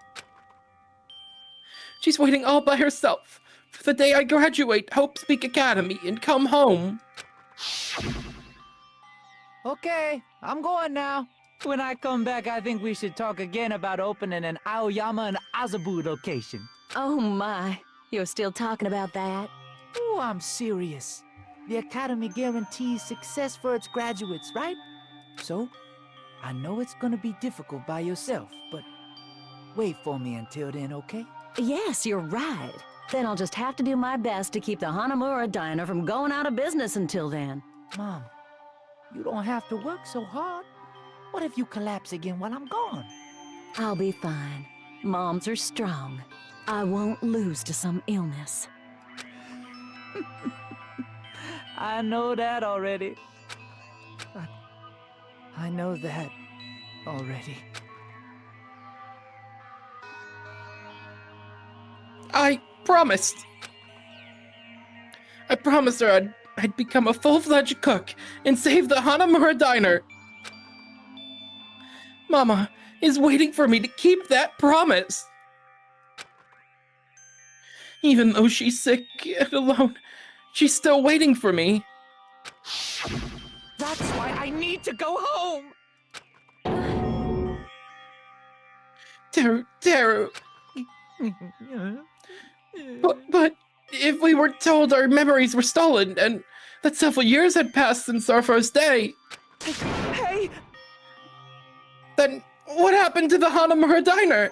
B: She's waiting all by herself for the day I graduate Hope Speak Academy and come home.
K: Okay, I'm going now. When I come back, I think we should talk again about opening an Aoyama and Azabu location.
Q: Oh my, you're still talking about that?
M: Oh, I'm serious. The Academy guarantees success for its graduates, right? So, I know it's gonna be difficult by yourself, but wait for me until then, okay?
Q: Yes, you're right. Then I'll just have to do my best to keep the Hanamura Diner from going out of business until then.
M: Mom, you don't have to work so hard. What if you collapse again while I'm gone?
Q: I'll be fine. Moms are strong. I won't lose to some illness.
K: I know that already.
M: I know that already.
B: I promised her I'd become a full-fledged cook and save the Hanamura Diner. Mama is waiting for me to keep that promise. Even though she's sick and alone, she's still waiting for me.
K: That's why I need to go home!
B: Teru. But if we were told our memories were stolen and that several years had passed since our first day...
K: Hey!
B: Then what happened to the Hanamura Diner?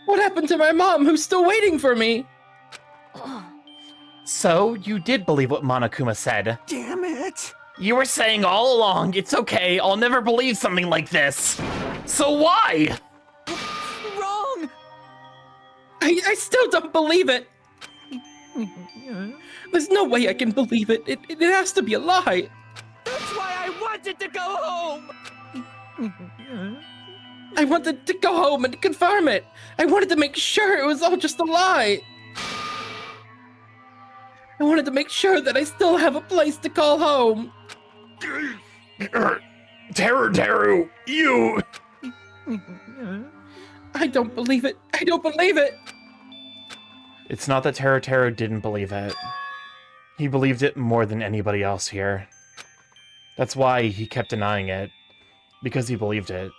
B: What happened to my mom who's still waiting for me?
P: So, you did believe what Monokuma said.
L: Damn it!
P: You were saying all along, it's okay, I'll never believe something like this. So why?
B: Wrong! I still don't believe it. There's no way I can believe it. It has to be a lie.
K: That's why I wanted to go home!
B: I wanted to go home and confirm it. I wanted to make sure it was all just a lie. I wanted to make sure that I still have a place to call home.
I: Teru, you...
B: I don't believe it. I don't believe it.
A: It's not that Teru didn't believe it. He believed it more than anybody else here. That's why he kept denying it. Because he believed it.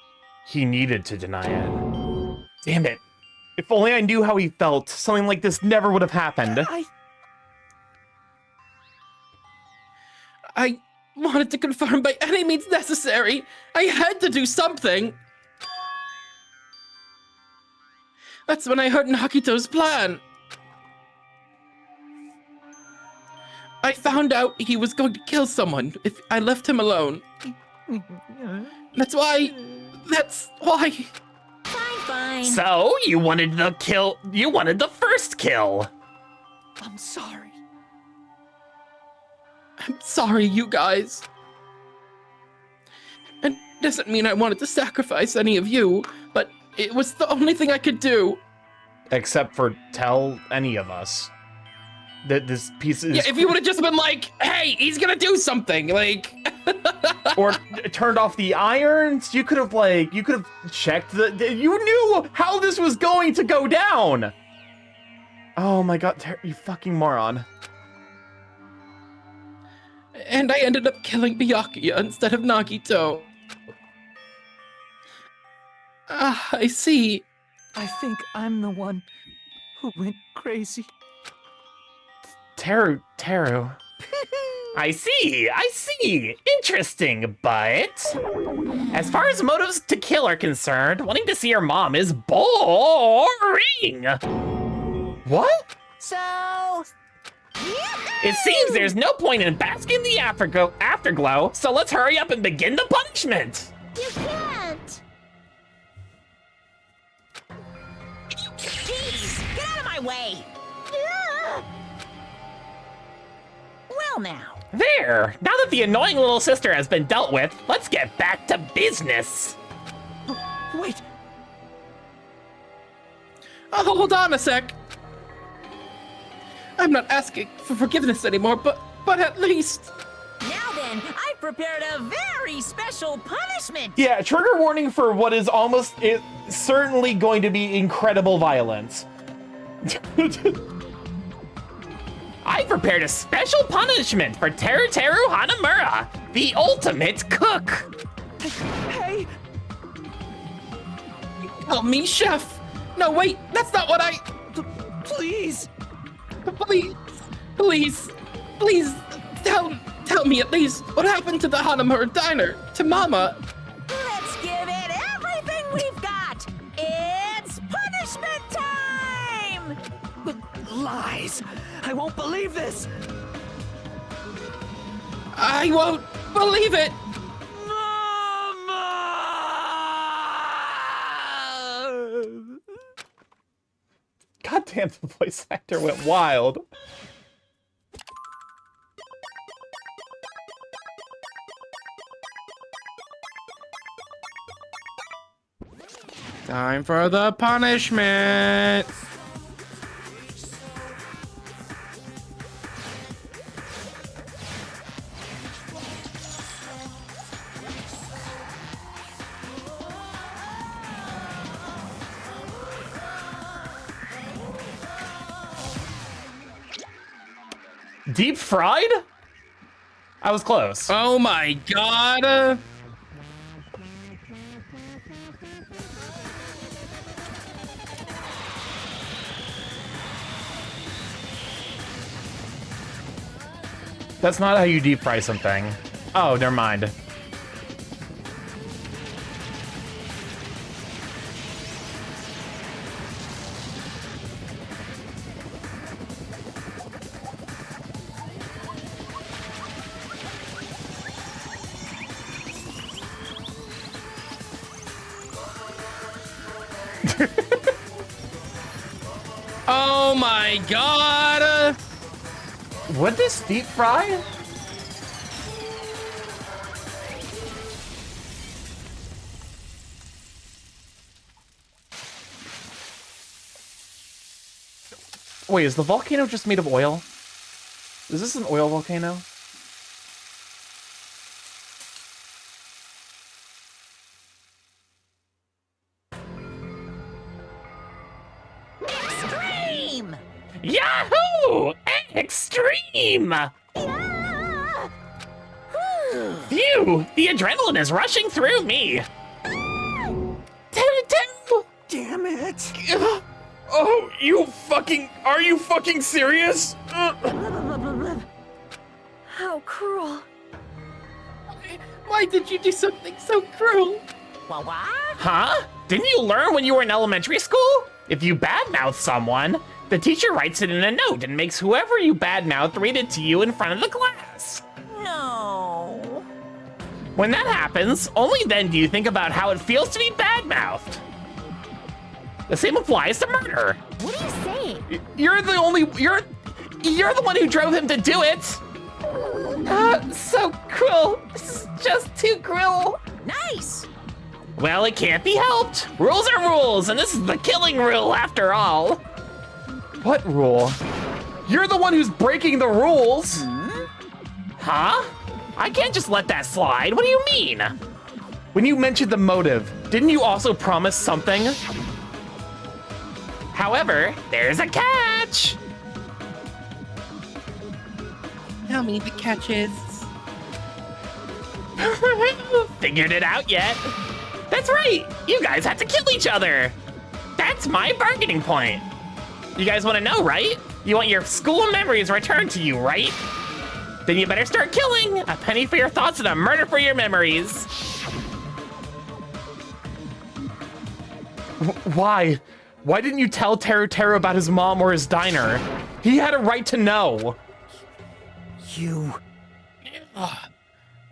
A: He needed to deny it. Damn it. If only I knew how he felt, something like this never would have happened.
B: I wanted to confirm by any means necessary. I had to do something. That's when I heard Nagito's plan. I found out he was going to kill someone if I left him alone. That's why...
C: Fine.
P: So, you wanted the first kill.
M: I'm sorry.
B: I'm sorry, you guys. It doesn't mean I wanted to sacrifice any of you, but it was the only thing I could do.
A: Except for tell any of us that this piece is...
B: Yeah, if you would have just been like, hey, he's gonna do something, like...
A: or turned off the irons, you could have checked you knew how this was going to go down. Oh my god, you fucking moron.
B: And I ended up killing Byakuya instead of Nagito. I see.
M: I think I'm the one who went crazy.
A: Teru.
P: I see. Interesting, but as far as motives to kill are concerned, wanting to see your mom is boring.
A: What?
C: So...
P: It seems there's no point in basking in the afterglow, so let's hurry up and begin the punishment.
O: You can't!
C: Jeez, get out of my way! Well now.
P: There! Now that the annoying little sister has been dealt with, let's get back to business.
M: Wait!
B: Oh, hold on a sec. I'm not asking for forgiveness anymore, but at least...
C: Now then, I've prepared a very special punishment!
A: Yeah, trigger warning for what is certainly going to be incredible violence.
P: I prepared a special punishment for Teru Hanamura, the ultimate cook.
M: Hey!
B: Help me, chef! No, wait, that's not what I...
M: Please!
B: Please, tell me at least what happened to the Hanamura diner, to Mama.
C: Let's give it everything we've got! It's punishment time!
M: Lies! I won't believe this!
B: I won't believe it!
A: God damn, the voice actor went wild.
B: Time for the punishment!
A: Deep fried? I was close.
B: Oh my god!
A: That's not how you deep fry something. Oh, never mind.
B: Oh my god!
A: Would this deep fry? Wait, is the volcano just made of oil? Is this an oil volcano?
C: Extreme!
P: Yahoo! Extreme! Phew! The adrenaline is rushing through me!
L: Damn it!
A: Oh, are you fucking serious?
G: How cruel.
B: Why did you do something so cruel?
C: What?
P: Huh? Didn't you learn when you were in elementary school? If you badmouth someone, the teacher writes it in a note and makes whoever you badmouth read it to you in front of the class.
C: No.
P: When that happens, only then do you think about how it feels to be badmouthed. The same applies to murder.
F: What are you saying?
A: You're
P: You're the one who drove him to do it! So cruel. This is just too cruel.
C: Nice!
P: Well, it can't be helped. Rules are rules, and this is the killing rule after all.
A: What rule? You're the one who's breaking the rules!
P: Huh? I can't just let that slide. What do you mean?
A: When you mentioned the motive, didn't you also promise something?
P: However, there's a catch.
B: Tell me the catch is.
P: Figured it out yet? That's right. You guys have to kill each other. That's my bargaining point. You guys want to know, right? You want your school memories returned to you, right? Then you better start killing. A penny for your thoughts and a murder for your memories.
A: Why? Why didn't you tell Teru Teru about his mom or his diner? He had a right to know.
D: You...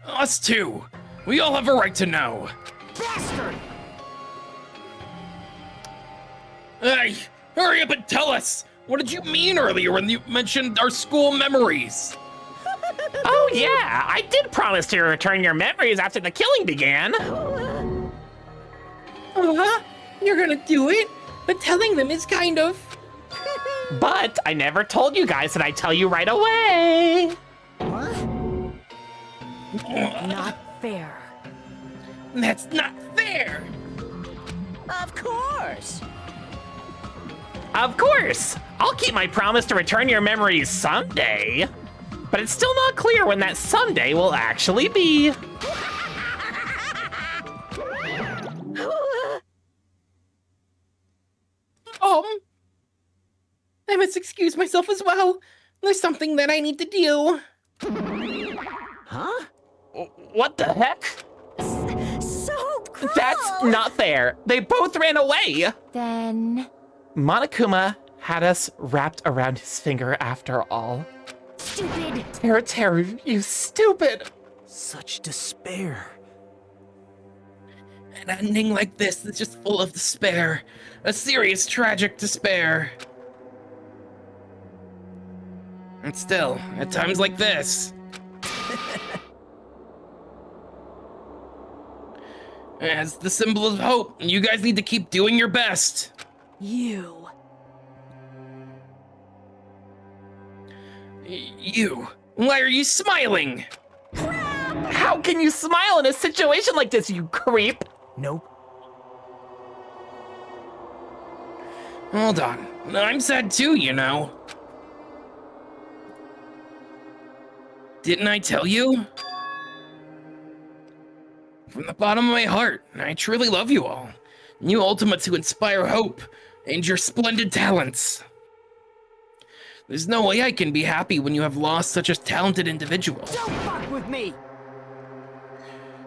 B: Us too. We all have a right to know.
D: Bastard!
B: Hey, hurry up and tell us! What did you mean earlier when you mentioned our school memories?
P: Oh yeah, I did promise to return your memories after the killing began.
B: You're gonna do it? But telling them is kind of...
P: But I never told you guys that I'd tell you right away.
Q: Not fair.
B: That's not fair!
C: Of course!
P: Of course! I'll keep my promise to return your memories someday. But it's still not clear when that someday will actually be.
B: I must excuse myself as well. There's something that I need to do.
P: Huh? What the heck?
C: So cruel!
P: That's not fair. They both ran away.
F: Then...
A: Monokuma had us wrapped around his finger after all.
F: Stupid!
A: Teru Teru, you stupid!
D: Such despair.
B: An ending like this is just full of despair. A serious, tragic despair. And still, at times like this... as the symbol of hope, you guys need to keep doing your best.
Q: You.
B: You. Why are you smiling?
P: How can you smile in a situation like this, you creep?
D: Nope.
B: Hold on. I'm sad too, you know. Didn't I tell you? From the bottom of my heart, I truly love you all. You ultimates who inspire hope, and your splendid talents. There's no way I can be happy when you have lost such a talented individual.
D: Don't fuck with me!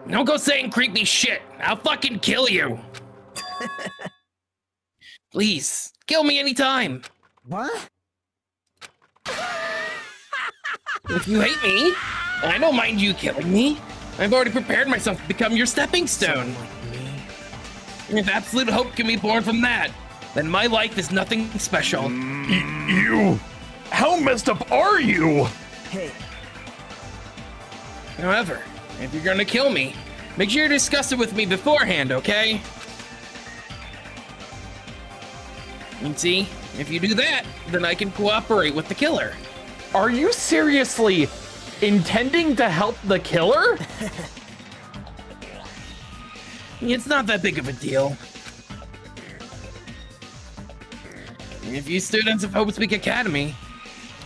B: Don't go saying creepy shit. I'll fucking kill you. Please, kill me anytime.
D: What?
B: If you hate me, I don't mind you killing me. I've already prepared myself to become your stepping stone. If absolute hope can be born from that, then my life is nothing special.
I: You! How messed up are you?
D: Hey.
B: However, if you're gonna kill me, make sure you discuss it with me beforehand, okay? And see, if you do that, then I can cooperate with the killer.
A: Are you seriously intending to help the killer?
B: It's not that big of a deal. If you students of Hope Speak Academy,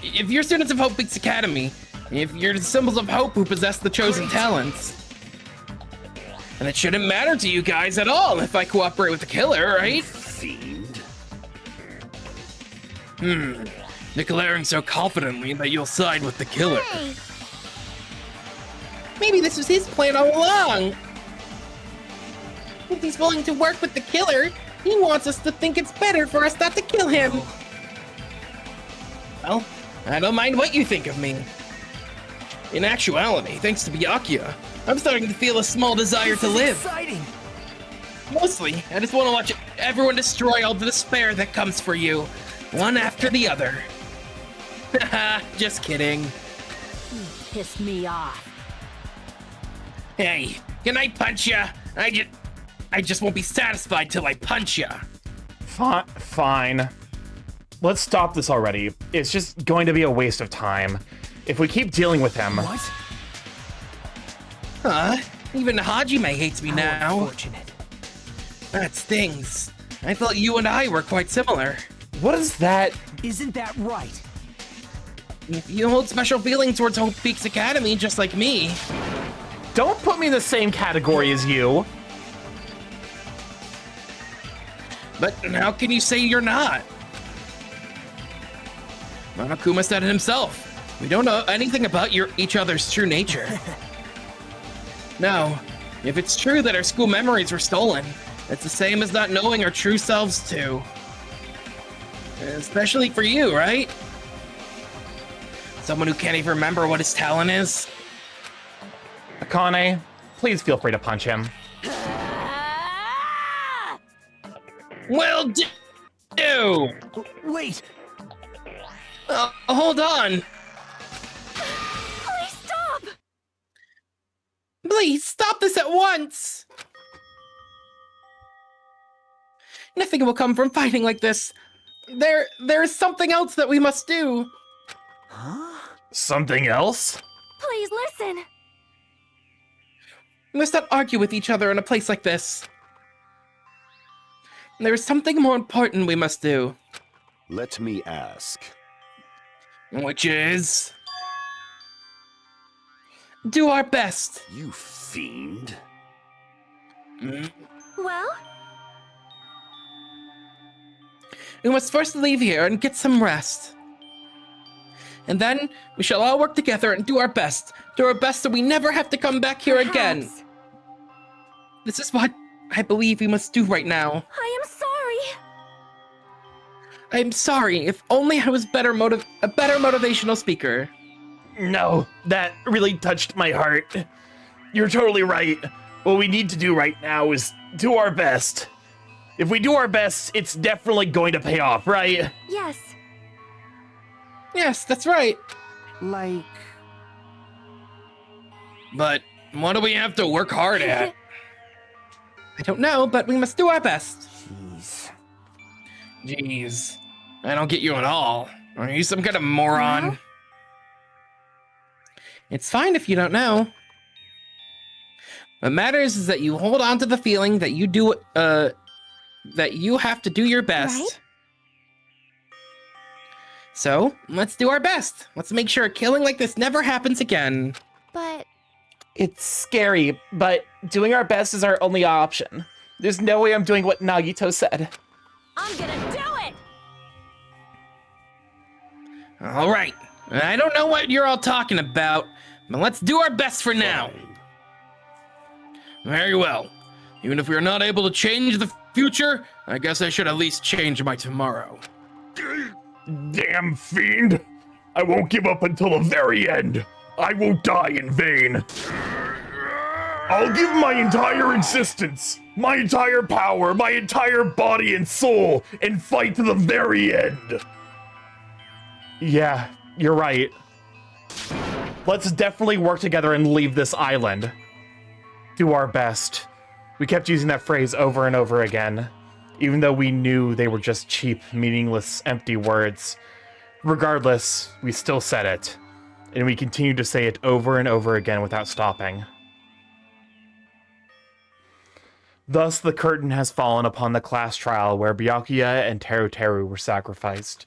B: if you're students of Hope Speaks Academy, if you're the symbols of hope who possess the chosen talents, then it shouldn't matter to you guys at all if I cooperate with the killer, right?
J: Fiend.
B: Declaring so confidently that you'll side with the killer. Maybe this was his plan all along. If he's willing to work with the killer, he wants us to think it's better for us not to kill him. Well, I don't mind what you think of me. In actuality, thanks to Byakuya, I'm starting to feel a small desire to live.
D: Exciting.
B: Mostly, I just want to watch everyone destroy all the despair that comes for you, one after the other. Just kidding.
Q: You pissed me off.
B: Hey, can I punch ya? I just won't be satisfied till I punch ya.
A: Fine. Let's stop this already. It's just going to be a waste of time. If we keep dealing with him...
K: What?
B: Huh? Even Hajime hates me now.
K: Unfortunate.
B: That stings. I thought you and I were quite similar.
A: What is that?
K: Isn't that right?
B: If you hold special feelings towards Hope Peaks Academy, just like me.
A: Don't put me in the same category as you.
B: But how can you say you're not? Monokuma said it himself. We don't know anything about each other's true nature. Now, if it's true that our school memories were stolen, it's the same as not knowing our true selves too. Especially for you, right? Someone who can't even remember what his talent is.
A: Akane, please feel free to punch him.
B: Will do!
K: Wait!
B: Hold on!
F: Please stop!
B: Please stop this at once! Nothing will come from fighting like this. There is something else that we must do.
K: Huh?
A: Something else?
F: Please listen.
B: We must not argue with each other in a place like this. There is something more important we must do.
J: Let me ask.
B: Which is... do our best.
J: You fiend.
F: Well?
B: We must first leave here and get some rest. And then we shall all work together and do our best. Do our best so we never have to come back here again. This is what I believe we must do right now.
F: I am sorry.
B: I'm sorry. If only I was a better motivational speaker.
A: No, that really touched my heart. You're totally right. What we need to do right now is do our best. If we do our best, it's definitely going to pay off, right?
F: Yes.
B: Yes, that's right.
L: Like...
B: But what do we have to work hard at? I don't know, but we must do our best. Jeez. I don't get you at all. Are you some kind of moron?
F: No?
B: It's fine if you don't know. What matters is that you hold on to the feeling that that you have to do your best.
F: Right?
B: So, let's do our best. Let's make sure a killing like this never happens again.
F: But...
A: It's scary, but doing our best is our only option. There's no way I'm doing what Nagito said.
F: I'm gonna do it!
B: All right. I don't know what you're all talking about, but let's do our best for now. Very well. Even if we are not able to change the future, I guess I should at least change my tomorrow.
I: Damn fiend! I won't give up until the very end. I won't die in vain. I'll give my entire existence, my entire power, my entire body and soul, and fight to the very end.
A: Yeah, you're right. Let's definitely work together and leave this island. Do our best. We kept using that phrase over and over again, even though we knew they were just cheap, meaningless, empty words. Regardless, we still said it, and we continued to say it over and over again without stopping. Thus, the curtain has fallen upon the class trial where Byakuya and Teru Teru were sacrificed.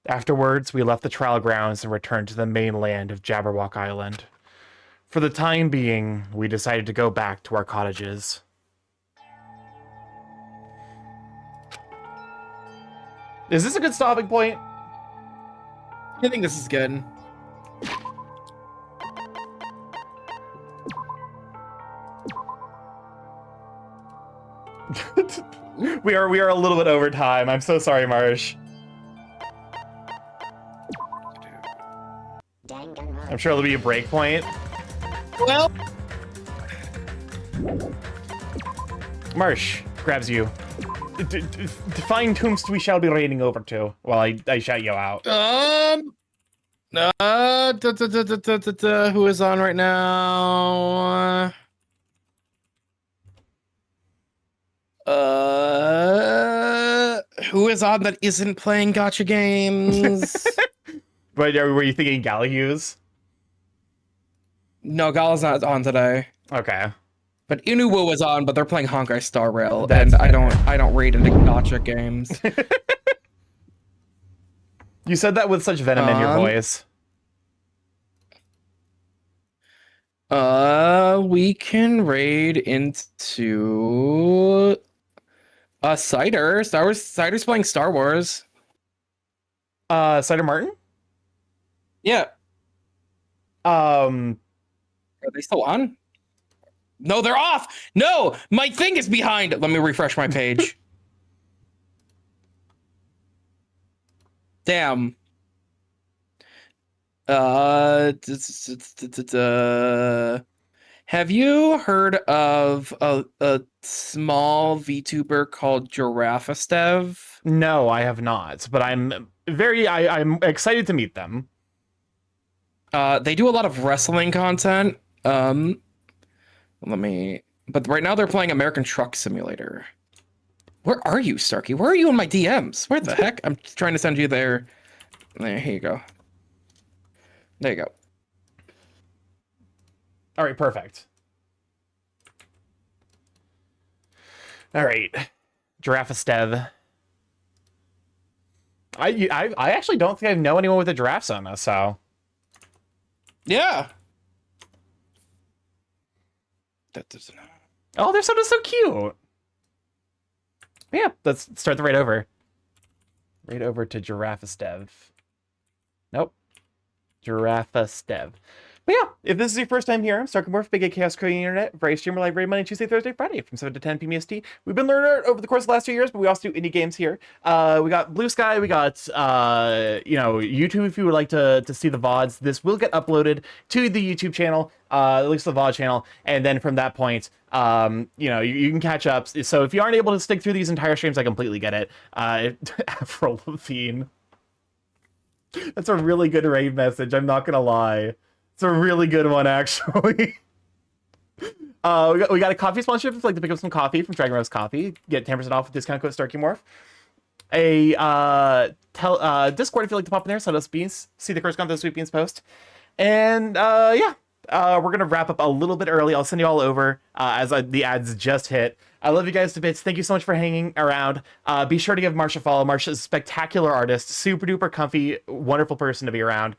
A: Afterwards, we left the trial grounds and returned to the mainland of Jabberwock Island. For the time being, we decided to go back to our cottages. Is this a good stopping point?
B: I think this is good.
A: we are a little bit over time. I'm so sorry, Marsh. I'm sure there'll be a break point.
B: Well,
A: Marsh grabs you. Define whomst we shall be raiding over to while I shout you out.
B: Who is on right now? Who is on that isn't playing gacha games?
A: But were you thinking Galahughes?
B: No, Gala's not on today.
A: Okay.
B: But Inuwo is on, but they're playing Honkai Star Rail,
A: That's
B: and
A: fair.
B: I don't read into gacha games.
A: You said that with such venom in your voice.
B: We can raid into Cider. Cider's playing Star Wars.
A: Cider Martin?
B: Yeah. Are they still on? No, they're off. No, my thing is behind. Let me refresh my page. Damn. Have you heard of a small VTuber called Giraffastev?
A: No, I have not, but I'm excited to meet them.
B: They do a lot of wrestling content. But right now they're playing American Truck Simulator. Where are you, Starky? Where are you in my DMs? Where the heck? I'm trying to send you there. Here you go. There you go.
A: All right, perfect. All right, Giraffastev. I actually don't think I know anyone with a giraffe on this, so.
B: Yeah.
A: Oh, their soda's so cute. Yeah, let's start the raid over. Raid over to Giraffastev. Nope. Giraffastev. But yeah, if this is your first time here, StarkyMorph, Big A Chaos Creating Internet, very streamer live raid Monday, Tuesday, Thursday, Friday from 7 to 10 p.m. EST. We've been learning art over the course of the last 2 years, but we also do indie games here. We got Blue Sky, we got YouTube if you would like to see the VODs. This will get uploaded to the YouTube channel, at least the VOD channel, and then from that point, you can catch up. So if you aren't able to stick through these entire streams, I completely get it. Avril Lavigne. That's a really good raid message, I'm not gonna lie. It's a really good one, actually. we got a coffee sponsorship if you'd like to pick up some coffee from Dragon Rose Coffee. Get 10% off with discount code StarkyMorph. A Discord if you'd like to pop in there, send us beans, see the correspondence of the Sweet Beans post. And we're gonna wrap up a little bit early. I'll send you all over as the ads just hit. I love you guys to bits. Thank you so much for hanging around. Be sure to give Marsha a follow. Marsha's a spectacular artist, super duper comfy, wonderful person to be around.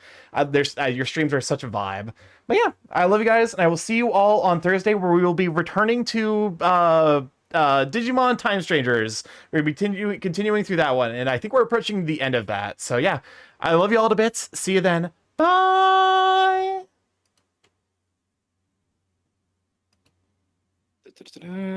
A: Your streams are such a vibe. But yeah, I love you guys, and I will see you all on Thursday, where we will be returning to Digimon Time Strangers. We're going to be continuing through that one, and I think we're approaching the end of that. So yeah, I love you all to bits. See you then. Bye!